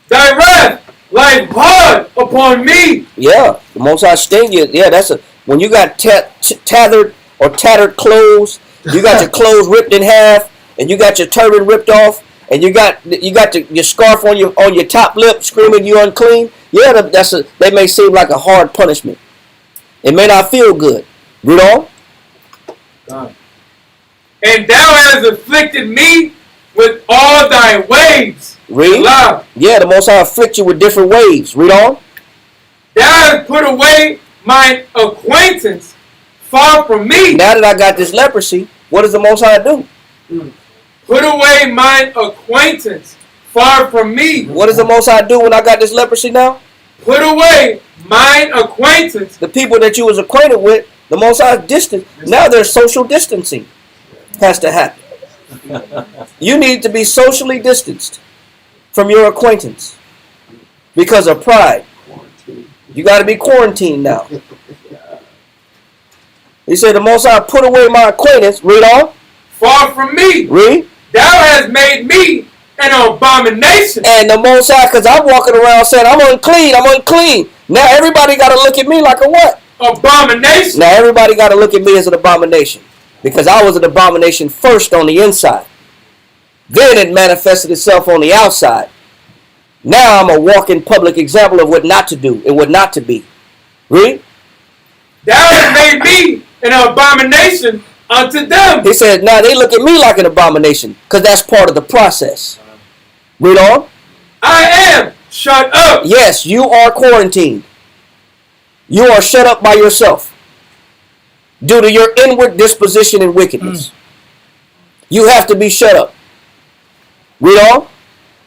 Thy wrath lieth hard upon me. Yeah, the Most High sting you. Yeah, that's a when you got tattered or tattered clothes, you got your clothes ripped in half, and you got your turban ripped off, and you got your scarf on your top lip, screaming you unclean. Yeah, they may seem like a hard punishment. It may not feel good. Read on. And thou hast afflicted me with all thy waves. Read. Aloud. Yeah, the Most High afflict you with different waves. Read on. Thou hast put away mine acquaintance far from me. Now that I got this leprosy, what does the Most High do? Put away mine acquaintance far from me. What does the Most High do when I got this leprosy now? Put away mine acquaintance. The people that you was acquainted with, the Most High distant. Now there's social distancing has to happen. You need to be socially distanced from your acquaintance because of pride. You got to be quarantined now. He said, the Most High put away my acquaintance. Read on. Far from me. Read. Thou hast made me an abomination. And the Most High, because I'm walking around saying, I'm unclean, I'm unclean. Now everybody got to look at me like a what? Abomination. Now everybody got to look at me as an abomination. Because I was an abomination first on the inside. Then it manifested itself on the outside. Now I'm a walking public example of what not to do and what not to be. Read. Thou hast made me an abomination unto them. He said, now they look at me like an abomination because that's part of the process. Read on. I am shut up. Yes, you are quarantined. You are shut up by yourself due to your inward disposition and wickedness. You have to be shut up. Read on.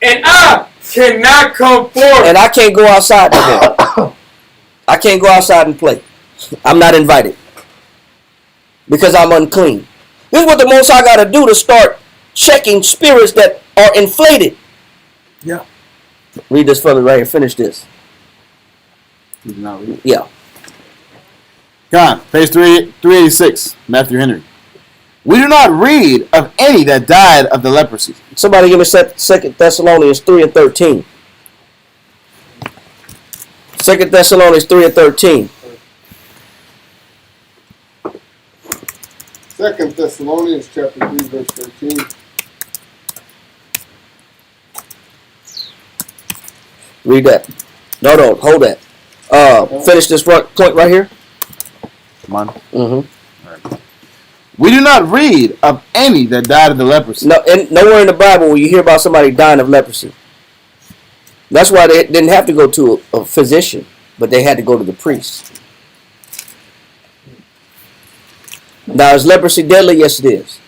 And I cannot come forth. And I can't go outside today. I can't go outside and play. I'm not invited. Because I'm unclean. This is what the Most High got to do to start checking spirits that are inflated. Yeah. Read this further right here. Finish this. You did not read it. Yeah. Come on, page 386, Matthew Henry. We do not read of any that died of the leprosy. Somebody give me 2 Thessalonians 3 and 13. 2 Thessalonians 3 and 13. 2 Thessalonians chapter 3, verse 13. Read that. No, hold that. Finish this point right here. Come on. Mm-hmm. We do not read of any that died of the leprosy. No, and nowhere in the Bible will you hear about somebody dying of leprosy. That's why they didn't have to go to a physician, but they had to go to the priest. Now, is leprosy deadly? Yes, it is.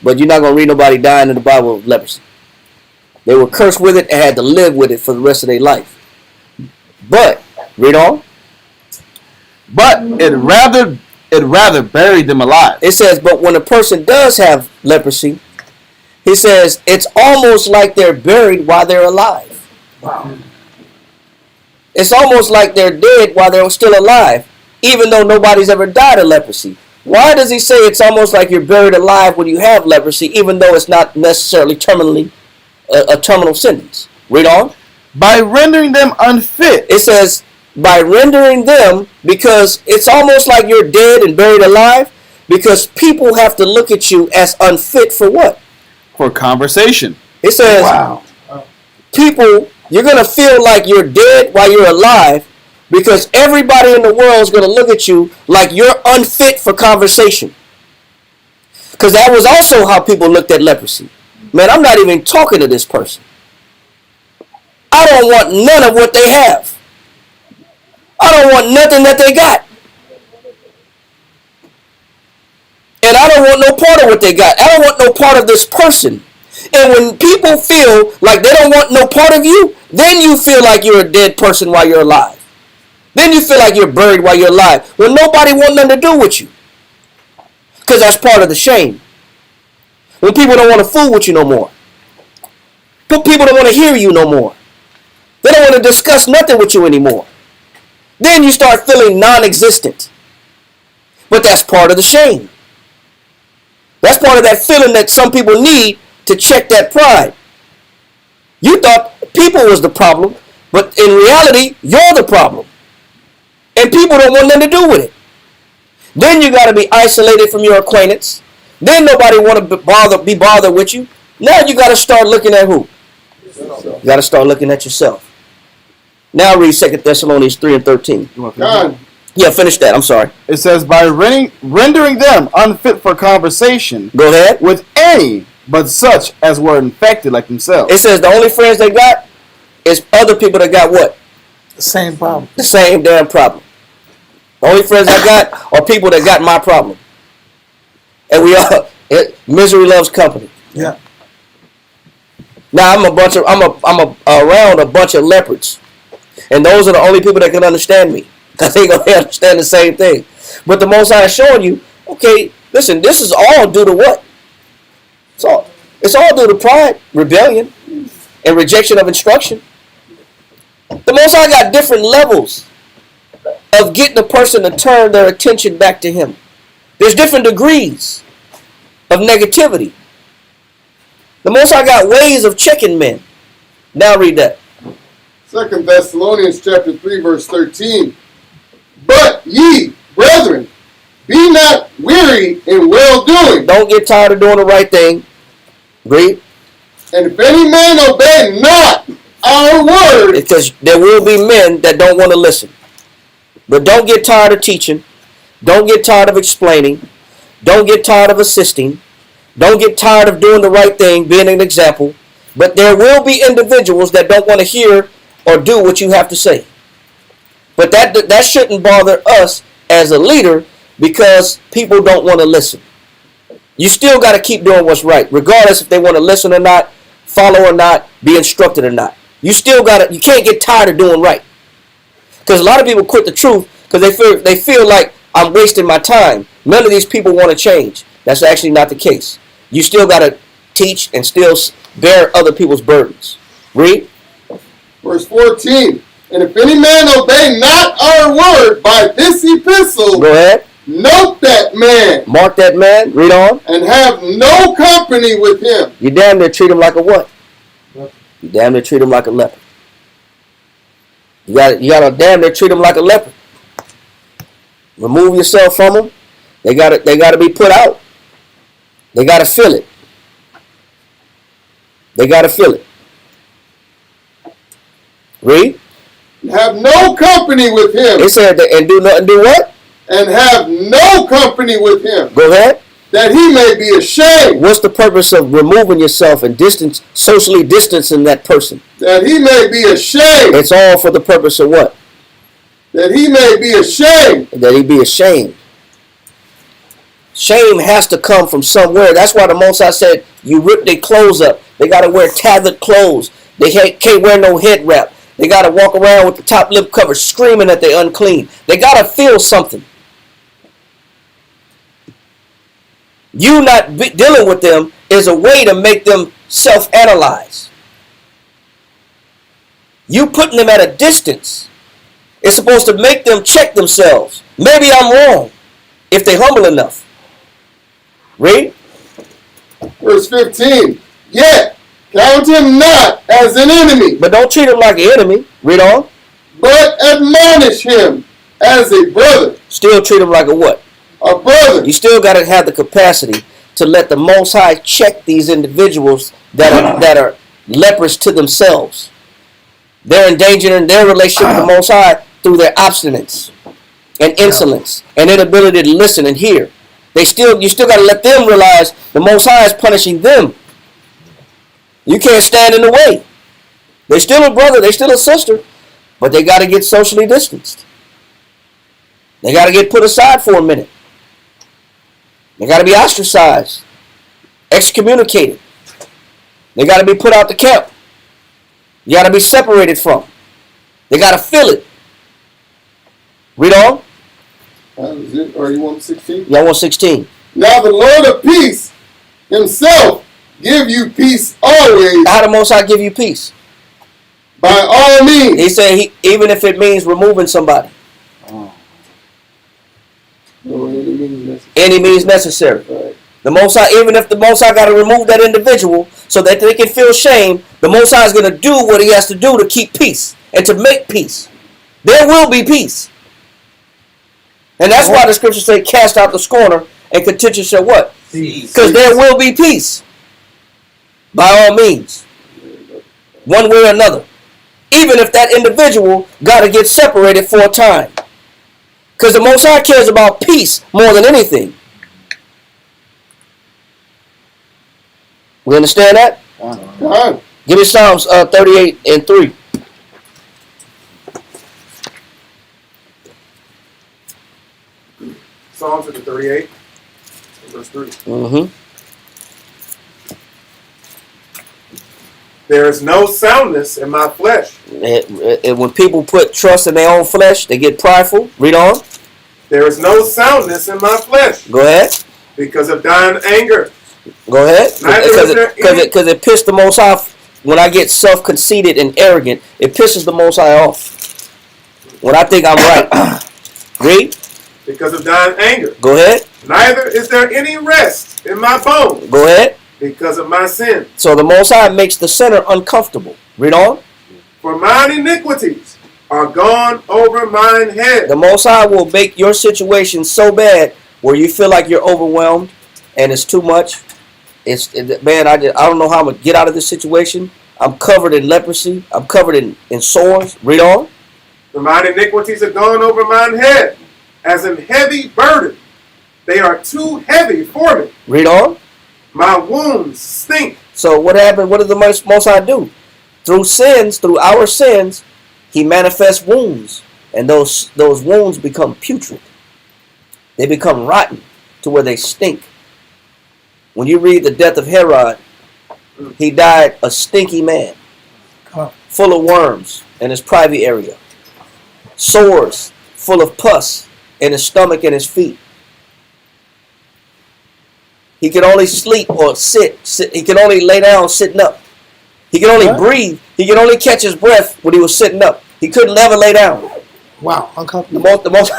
But you're not going to read nobody dying in the Bible of leprosy. They were cursed with it and had to live with it for the rest of their life. But, read on. But it rather buried them alive. It says, but when a person does have leprosy, he says, it's almost like they're buried while they're alive. Wow. It's almost like they're dead while they're still alive, even though nobody's ever died of leprosy. Why does he say it's almost like you're buried alive when you have leprosy, even though it's not necessarily terminally a terminal sentence? Read on. By rendering them unfit. It says, by rendering them, because it's almost like you're dead and buried alive, because people have to look at you as unfit for what? For conversation. It says, wow. People, you're going to feel like you're dead while you're alive, because everybody in the world is going to look at you like you're unfit for conversation. Because that was also how people looked at leprosy. Man, I'm not even talking to this person. I don't want none of what they have. I don't want nothing that they got. And I don't want no part of what they got. I don't want no part of this person. And when people feel like they don't want no part of you, then you feel like you're a dead person while you're alive. Then you feel like you're buried while you're alive, when nobody wants nothing to do with you. Because that's part of the shame. When people don't want to fool with you no more. People don't want to hear you no more. They don't want to discuss nothing with you anymore. Then you start feeling non-existent. But that's part of the shame. That's part of that feeling that some people need to check that pride. You thought people was the problem, but in reality, you're the problem. And people don't want nothing to do with it. Then you got to be isolated from your acquaintance. Then nobody want to be bothered with you. Now you got to start looking at who? You got to start looking at yourself. Now read 2 Thessalonians 3 and 13. God. Yeah, finish that. I'm sorry. It says, by rendering them unfit for conversation. Go ahead. With any but such as were infected like themselves. It says the only friends they got is other people that got what? The same problem. The same damn problem. The only friends I got are people that got my problem. And we are, misery loves company. Yeah. Now I'm around a bunch of leopards. And those are the only people that can understand me. Because they gonna understand the same thing. But the Most High is showing you, okay, listen, this is all due to what? It's all due to pride, rebellion, and rejection of instruction. The Most High got different levels of getting a person to turn their attention back to Him. There's different degrees of negativity. The Most High got ways of checking men. Now read that. 2 Thessalonians chapter 3, verse 13. But ye, brethren, be not weary in well-doing. Don't get tired of doing the right thing. Read. And if any man obey not our word. Because there will be men that don't want to listen. But don't get tired of teaching. Don't get tired of explaining. Don't get tired of assisting. Don't get tired of doing the right thing, being an example. But there will be individuals that don't want to hear or do what you have to say. But that shouldn't bother us as a leader, because people don't want to listen. You still got to keep doing what's right, regardless if they want to listen or not, follow or not, be instructed or not. You can't get tired of doing right. Because a lot of people quit the truth because they feel like I'm wasting my time. None of these people want to change. That's actually not the case. You still got to teach and still bear other people's burdens. Read. Verse 14. And if any man obey not our word by this epistle. Go ahead. Note that man. Mark that man. Read on. And have no company with him. You damn near treat him like a what? You damn near treat him like a leper. You gotta damn near treat him like a leper. Remove yourself from them. They gotta be put out. They gotta feel it. They gotta feel it. Read. Have no company with him. It said and do nothing. Do what? And have no company with him. Go ahead. That he may be ashamed. What's the purpose of removing yourself and socially distancing that person? That he may be ashamed. It's all for the purpose of what? That he may be ashamed. That he be ashamed. Shame has to come from somewhere. That's why the Most High said, you rip their clothes up. They got to wear tattered clothes. They can't wear no head wrap. They got to walk around with the top lip covered, screaming that they're unclean. They got to feel something. You not dealing with them is a way to make them self-analyze. You putting them at a distance is supposed to make them check themselves. Maybe I'm wrong if they're humble enough. Read. Verse 15. Yet count him not as an enemy. But don't treat him like an enemy. Read on. But admonish him as a brother. Still treat him like a what? A brother. You still got to have the capacity to let the Most High check these individuals that are leprous to themselves. They're endangering their relationship with the Most High through their obstinance and insolence and inability to listen and hear. You still got to let them realize the Most High is punishing them. You can't stand in the way. They're still a brother, they're still a sister, but they got to get socially distanced. They got to get put aside for a minute. They got to be ostracized, excommunicated. They got to be put out the camp. You got to be separated from. They got to feel it. Read on. That was it. Or you want 16? Yeah, I want 16. Now the Lord of peace himself give you peace always. How the Most High give you peace? By all means. He said even if it means removing somebody. Any means necessary. Right. The Most High, even if the Most High got to remove that individual so that they can feel shame, the Most High is going to do what he has to do to keep peace and to make peace. There will be peace. And that's why the scriptures say, cast out the scorner and contentious shall what? Because there will be peace. By all means. One way or another. Even if that individual got to get separated for a time. Because the Most High cares about peace more than anything. We understand that? Give me Psalms 38 and 3. Psalms 38, verse 3. Mm-hmm. There is no soundness in my flesh. When people put trust in their own flesh, they get prideful. Read on. There is no soundness in my flesh. Go ahead. Because of thine anger. Go ahead. Because it pissed the Most High. When I get self-conceited and arrogant, it pisses the Most High off. When I think I'm right. Read. Because of thine anger. Go ahead. Neither is there any rest in my bones. Go ahead. Because of my sin. So the Most High makes the sinner uncomfortable. Read on. For mine iniquities are gone over mine head. The Most High will make your situation so bad where you feel like you're overwhelmed and it's too much. Man, I don't know how I'm going to get out of this situation. I'm covered in leprosy. I'm covered in sores. Read on. For mine iniquities are gone over mine head, as an heavy burden. They are too heavy for me. Read on. My wounds stink. So what happened? What did the Most High do? Through our sins, he manifests wounds. And those wounds become putrid. They become rotten to where they stink. When you read the death of Herod, he died a stinky man. Full of worms in his private area. Sores full of pus in his stomach and his feet. He could only sleep or sit. He could only lay down sitting up. He could only breathe. He could only catch his breath when he was sitting up. He couldn't never lay down. Wow, uncomfortable. The most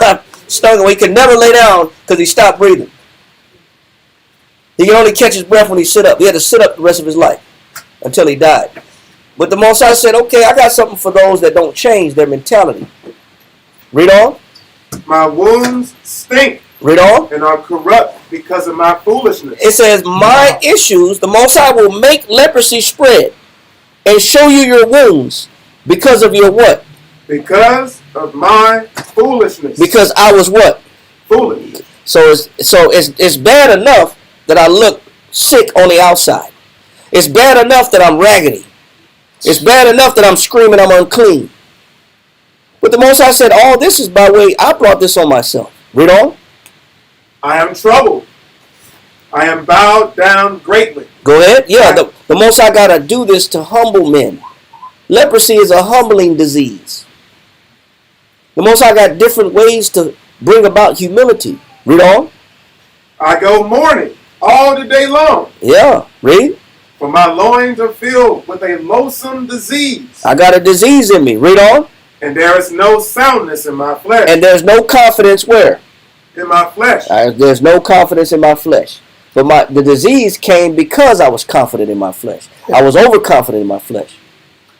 stung him. He could never lay down because he stopped breathing. He could only catch his breath when he sit up. He had to sit up the rest of his life until he died. But the Most High said, okay, I got something for those that don't change their mentality. Read on. My wounds stink. Read on. And are corrupt because of my foolishness. It says, my issues, the Most High will make leprosy spread and show you your wounds because of your what? Because of my foolishness. Because I was what? Foolish. So it's bad enough that I look sick on the outside. It's bad enough that I'm raggedy. It's bad enough that I'm screaming I'm unclean. But the Most High said, all this is by way, I brought this on myself. Read on. I am troubled I am bowed down greatly. Go ahead. Yeah, the Most High got to do this to humble men. Leprosy is a humbling disease. The Most High got different ways to bring about humility. Read on. I go mourning all the day long. Yeah, read. For my loins are filled with a loathsome disease. I got a disease in me. Read on. And there is no soundness in my flesh. And there's no confidence where? In my flesh. There's no confidence in my flesh. But the disease came because I was confident in my flesh. I was overconfident in my flesh.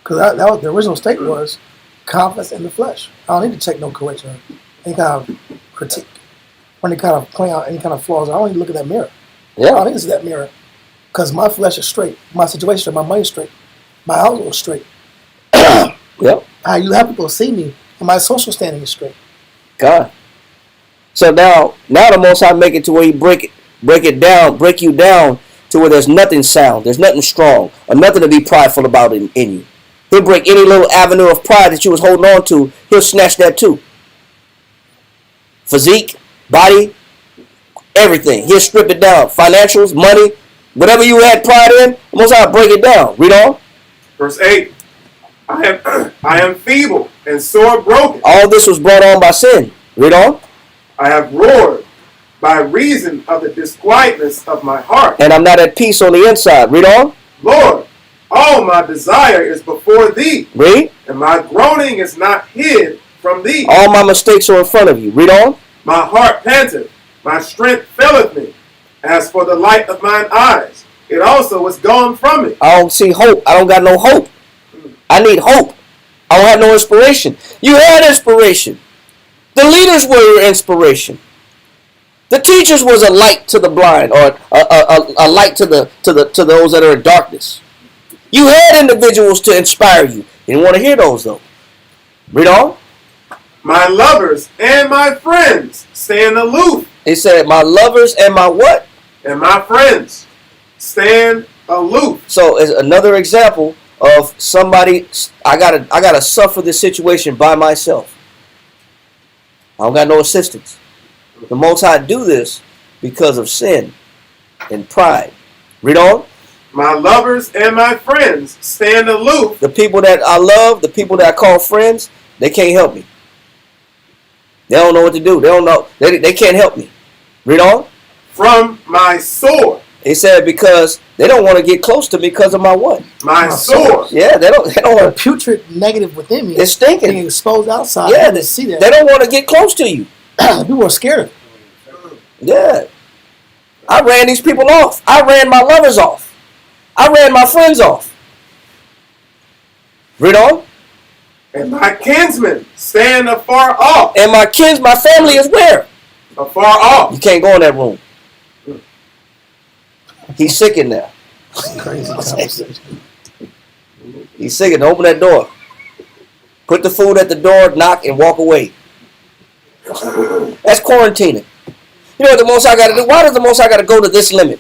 Because that was the original state was confidence in the flesh. I don't need to check no correction, any kind of critique, or any kind of point out any kind of flaws. I don't need to look at that mirror. Yeah. I don't need to see that mirror because my flesh is straight, my situation, my money's straight, my household is straight. Yep. How you have people see me, and my social standing is straight. God. So now the Most High make it to where He break you down to where there's nothing sound, there's nothing strong, or nothing to be prideful about in you. He'll break any little avenue of pride that you was holding on to. He'll snatch that too. Physique, body, everything. He'll strip it down. Financials, money, whatever you had pride in, the Most High break it down. Read on. Verse 8. I am feeble and sore broken. All this was brought on by sin. Read on. I have roared by reason of the disquietness of my heart. And I'm not at peace on the inside. Read on. Lord, all my desire is before thee. Read. And my groaning is not hid from thee. All my mistakes are in front of you. Read on. My heart panteth, my strength faileth me. As for the light of mine eyes, it also is gone from me. I don't see hope. I don't got no hope. I need hope. I don't have no inspiration. You had inspiration. The leaders were your inspiration. The teachers was a light to the blind, or a light to those that are in darkness. You had individuals to inspire you. You didn't want to hear those though. Read on. My lovers and my friends stand aloof. It said, my lovers and my what? And my friends stand aloof. So it's another example of somebody. I gotta suffer this situation by myself. I don't got no assistance. The Most High do this because of sin and pride. Read on. My lovers and my friends stand aloof. The people that I love, the people that I call friends, they can't help me. They don't know what to do. They don't know. They can't help me. Read on. From my sword. It said because they don't want to get close to me because of my what? My sword. Yeah, they don't want putrid negative within me. It's stinking. Being exposed outside. Yeah, they see that. They don't want to get close to you. People are scared. Yeah. I ran these people off. I ran my lovers off. I ran my friends off. Read on. And my kinsmen stand afar off. And my family is where? Afar off. You can't go in that room. He's sick in there. Crazy conversation. He's sick in there. Open that door. Put the food at the door, knock, and walk away. That's quarantining. You know what the Most High got to do? Why does the Most High got to go to this limit?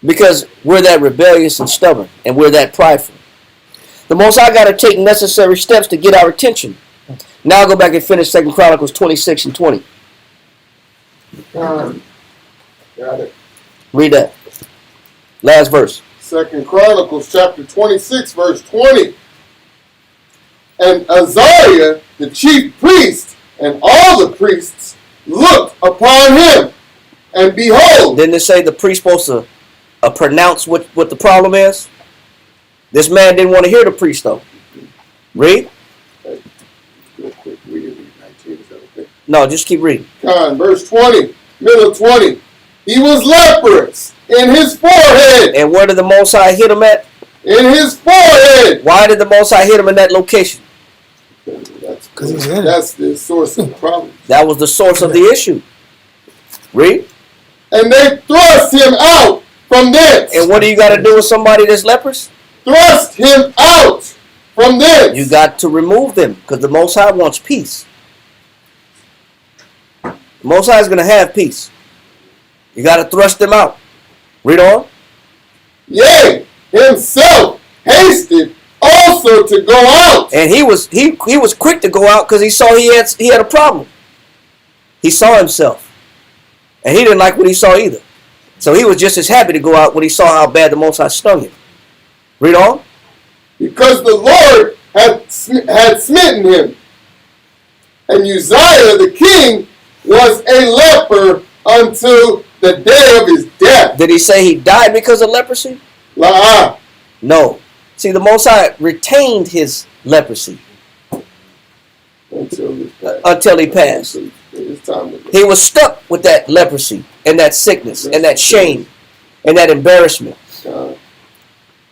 Because we're that rebellious and stubborn, and we're that prideful. The Most High got to take necessary steps to get our attention. Now I'll go back and finish 2 Chronicles 26 and 20. Got it. Read that. Last verse. 2 Chronicles chapter 26, verse 20. And Azariah, the chief priest, and all the priests looked upon him, and behold. Didn't it say the priest supposed to pronounce what the problem is? This man didn't want to hear the priest though. Read. Real quick, read 19, is that okay? No, just keep reading. Verse 20, middle 20. He was leprous in his forehead. And where did the Most High hit him at? In his forehead. Why did the Most High hit him in that location? That's the source of the problem. That was the source of the issue. Read. And they thrust him out from thence. And what do you got to do with somebody that's leprous? Thrust him out from thence. You got to remove them because the Most High wants peace. The Most High is going to have peace. You got to thrust them out. Read on. Yea, himself hasted also to go out. And he was quick to go out because he saw he had a problem. He saw himself. And he didn't like what he saw either. So he was just as happy to go out when he saw how bad the Most High stung him. Read on. Because the Lord had smitten him. And Uzziah the king was a leper until the day of his death. Did he say he died because of leprosy? La. No. See, the Most High retained his leprosy until he passed. He was stuck with that leprosy and that sickness and that shame and that embarrassment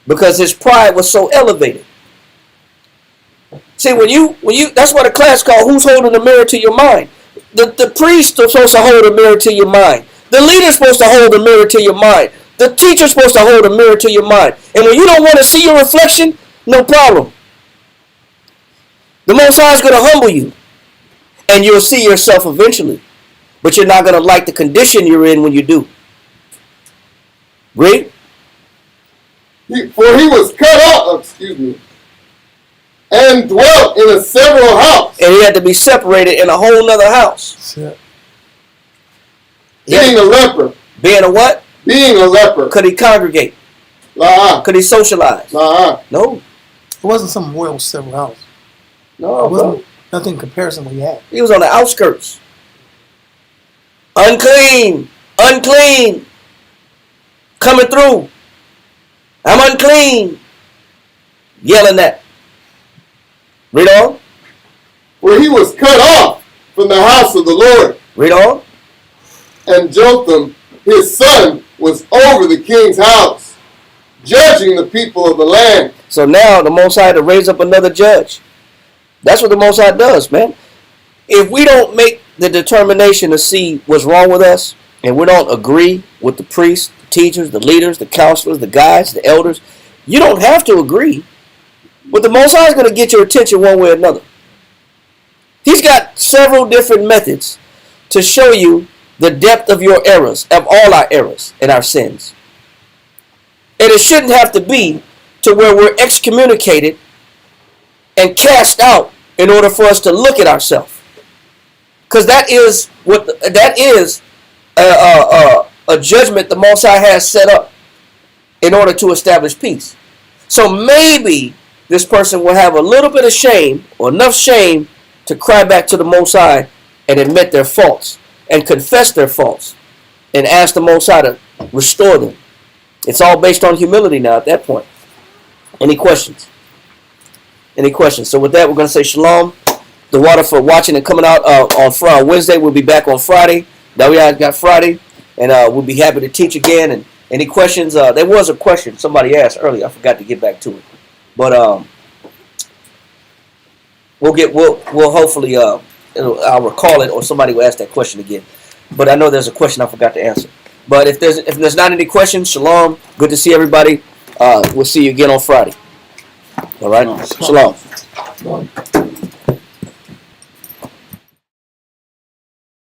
because his pride was so elevated. See, when you that's what a class called Who's Holding the Mirror to Your Mind. The priest is supposed to hold a mirror to your mind. The leader's supposed to hold a mirror to your mind. The teacher's supposed to hold a mirror to your mind. And when you don't want to see your reflection, no problem. The Most High is going to humble you. And you'll see yourself eventually. But you're not going to like the condition you're in when you do. Read. For he was cut off, and dwelt in a several house. And he had to be separated in a whole nother house. Being a leper. Being a what? Being a leper. Could he congregate? Could he socialize? No. It wasn't some royal several house. No, it wasn't nothing in comparison to what he had. He was on the outskirts. Unclean. Unclean. Coming through. I'm unclean. Yelling that. Read on. For he was cut off from the house of the Lord. Read on. And Jotham, his son, was over the king's house, judging the people of the land. So now the Most High had to raise up another judge. That's what the Most High does, man. If we don't make the determination to see what's wrong with us, and we don't agree with the priests, the teachers, the leaders, the counselors, the guides, the elders, you don't have to agree. But the Most High is going to get your attention one way or another. He's got several different methods to show you the depth of your errors, of all our errors and our sins. And it shouldn't have to be to where we're excommunicated and cast out in order for us to look at ourselves. Because that is a judgment the Most High has set up in order to establish peace. So maybe this person will have a little bit of shame or enough shame to cry back to the Most High and admit their faults and confess their faults and ask the Most High to restore them. It's all based on humility now at that point. Any questions? Any questions? So with that, we're going to say shalom. The water for watching and coming out on Wednesday. We'll be back on Friday. Now we got Friday. And we'll be happy to teach again. And any questions? There was a question somebody asked earlier. I forgot to get back to it. But we'll hopefully I'll recall it, or somebody will ask that question again. But I know there's a question I forgot to answer. But if there's not any questions, shalom. Good to see everybody. We'll see you again on Friday. All right. Shalom.